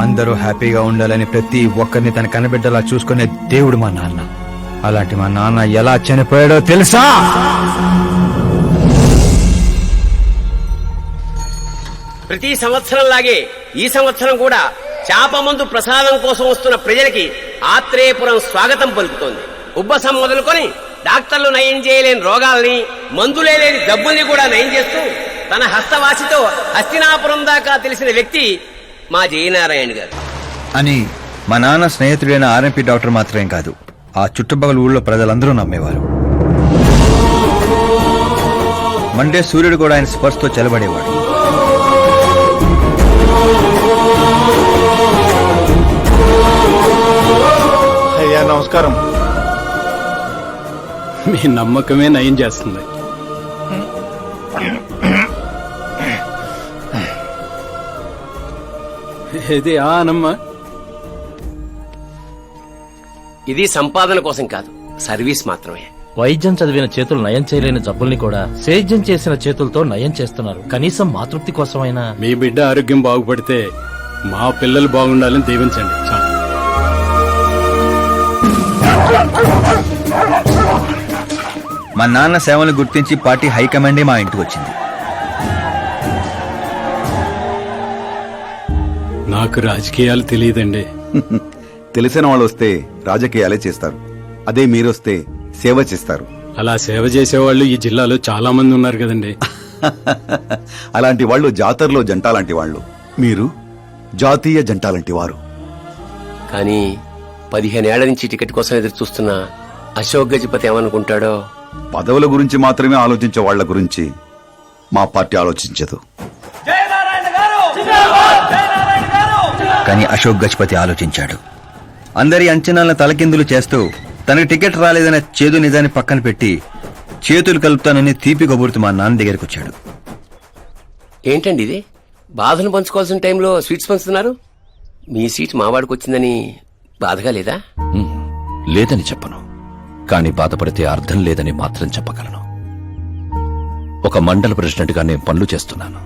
అందరూ హ్యాపీగా ఉండాలని ప్రతి ఒక్కరిని తన కనబిడ్డలా చూసుకునే దేవుడు మా నాన్న. అలాంటి మా నాన్న ఎలా చనిపోయాడో తెలుసా? ప్రతి సంవత్సరం లాగే ఈ సంవత్సరం కూడా చాపమందు ప్రసాదం కోసం వస్తున్న ప్రజలకి ఆత్రేయపురం స్వాగతం పలుకుతోంది. ఉబ్బసం మొదలుకొని డాక్టర్లు నయం చేయలేని రోగాల్ని, మందులే లేని జబ్బుల్ని కూడా నయం చేస్తూ తన హస్తవాసితో హస్తినాపురం దాకా తెలిసిన వ్యక్తి మా జయనారాయణ గారు అని మా నాన్న స్నేహితుడైన ఆర్ఎంపీ డాక్టర్ మాత్రమే కాదు, ఆ చుట్టుపక్కల ఊళ్ళో ప్రజలందరూ నమ్మేవారు. మండే సూర్యుడు కూడా ఆయన స్పర్శతో చెలబడేవాడు. అయ్యా నమస్కారం. మీ నమ్మకమే నయం చేస్తుంది. ఇది ఆనమ్మా. ఇది సంపాదన కోసం కాదు, సర్వీస్ మాత్రమే. వైద్యం చదివిన చేతులు నయం చేయలేని జబ్బుల్ని కూడా సేద్యం చేసిన చేతులతో నయం చేస్తున్నారు. కనీసం మాతృప్తి కోసమైనా. మీ బిడ్డ ఆరోగ్యం బాగుపడితే మా పిల్లలు బాగుండాలని దీవించండి. మా నాన్న సేవలు గుర్తించి పార్టీ హైకమాండే మా ఇంటికి వచ్చింది. నాకు రాజకీయాలు తెలియదండి. తెలిసిన వాళ్ళు వస్తే రాజకీయాలే చేస్తారు. అదే మీరొస్తే సేవ చేస్తారు. అలా సేవ చేసేవాళ్ళు ఈ జిల్లాలో చాలా మంది ఉన్నారు కదండి. అలాంటి వాళ్ళు జాతరలో జంట లాంటి వాళ్ళు. మీరు జాతీయ జంట లాంటి వారు. కానీ 15 ఏళ్ల నుంచి టికెట్ కోసం ఎదురు చూస్తున్న అశోక్ గజపతి ఏమనుకుంటాడో. పదవుల గురించి మాత్రమే ఆలోచించే వాళ్ళ గురించి మా పార్టీ ఆలోచించదు. కానీ అశోక్ గజపతి ఆలోచించాడు. అందరి అంచనాలను తలకిందులు చేస్తూ తనకు టికెట్ రాలేదనే చేదు నిజాన్ని పక్కన పెట్టి చేతులు కలుపుతానని తీపి కబురుతూ మా నాన్న దగ్గరికి వచ్చాడు. ఏంటండి ఇది? బాధను పంచుకోవాల్సిన టైంలో స్వీట్స్ పంచుతున్నారు. మీ సీట్ మావాడికి వచ్చిందని బాధగా లేదా? లేదని చెప్పను, కానీ బాధపడితే అర్థం లేదని మాత్రం చెప్పగలను. ఒక మండల ప్రెసిడెంట్గా నేను పనులు చేస్తున్నాను,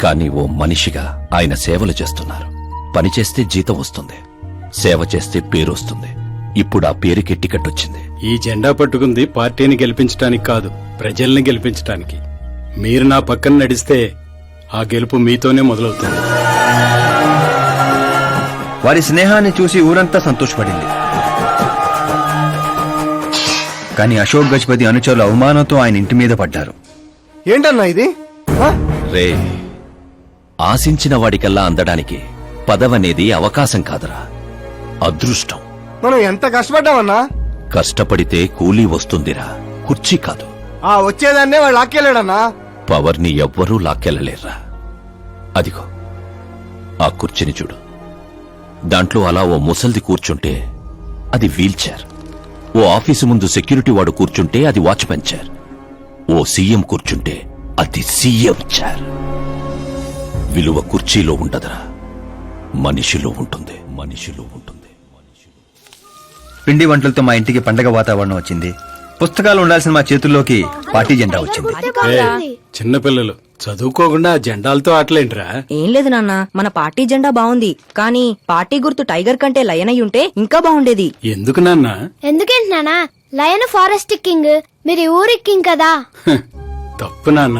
కానీ ఓ మనిషిగా ఆయన సేవలు చేస్తున్నారు. పని చేస్తే జీతం వస్తుంది, సేవ చేస్తే పేరు వస్తుంది. ఇప్పుడు ఆ పేరుకి టికెట్ వచ్చింది. ఈ జెండా పట్టుకుంది పార్టీని గెలిపించడానికి కాదు, ప్రజల్ని గెలిపించడానికి. మీరు నా పక్కన నడిస్తే ఆ గెలుపు మీతోనే మొదలవుతుంది. వారి స్నేహాన్ని చూసి ఊరంతా సంతోషపడింది. కానీ అశోక్ గజపతి అనుచరుల అవమానంతో ఆయన ఇంటి మీద పడ్డారు. ఏంటన్నా ఇది? రే, ఆశించిన వాడికల్లా అందడానికి పదవనేది అవకాశం కాదురా, అదృష్టం. మనం ఎంత కష్టపడ్డామన్నా? కష్టపడితే కూలీ వస్తుందిరా, కుర్చీ కాదు. ఆ వచ్చేదాన్నే వాళ్ళు లాక్కెళ్ళాడన్నా. పవర్ని ఎవ్వరూ లాక్కెళ్ళలేర్రా. అదిగో ఆ కుర్చీని చూడు. దాంట్లో అలా ఓ ముసల్ది కూర్చుంటే అది వీల్ చైర్. ఓ ఆఫీసు ముందు సెక్యూరిటీ వాడు కూర్చుంటే అది వాచ్మెన్ చైర్. ఓ సీఎం కూర్చుంటే అది సీఎం చైర్. విలువ కుర్చీలో ఉండదురా, మనిషిలో ఉంటుంది. మనిషిలో ఉంటుంది. పిండి వంటలతో మా ఇంటికి పండగ వాతావరణం వచ్చింది. పుస్తకాలు ఉండాల్సిన మా చేతుల్లోకి పార్టీ జెండా వచ్చింది. చిన్నపిల్లలు చదువుకోకుండా జెండాలతో ఆటలేంట్రా? ఏం లేదు నాన్న, మన పార్టీ జెండా బాగుంది, కానీ పార్టీ గుర్తు టైగర్ కంటే లయన్ అయి ఉంటే ఇంకా బాగుండేది. ఎందుకు నాన్న? ఎందుకేంటి నాన్న? లయన్ ఫారెస్ట్ కింగ్, మీరు ఊరి కింగ్ కదా. తప్పు నాన్న,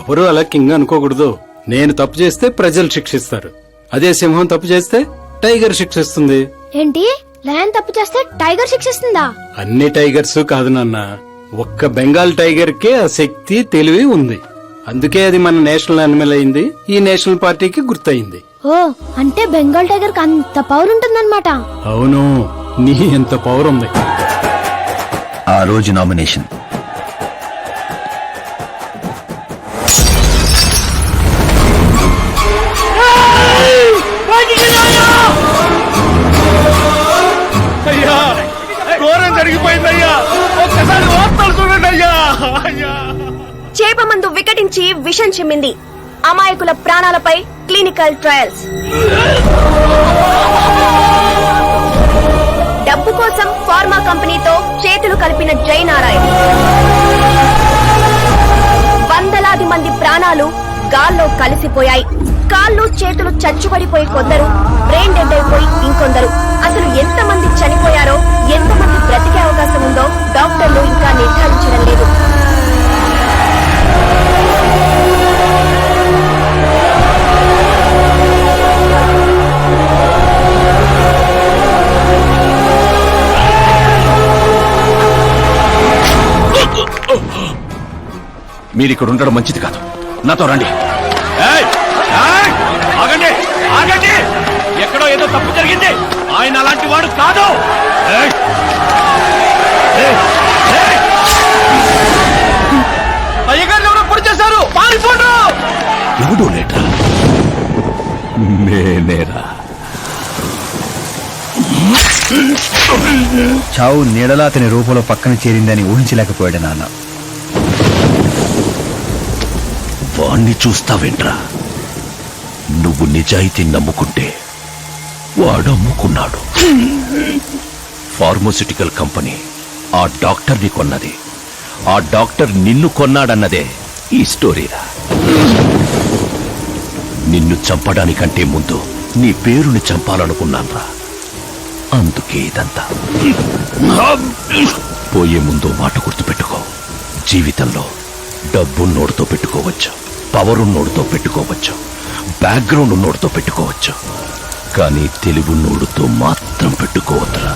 ఎవరు అలా కింగ్ అనుకోకూడదు. నేను తప్పు చేస్తే ప్రజలు శిక్షిస్తారు, అదే సింహం తప్పు చేస్తే టైగర్ శిక్షిస్తుంది. ఏంటి? లయన్ తప్పు చేస్తే టైగర్ శిక్షిస్తుందా? అన్ని టైగర్స్ కాదు నాన్న, ఒక్క బెంగాల్ టైగర్ కే ఆ శక్తి తెలివి ఉంది. అందుకే అది మన నేషనల్ యానిమల్ అయింది, ఈ నేషనల్ పార్టీకి గుర్తయింది. ఓ, అంటే బెంగాల్ టైగర్ కి అంత పవర్ ఉంటుందన్నమాట. అవును, నీ ఎంత పవర్ ఉంది. ఆ రోజు నామినేషన్. అయ్యా, ఘోరం జరిగిపోయిందయ్యా. ఒక్కసారి వార్తలు చూడండి అయ్యా. చేప మందు వికటించి విషం చిమ్మింది. అమాయకుల ప్రాణాలపై క్లినికల్ ట్రయల్స్. డబ్బు కోసం ఫార్మా కంపెనీతో చేతులు కలిపిన జయనారాయణ. వందలాది మంది ప్రాణాలు గాల్లో కలిసిపోయాయి. కాళ్ళు చేతులు చచ్చుబడిపోయి కొందరు, బ్రెయిన్ డెడ్ అయిపోయి ఇంకొందరు. అసలు ఎంతమంది చనిపోయారో, ఎంతమంది బ్రతికే అవకాశం ఉందో డాక్టర్లు ఇంకా నిర్ధారించడం లేదు. మీరిక్కడ ఉండడం మంచిది కాదు, నాతో రండి. ఆగండి, ఆగండి. ఎక్కడో ఏదో తప్పు జరిగింది. ఆయన అలాంటి వాడు కాదు. అయ్యగారు ఎవరో పొడి చేశారు, పారిపోండు. ఎవడో లేట్రా, నేనేరా. చావు నీడలా అతని రూపంలో పక్కన చేరిందని ఊహించలేకపోయాడు నాన్న. వాణ్ణి చూస్తావేంట్రా? నువ్వు నిజాయితీ నమ్ముకుంటే వాడు అమ్ముకున్నాడు. ఫార్మాస్యూటికల్ కంపెనీ ఆ డాక్టర్ని కొన్నది, ఆ డాక్టర్ నిన్ను కొన్నాడన్నదే ఈ స్టోరీరా. నిన్ను చంపడానికంటే ముందు నీ పేరుని చంపాలనుకున్నాన్రా, అందుకే ఇదంతా. పోయే ముందు మాట గుర్తుపెట్టుకో, జీవితంలో డబ్బు నోడుతో పెట్టుకోవచ్చు, పవర్ నోడుతో పెట్టుకోవచ్చు, బ్యాక్గ్రౌండ్ నోడుతో పెట్టుకోవచ్చు, కానీ తెలుగు నోడుతో మాత్రం పెట్టుకోవద్దురా.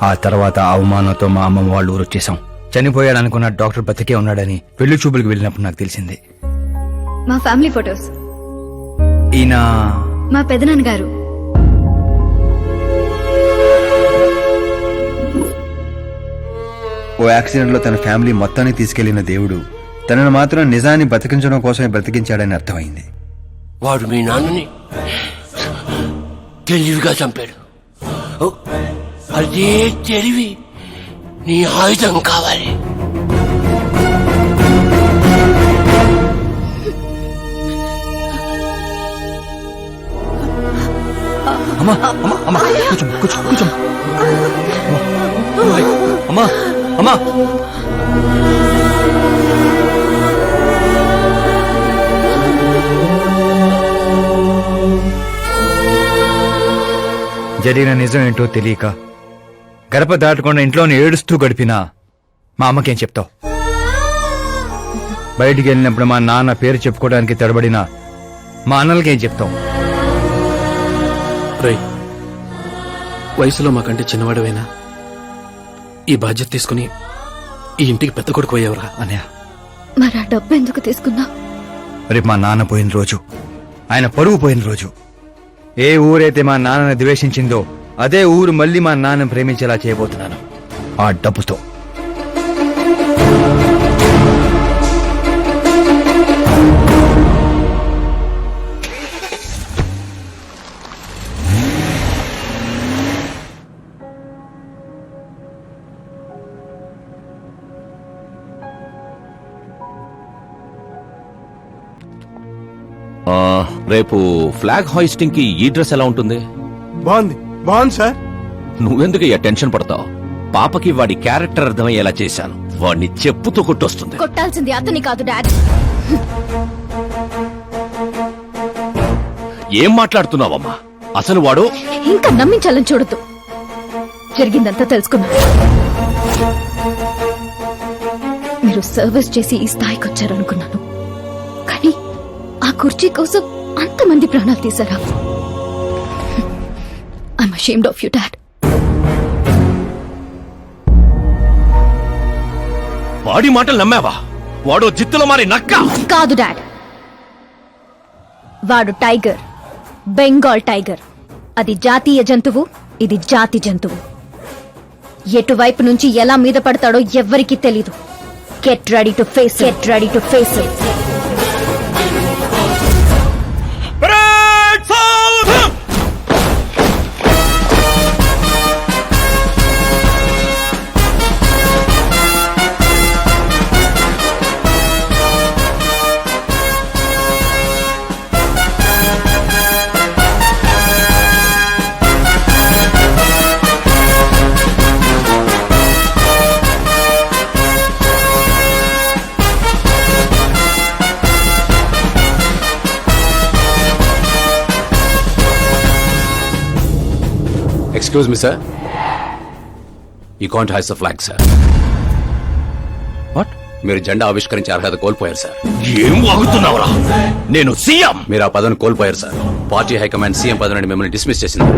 ఆ తర్వాత అవమానంతో మా అమ్మమ్మ వాళ్ళు ఊరు వచ్చేసాం. చనిపోయాడనుకున్న డాక్టర్ బతికే ఉన్నాడని పెళ్లి చూపులకు వెళ్ళినప్పుడు నాకు తెలిసింది. మా ఫ్యామిలీ ఫొటోస్. ఈయన మా పెదనాన్న గారు. ఓ యాక్సిడెంట్ లో తన ఫ్యామిలీ మొత్తాన్ని తీసుకెళ్లిన దేవుడు తనను మాత్రం నిజాన్ని బతికించడం కోసమే బ్రతికించాడని అర్థమైంది. వాడు మీ నాన్నని తెలివిగా చంపాడు. అదే తెలివి నీ ఆయుధం కావాలి. అమ్మా అమ్మా అమ్మా కూర్చో కూర్చో కూర్చో అమ్మా అమ్మా. జరిగిన నిజం ఏంటో తెలియక గడప దాటకుండా ఇంట్లోనే ఏడుస్తూ గడిపినా మా అమ్మకేం చెప్తావు? బయటికి వెళ్ళినప్పుడు మా నాన్న పేరు చెప్పుకోవడానికి తడబడిన మా అన్నలకేం చెప్తావు? రై, వయసులో మాకంటే చిన్నవాడవేనా? ఈ బాధ్యత తీసుకుని ఈ ఇంటికి పెద్ద కొడుకు అయ్యేవరా అన్నయ్య. మరి ఆ డబ్బు ఎందుకు తీసుకున్నా? రేపు మా నాన్న పోయిన రోజు, ఆయన పరువు పోయిన రోజు. ఏ ఊరైతే మా నాన్నని ద్వేషించిందో అదే ఊరు మళ్ళీ మా నాన్న ప్రేమించేలా చేయబోతున్నాను ఆ డబ్బుతో. రేపు ఫ్లాగ్ హాయిస్టింగ్ కి ఈ డ్రెస్ ఎలా ఉంటుంది? బాగుంది బాగుంది సార్. నువ్వెందుకు టెన్షన్ పడతావు? పాపకి వాడి క్యారెక్టర్ అర్థమయ్యేలా చేశాను. వాడిని చెప్పుతో కొట్టొస్తుంది. కొట్టాల్సింది అతని కాదు డాడీ. ఏం మాట్లాడుతున్నావమ్మా? అసలు వాడు ఇంకా నమ్మించాలని చూడద్దు. జరిగిందంతా తెలుసుకున్నా. మీరు సర్వీస్ చేసి ఈ స్థాయికి వచ్చారనుకున్నాను, కానీ ఆ కుర్చీ కోసం అంతమంది ప్రాణాలు తీశారా? I'm ashamed of you dad. వాడి మాటలు నమ్మావా? వాడు జిత్తులో మారి నక్క కాదు డాడ్. వాడు టైగర్, బెంగాల్ టైగర్. అది జాతీయ జంతువు, ఇది జాతి జంతువు. ఎటువైపు నుంచి ఎలా మీద పడతాడో ఎవ్వరికీ తెలీదు. Get ready to face, get ready to face it. Excuse me sir, you can't hoist the flag sir. What? మీరు జెండా ఆవిష్కరించే అర్హత కోల్పోయారు సార్. ఏం వాగుతున్నావురా? నేను సీఎం. మీరు ఆ పదవిని కోల్పోయారు సార్. పార్టీ హైకమాండ్ సీఎం పదవి నుండి మిమ్మల్ని డిస్మిస్ చేసింది.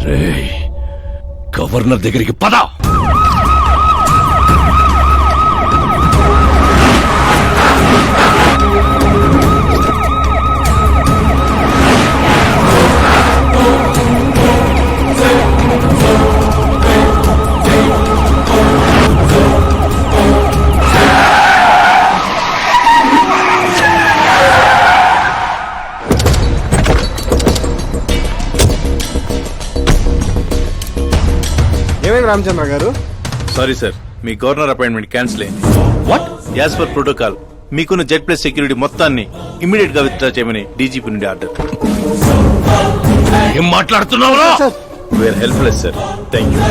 రేయ్, గవర్నర్ దగ్గరికి పద. రామచంద్ర గారు, సారీ సార్, మీ గవర్నర్ అపాయింట్మెంట్ క్యాన్సిల్ అయింది. వాట్? యాజ్ పర్ ప్రోటోకాల్ మీకున్న జెడ్ ప్లస్ సెక్యూరిటీ మొత్తాన్ని ఇమీడియట్ గా విత్డ్రా చేయమని డీజీపీ నుండి ఆర్డర్. ఏం మాట్లాడుతున్నావు? We are helpless sir. Thank you.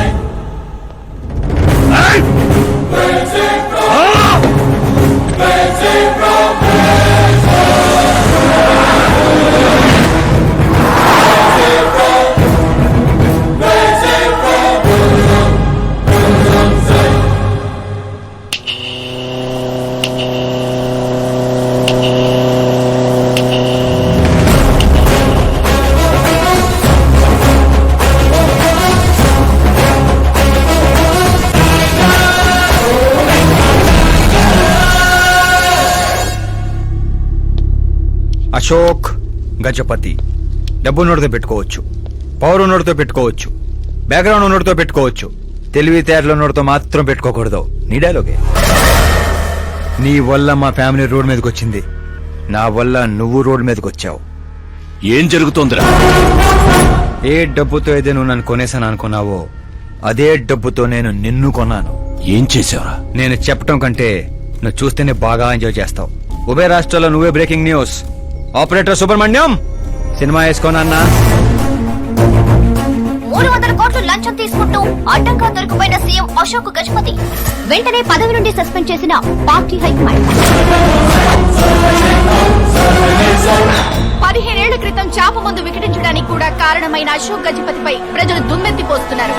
Ashok Gajapathi. డబ్బు ఉన్నోడితో పెట్టుకోవచ్చు, పవర్ ఉన్నోడితో పెట్టుకోవచ్చు, బ్యాక్గ్రౌండ్ ఉన్నోడితో పెట్టుకోవచ్చు, తెలివితేటలు ఉన్నోడితో మాత్రం పెట్టుకోకూడదు. నీ డైలాగే. నీ వల్ల మా ఫ్యామిలీ రోడ్ మీదకి వచ్చింది, నా వల్ల నువ్వు రోడ్ మీదకి వచ్చావు. ఏం జరుగుతోందిరా? ఏ డబ్బుతో అయితే నువ్వు నన్ను కొనేసాను అనుకున్నావో అదే డబ్బుతో నేను నిన్ను కొన్నాను. ఏం చేసావురా? నేను చెప్పటం కంటే నువ్వు చూస్తేనే బాగా ఎంజాయ్ చేస్తావు. ఉభయ రాష్ట్రాల్లో నువ్వే breaking news. Operator Subrahmanyam cinema వేసుకోనన్నా. 300 కోట్లు లంచం తీసుకుంటూ అడ్డంగా దొరికిపోయిన సీఎం అశోక్ గజపతి వెంటనే పదవి నుండి సస్పెండ్ చేసిన పార్టీ హైకమాండ్. 15 ఏళ్ల క్రితం చాప ముందు వికటించడానికి కూడా కారణమైన అశోక్ గజపతిపై ప్రజలు దుమ్మెత్తిపోస్తున్నారు.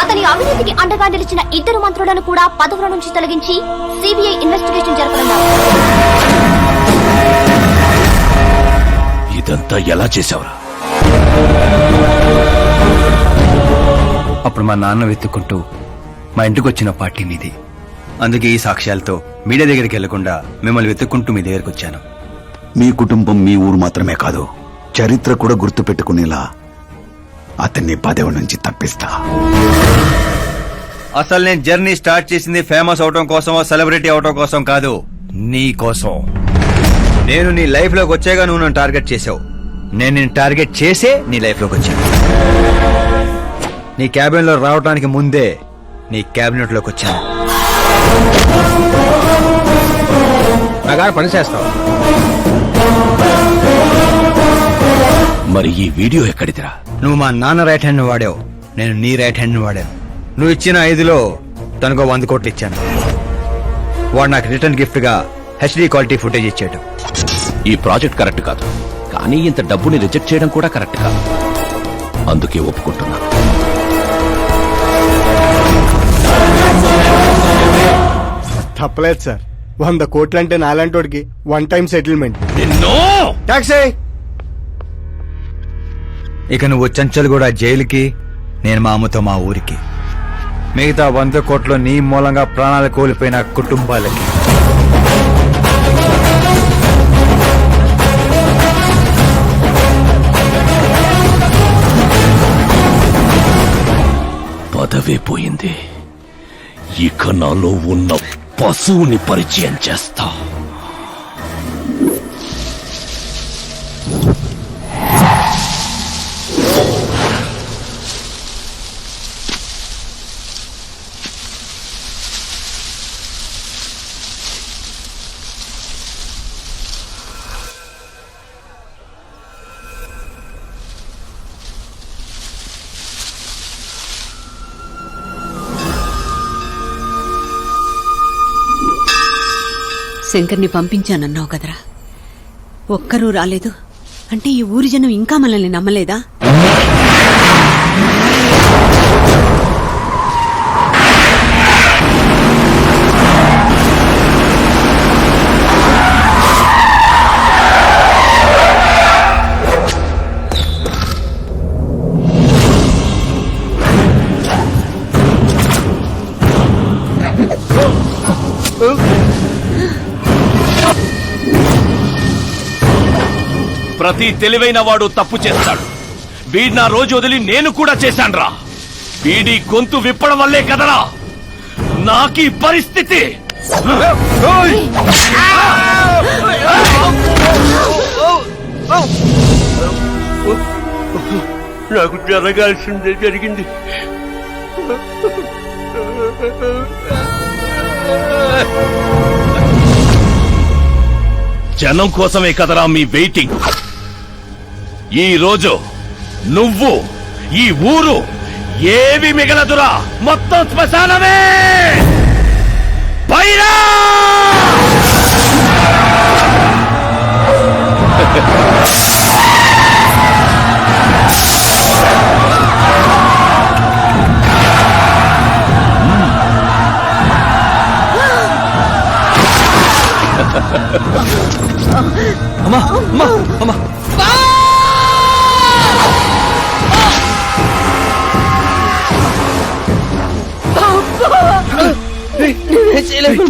అతని అవినీతికి అండగా నిలిచిన 2 మంత్రులను కూడా పదవుల నుంచి తొలగించి సిబిఐ ఇన్వెస్టిగేషన్ జరపనున్నారు. ఇదంతా ఎలా చేశావురా? అప్పుడు మా నాన్న వెతుక్కుంటూ మా ఇంటికి వచ్చిన పార్టీ మీది. అందుకే ఈ సాక్ష్యాలతో మీడియా దగ్గరికి వెళ్లకుండా మిమ్మల్ని వెతుక్కుంటూ మీ దగ్గరికి వచ్చాను. మీ కుటుంబం మీ ఊరు మాత్రమే కాదు, చరిత్ర కూడా గుర్తు పెట్టుకునేలా అతన్ని పదవి నుంచి తప్పిస్తా. అసలు నేను జర్నీ స్టార్ట్ చేసింది ఫేమస్ అవటం కోసమో సెలబ్రిటీ అవటం కోసం కాదు, నీ కోసం. నేను నీ లైఫ్ లోకి వచ్చాగా నువ్వు నన్ను టార్గెట్ చేసావు. నేను నిన్ను టార్గెట్ చేసే నీ లైఫ్ లోకి వచ్చాను. నీ క్యాబిన్ లో రావడానికి ముందే నీ క్యాబినెట్ లోకి వచ్చాను. నాగారు పని చేస్తావు. మరి ఈ వీడియో ఎక్కడిదిరా? నువ్వు మా నాన్న రైట్ హ్యాండ్ వాడావు, నేను నీ రైట్ హ్యాండ్ వాడాను. నువ్వు ఇచ్చిన 5లో తనకు 100 కోట్లు ఇచ్చాను. వాడు నాకు రిటర్న్ గిఫ్ట్ గా హెచ్డి క్వాలిటీ ఫుటేజ్ ఇచ్చాడు. ఈ ప్రాజెక్ట్ కరెక్ట్ కాదు, కానీ ఇంత డబ్బుని రిజెక్ట్ చేయడం కూడా కరెక్ట్ కాదు. అందుకే ఒప్పుకుంటున్నాను. తప్పలేదు సార్. 100 కోట్లు అంటే నాలాంటోడికి 1 టైం సెటిల్మెంట్. టాక్సీ. ఇక నువ్వు చంచల్ కూడా జైలుకి, నేను మా అమ్మతో మా ఊరికి. మిగతా 100 కోట్లు నీ మూలంగా ప్రాణాలు కోల్పోయిన కుటుంబాలకి. పదవే పోయింది, ఇక నాలో ఉన్న పశువుని పరిచయం చేస్తా. శంకర్ని పంపించానన్నావు కదరా, ఒక్కరూ రాలేదు అంటే ఈ ఊరి జనం ఇంకా మనల్ని నమ్మలేదా? ప్రతి తెలివైన వాడు తప్పు చేస్తాడు. వీడి నా రోజు వదిలి నేను కూడా చేశాన్రా. వీడి గొంతు విప్పడం వల్లే కదరా నాకీ పరిస్థితి. నాకు జరగాల్సిందే జరిగింది. జనం కోసమే కదరా మీ వెయిటింగ్. ఈ రోజు నువ్వు ఈ ఊరు ఏవి మిగలదురా, మొత్తం శ్మశానమే. బైరా అమ్మా అమ్మా అమ్మా నేనే చేయలేదు.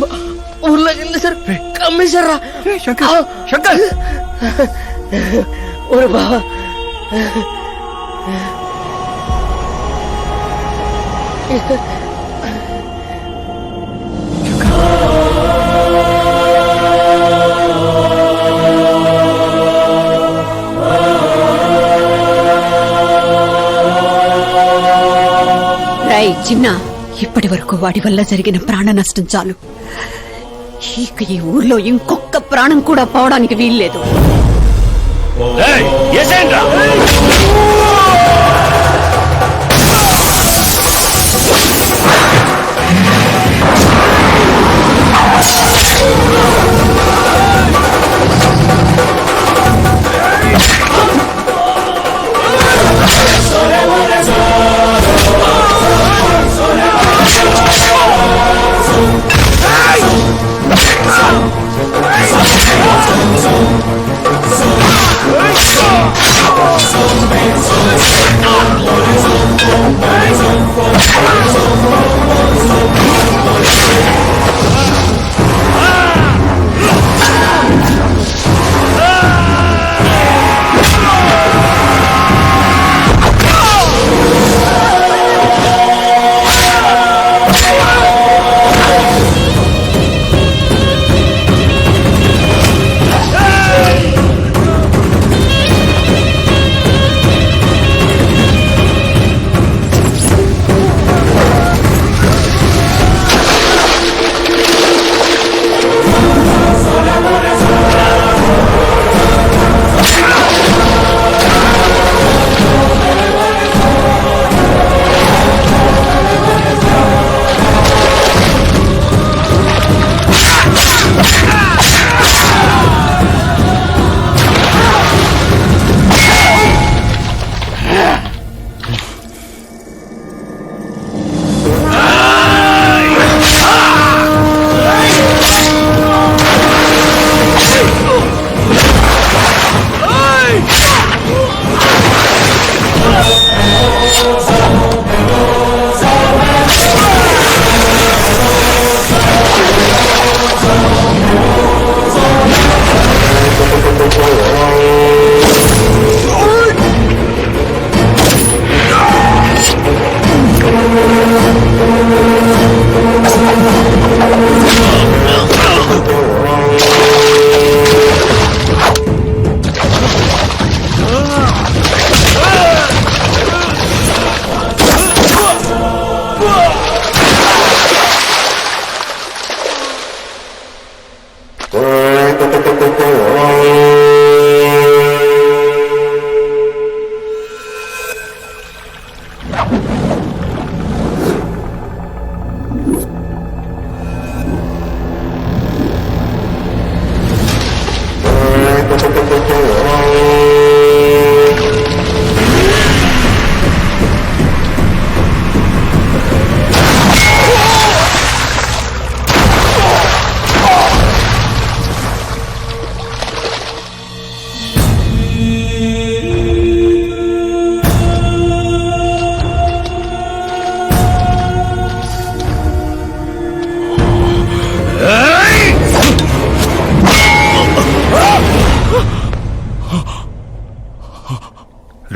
ఊర్లోకి వెళ్ళేసరి కమ్మేశారా? శంకర్ శంకర్ ఓరే బావా, రై చిన్న, ఇప్పటి వరకు వాడి వల్ల జరిగిన ప్రాణ నష్టం చాలు. ఇక ఈ ఊర్లో ఇంకొక ప్రాణం కూడా పోవడానికి వీల్లేదు.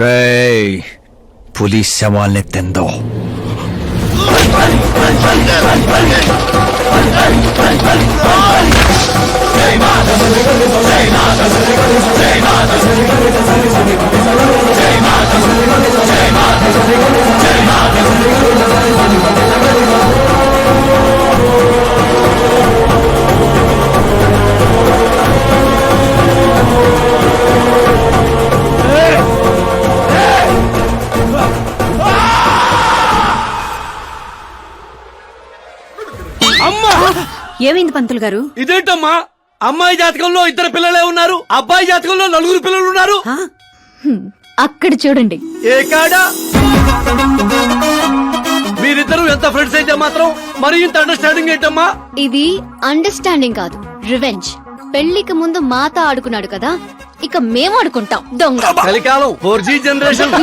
రేయ్, पुलिस सवाल ने तेंदो ఏమైంది పంతులు గారు? ఇదేంటమ్మా, అమ్మాయి జాతకంలో 2 పిల్లలే ఉన్నారు, అబ్బాయి జాతకంలో 4 పిల్లలు ఉన్నారు. అక్కడ చూడండి. ఏ కాడా? మీరిద్దరూ ఎంత ఫ్రెండ్స్ అయితే మాత్రం మరి ఇంత అండర్స్టాండింగ్ ఏంటమ్మా? ఇది అండర్స్టాండింగ్ కాదు, రివెంజ్. పెళ్లికి ముందు మాత ఆడుకున్నాడు కదా, ఇక మేము ఆడుకుంటాం దొంగ. కలికాలం 4G జనరేషన్.